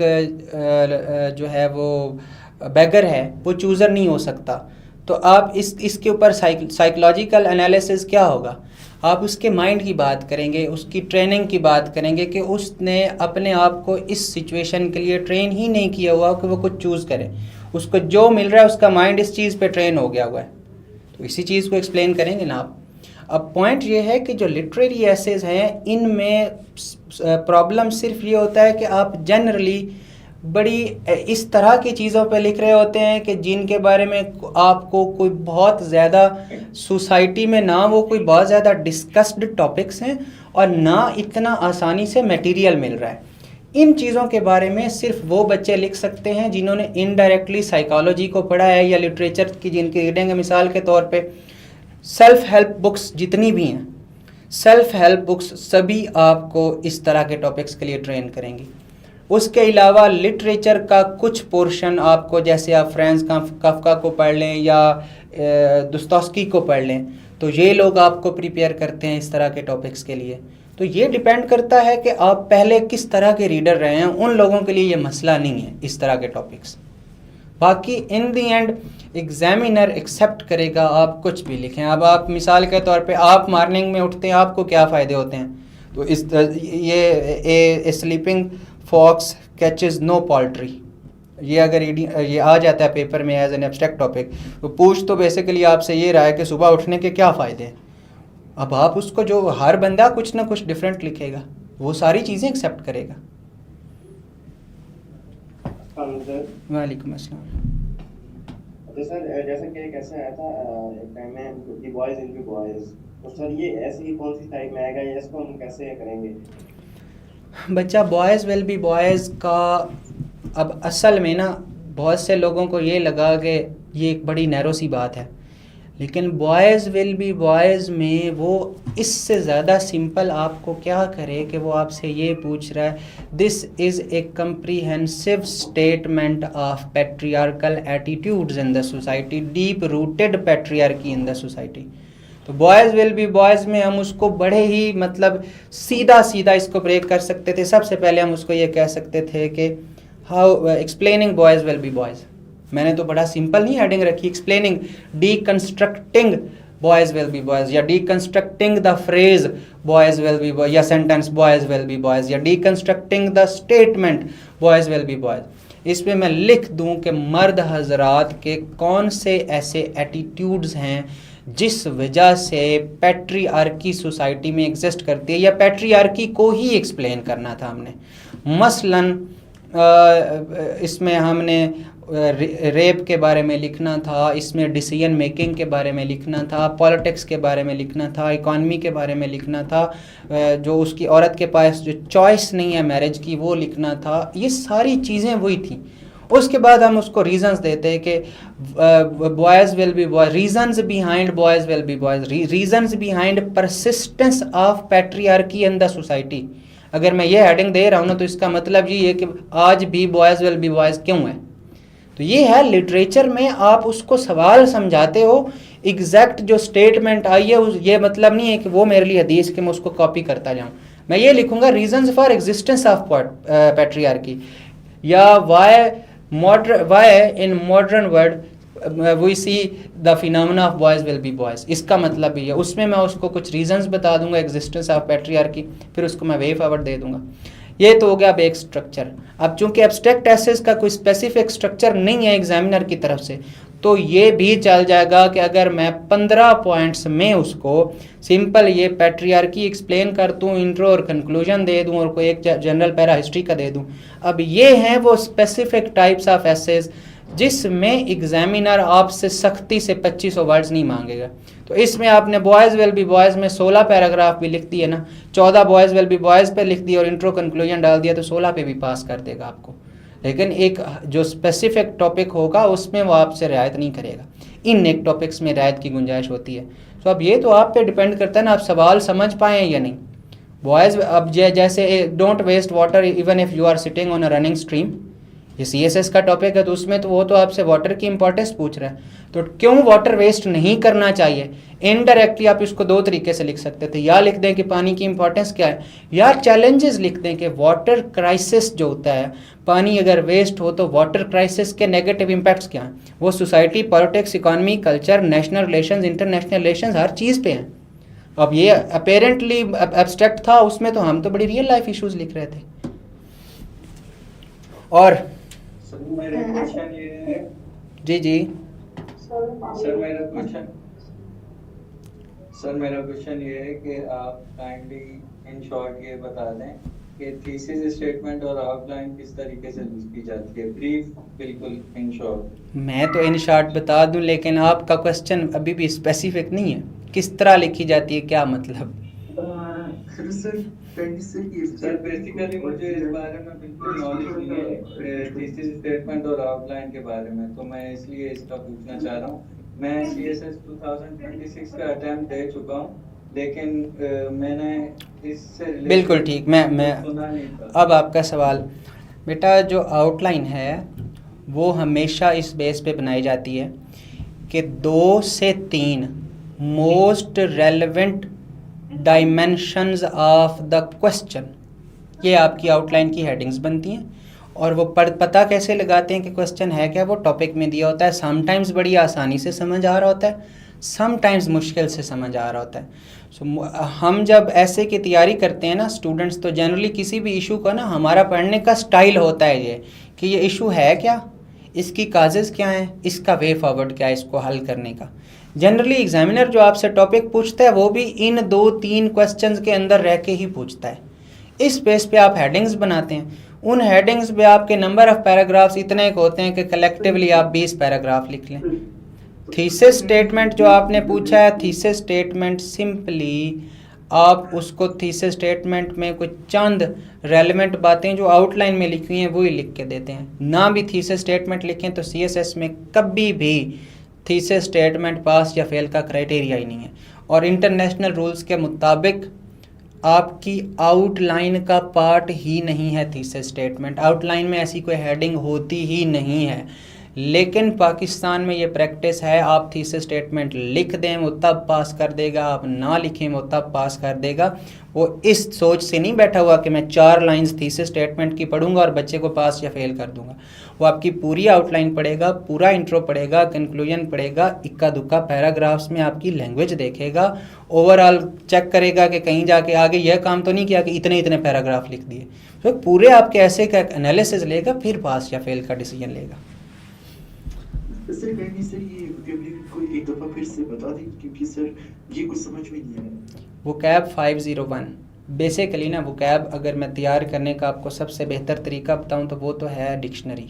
जो है वो बैगर है वो चूज़र नहीं हो सकता, तो आप इसके ऊपर साइकोलॉजिकल एनालिसिस क्या होगा? आप उसके माइंड की बात करेंगे, उसकी ट्रेनिंग की बात करेंगे कि उसने अपने आप को इस सिचुएशन के लिए ट्रेन ही नहीं किया हुआ कि वो कुछ चूज़ करे, उसको जो मिल रहा है उसका माइंड इस चीज़ पे ट्रेन हो गया हुआ है, तो इसी चीज़ को एक्सप्लेन करेंगे ना आप। अब पॉइंट ये है कि जो लिटरेरी एसेज हैं इनमें प्रॉब्लम सिर्फ ये होता है कि आप जनरली बड़ी इस तरह की चीज़ों पे लिख रहे होते हैं कि जिनके बारे में आपको कोई बहुत ज़्यादा सोसाइटी में ना वो कोई बहुत ज़्यादा डिस्कस्ड टॉपिक्स हैं और ना इतना आसानी से मटेरियल मिल रहा है। इन चीज़ों के बारे में सिर्फ वो बच्चे लिख सकते हैं जिन्होंने इनडायरेक्टली साइकोलॉजी को पढ़ा है या लिटरेचर की जिनकी रीडिंग है। मिसाल के तौर पे सेल्फ हेल्प बुक्स जितनी भी हैं, सेल्फ हेल्प बुक्स सभी आपको इस तरह के टॉपिक्स के लिए ट्रेन करेंगी। उसके अलावा लिटरेचर का कुछ पोर्शन आपको, जैसे आप फ्रांज काफ्का को पढ़ लें या दोस्तोयेव्स्की को पढ़ लें, तो ये लोग आपको प्रिपेयर करते हैं इस तरह के टॉपिक्स के लिए। तो ये डिपेंड करता है कि आप पहले किस तरह के रीडर रहे हैं, उन लोगों के लिए ये मसला नहीं है इस तरह के टॉपिक्स। बाकी इन दी एंड एग्जामिनर एक्सेप्ट करेगा आप कुछ भी लिखें। अब आप मिसाल के तौर पे आप मॉर्निंग में उठते हैं, आपको क्या फ़ायदे होते हैं, तो इस ये sleeping fox catches no poultry, ये अगर ये आ जाता है पेपर में एज एन एब्स्ट्रैक्ट टॉपिक, तो पूछ तो बेसिकली आपसे ये रहा है कि सुबह उठने के क्या फ़ायदे हैं। अब आप उसको, जो हर बंदा कुछ ना कुछ डिफरेंट लिखेगा, वो सारी चीज़ें एक्सेप्ट करेगा। वालेकुम अस्सलाम। तो सर जैसा कि एक ऐसा आया था एक टाइम में दी बॉयज विल बी बॉयज, तो सर ये ऐसी कौन सी टाइप में आएगा या इसको हम कैसे करेंगे? बच्चा बॉयज़ विल बी बॉयज़ का अब असल में ना बहुत से लोगों को ये लगा कि ये एक बड़ी नैरो सी बात है, लेकिन बॉयज़ विल बी बॉयज़ में वो इससे ज़्यादा सिंपल आपको क्या करे कि वो आपसे ये पूछ रहा है, this is a comprehensive statement of patriarchal attitudes in the society, deep rooted patriarchy in the society. तो बॉयज़ विल बी बॉयज़ में हम उसको बड़े ही मतलब सीधा सीधा इसको ब्रेक कर सकते थे। सबसे पहले हम उसको ये कह सकते थे कि how explaining boys will be boys, मैंने तो बड़ा सिंपल नहीं हेडिंग रखी, explaining deconstructing boys will be boys, या deconstructing the phrase boys will be boys, या sentence boys will be boys, या deconstructing the statement boys will be boys. इसमें मैं लिख दूं कि मर्द हजरात के कौन से ऐसे एटीट्यूड्स हैं जिस वजह से पैट्रियार्की सोसाइटी में एग्जिस्ट करती है, या पैट्रियार्की को ही एक्सप्लेन करना था हमने। मसलन इसमें हमने रेप के बारे में लिखना था, इसमें डिसीजन मेकिंग के बारे में लिखना था, पॉलिटिक्स के बारे में लिखना था, इकॉनमी के बारे में लिखना था, जो उसकी औरत के पास जो चॉइस नहीं है मैरिज की वो लिखना था। ये सारी चीज़ें वही थी। उसके बाद हम उसको रीजंस देते हैं कि boys will be boys, reasons behind boys will be boys, reasons behind persistence of patriarchy in the society. अगर मैं ये हेडिंग दे रहा हूँ ना, तो इसका मतलब ये है कि आज भी बॉयज़ विल बी बॉयज़ क्यों है। तो ये है लिटरेचर में आप उसको सवाल समझाते हो, एग्जैक्ट जो स्टेटमेंट आई है ये मतलब नहीं है कि वो मेरे लिए हदीस कि मैं उसको कॉपी करता जाऊँ। मैं ये लिखूँगा reasons for existence of patriarchy, या Y in modern world we see the phenomena of boys will be boys, इसका मतलब भी है। उसमें मैं उसको कुछ रीजंस बता दूंगा एग्जिस्टेंस ऑफ पैट्रियार्की, फिर उसको मैं वे फॉरवर्ड दे दूंगा। ये तो हो गया अब एक स्ट्रक्चर। अब चूंकि एब्स्ट्रैक्ट एसेस का कोई स्पेसिफिक स्ट्रक्चर नहीं है एग्जामिनर की तरफ से, तो ये भी चल जाएगा कि अगर मैं 15 पॉइंट्स में उसको सिंपल ये पैट्रियार्की एक्सप्लेन कर दूँ, इंट्रो और कंक्लूजन दे दूँ, और कोई एक जनरल पैरा हिस्ट्री का दे दूँ। अब ये हैं वो स्पेसिफिक टाइप्स ऑफ एसेस जिसमें एग्जामिनर आपसे सख्ती से 2500 वर्ड्स नहीं मांगेगा। तो इसमें आपने बॉयज़ विल बी बॉयज़ में 16 पैराग्राफ भी लिख दिए ना, 14 बॉयज़ विल बी बॉयज़ पे लिख दिया और इंट्रो कंक्लूजन डाल दिया, तो 16 पे भी पास कर देगा आपको। लेकिन एक जो स्पेसिफिक टॉपिक होगा उसमें वो आपसे रियायत नहीं करेगा। इन एक टॉपिक्स में रियायत की गुंजाइश होती है। तो अब ये तो आप पे डिपेंड करता है ना, आप सवाल समझ पाएँ या नहीं। बॉयज़ अब जैसे don't waste water even if you are sitting on a running stream, ये CSS का टॉपिक है, तो उसमें तो वो तो आपसे वाटर की इंपॉर्टेंस पूछ रहा है। तो क्यों वाटर वेस्ट नहीं करना चाहिए, इनडायरेक्टली आप इसको दो तरीके से लिख सकते थे। या लिख दें कि पानी की इंपॉर्टेंस क्या है, या चैलेंजेस लिख दें कि वाटर क्राइसिस जो होता है, पानी अगर वेस्ट हो तो वाटर क्राइसिस के नेगेटिव इम्पैक्ट्स क्या हैं, वो society, politics, economy, culture, national relations, international relations, हर चीज़ पे हैं। अब ये अपेरेंटली एब्स्ट्रैक्ट था, उसमें तो हम तो बड़ी रियल लाइफ इश्यूज लिख रहे थे। और मेरा क्वेश्चन ये है, जी सर मेरा क्वेश्चन ये है कि आप काइंडली इन शॉर्ट ये बता दें कि थीसिस स्टेटमेंट और आउटलाइन किस तरीके से लिखी जाती है, ब्रीफ, बिल्कुल इन शॉर्ट। मैं तो इन शॉर्ट बता दूं, लेकिन आपका क्वेश्चन अभी भी स्पेसिफिक नहीं है, किस तरह लिखी जाती है, क्या मतलब? सर बेसिकली मुझे इस बारे में बिल्कुल नॉलेज नहीं है थीसिस स्टेटमेंट और आउटलाइन के बारे में, तो मैं इसलिए इसका पूछना चाह रहा हूँ। मैं CSS 2026 का अटेम्प्ट दे चुका हूँ, लेकिन मैंने इससे बिल्कुल ठीक, मैं अब आपका सवाल बेटा, जो आउटलाइन है वो हमेशा इस बेस पे बनाई जाती है कि 2 से 3 most relevant dimensions of the question, ये आपकी आउटलाइन की हेडिंग्स बनती हैं। और वो पता कैसे लगाते हैं कि क्वेश्चन है क्या, वो टॉपिक में दिया होता है। समटाइम्स बड़ी आसानी से समझ आ रहा होता है, समटाइम्स मुश्किल से समझ आ रहा होता है। हम जब ऐसे की तैयारी करते हैं ना स्टूडेंट्स, तो जनरली किसी भी इशू का ना हमारा पढ़ने का स्टाइल होता है ये कि ये इशू है क्या, इसकी काजेज़ क्या हैं, इसका वे फॉरवर्ड क्या है इसको हल करने का। जनरली एग्जामिनर जो आपसे टॉपिक पूछता है वो भी इन 2-3 क्वेश्चंस के अंदर रह के ही पूछता है। इस बेस पे आप हेडिंग्स बनाते हैं, उन हेडिंग्स पे आपके नंबर ऑफ पैराग्राफ्स इतने होते हैं कि कलेक्टिवली आप 20 पैराग्राफ लिख लें। थीसिस स्टेटमेंट जो आपने पूछा है, थीसिस स्टेटमेंट सिंपली आप उसको थीसिस स्टेटमेंट में कुछ चंद रेलेवेंट बातें जो आउटलाइन में लिखी हैं वही लिख के देते हैं। ना भी थीसिस स्टेटमेंट लिखें तो सीएसएस में कभी भी थीसिस स्टेटमेंट पास या फेल का क्राइटेरिया ही नहीं है। और इंटरनेशनल रूल्स के मुताबिक आपकी आउटलाइन का पार्ट ही नहीं है थीसिस स्टेटमेंट। आउटलाइन में ऐसी कोई हेडिंग होती ही नहीं है। लेकिन पाकिस्तान में ये प्रैक्टिस है, आप थीसिस स्टेटमेंट लिख दें वो तब पास कर देगा, आप ना लिखें वो तब पास कर देगा। वो इस सोच से नहीं बैठा हुआ कि मैं 4 लाइंस थीसिस स्टेटमेंट की पढ़ूंगा और बच्चे को पास या फेल कर दूंगा। वो आपकी पूरी आउटलाइन पढ़ेगा, पूरा इंट्रो पढ़ेगा, कंक्लूजन पढ़ेगा, इक्का दुक्का पैराग्राफ्स में आपकी लैंग्वेज देखेगा, ओवरऑल चेक करेगा कि कहीं जाके आगे यह काम तो नहीं किया कि इतने इतने पैराग्राफ लिख दिए। तो पूरे आपके ऐसे का एनालिसिस लेगा, फिर पास या फेल का डिसीजन लेगा। सर कहनी सर ये वोकैबुलरी को एक दफ़ा फिर से बता दें क्योंकि सर ये कुछ समझ में नहीं आया। वोकैब 501 बेसिकली ना, वोकैब अगर मैं तैयार करने का आपको सबसे बेहतर तरीका बताऊं तो वो तो है डिक्शनरी,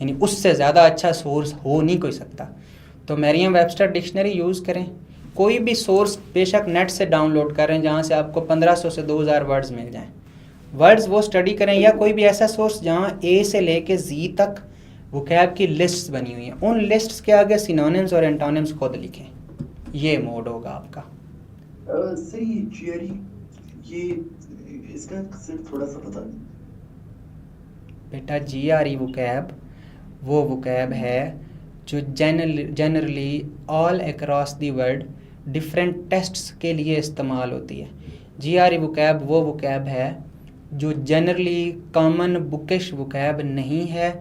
यानी उससे ज़्यादा अच्छा सोर्स हो नहीं कोई सकता। तो मरियम वेबस्टर डिक्शनरी यूज़ करें, कोई भी सोर्स बेशक नेट से डाउनलोड करें जहाँ से आपको 1500 से 2000 वर्ड्स मिल जाएँ, वर्ड्स वो स्टडी करें, या कोई भी ऐसा सोर्स जहाँ ए से लेके जी तक वोकैब की लिस्ट्स बनी हुई हैं, उन लिस्ट्स के आगे सिनोनिम्स और एंटोनिम्स खुद लिखें। ये मोड होगा आपका। सर ये जीआरई ये इसका सर थोड़ा सा बता दें। बेटा जीआरई वोकैब वो वोकैब है जो generally all across the world different tests के लिए इस्तेमाल होती है। जीआरई वोकैब वो वोकैब है जो जनरली कॉमन बुकिश वोकैब नहीं है।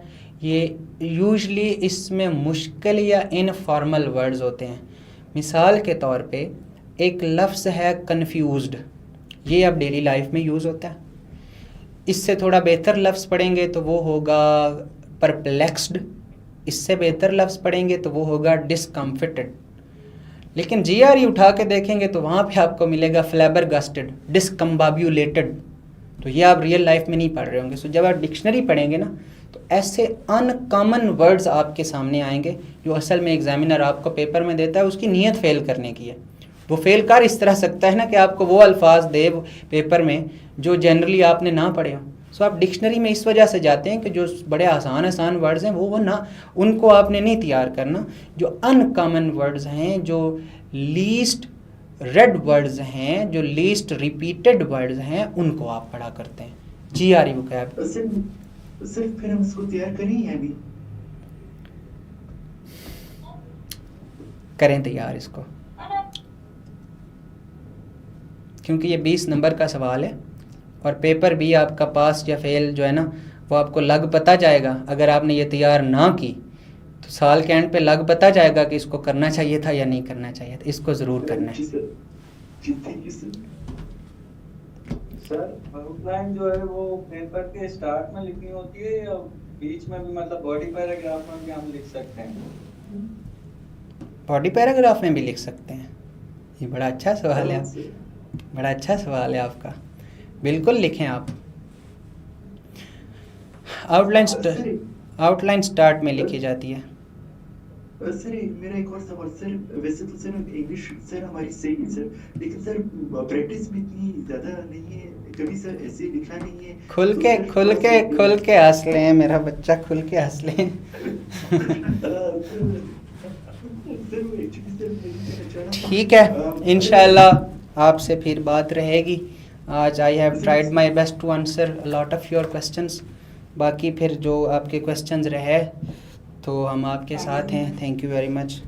ये यूजली इसमें मुश्किल या इनफॉर्मल वर्ड्स होते हैं। मिसाल के तौर पे एक लफ्ज़ है कन्फ्यूज्ड, ये अब डेली लाइफ में यूज़ होता है। इससे थोड़ा बेहतर लफ्ज़ पढ़ेंगे तो वो होगा परप्लेक्स्ड, इससे बेहतर लफ्ज़ पढ़ेंगे तो वो होगा डिस्कम्फिटेड। लेकिन जीआरई उठा के देखेंगे तो वहाँ पे आपको मिलेगा फ्लैबरगस्टेड, डिस्कम्बाब्यूलेटेड। तो ये आप रियल लाइफ में नहीं पढ़ रहे होंगे। सो जब आप डिक्शनरी पढ़ेंगे ना तो ऐसे अनकॉमन वर्ड्स आपके सामने आएंगे जो असल में एग्जामिनर आपको पेपर में देता है, उसकी नीयत फेल करने की है। वो फेल कर इस तरह सकता है ना कि आपको वो अल्फाज दे पेपर में जो जनरली आपने ना पढ़े हों। सो आप डिक्शनरी में इस वजह से जाते हैं कि जो बड़े आसान वर्ड्स हैं वो ना, उनको आपने नहीं तैयार करना। जो अनकॉमन वर्ड्स हैं, जो लीस्ट रेड वर्ड्स हैं, जो लीस्ट रिपीटेड वर्ड्स हैं, उनको आप पढ़ा करते हैं। जीआरई वोकैब सिर्फ फिर हम इसको तैयार करें या भी करें तैयार इसको, क्योंकि ये 20 नंबर का सवाल है और पेपर भी आपका पास या फेल जो है ना वो आपको लग पता जाएगा। अगर आपने ये तैयार ना की तो साल के एंड पे लग पता जाएगा कि इसको करना चाहिए था या नहीं करना चाहिए था। इसको ज़रूर करना है। सर आउटलाइन जो है वो पेपर के स्टार्ट में लिखनी होती है या बीच में भी, मतलब बॉडी पैराग्राफ में भी हम लिख सकते हैं? बॉडी पैराग्राफ में भी लिख सकते हैं। ये बड़ा अच्छा सवाल है, बड़ा अच्छा सवाल है आपका। बिल्कुल लिखें आप। आउटलाइन स्टार्ट में लिखी जाती है। सर मेरा एक और सवाल सर, वैसे तो सर इंग्लिश सर हमारी सही है सर, लेकिन सर प्रैक्टिस भी इतनी ज़्यादा नहीं है, कभी सर ऐसे लिखा नहीं है। खुल के हंस लें मेरा बच्चा, खुल के हंस लें। ठीक है, इंशाल्लाह आपसे फिर बात रहेगी। आज I have tried my best to answer a lot of your questions. बाकी फिर जो आपके क्वेश्चंस रहे तो हम आपके साथ हैं। Thank you very much.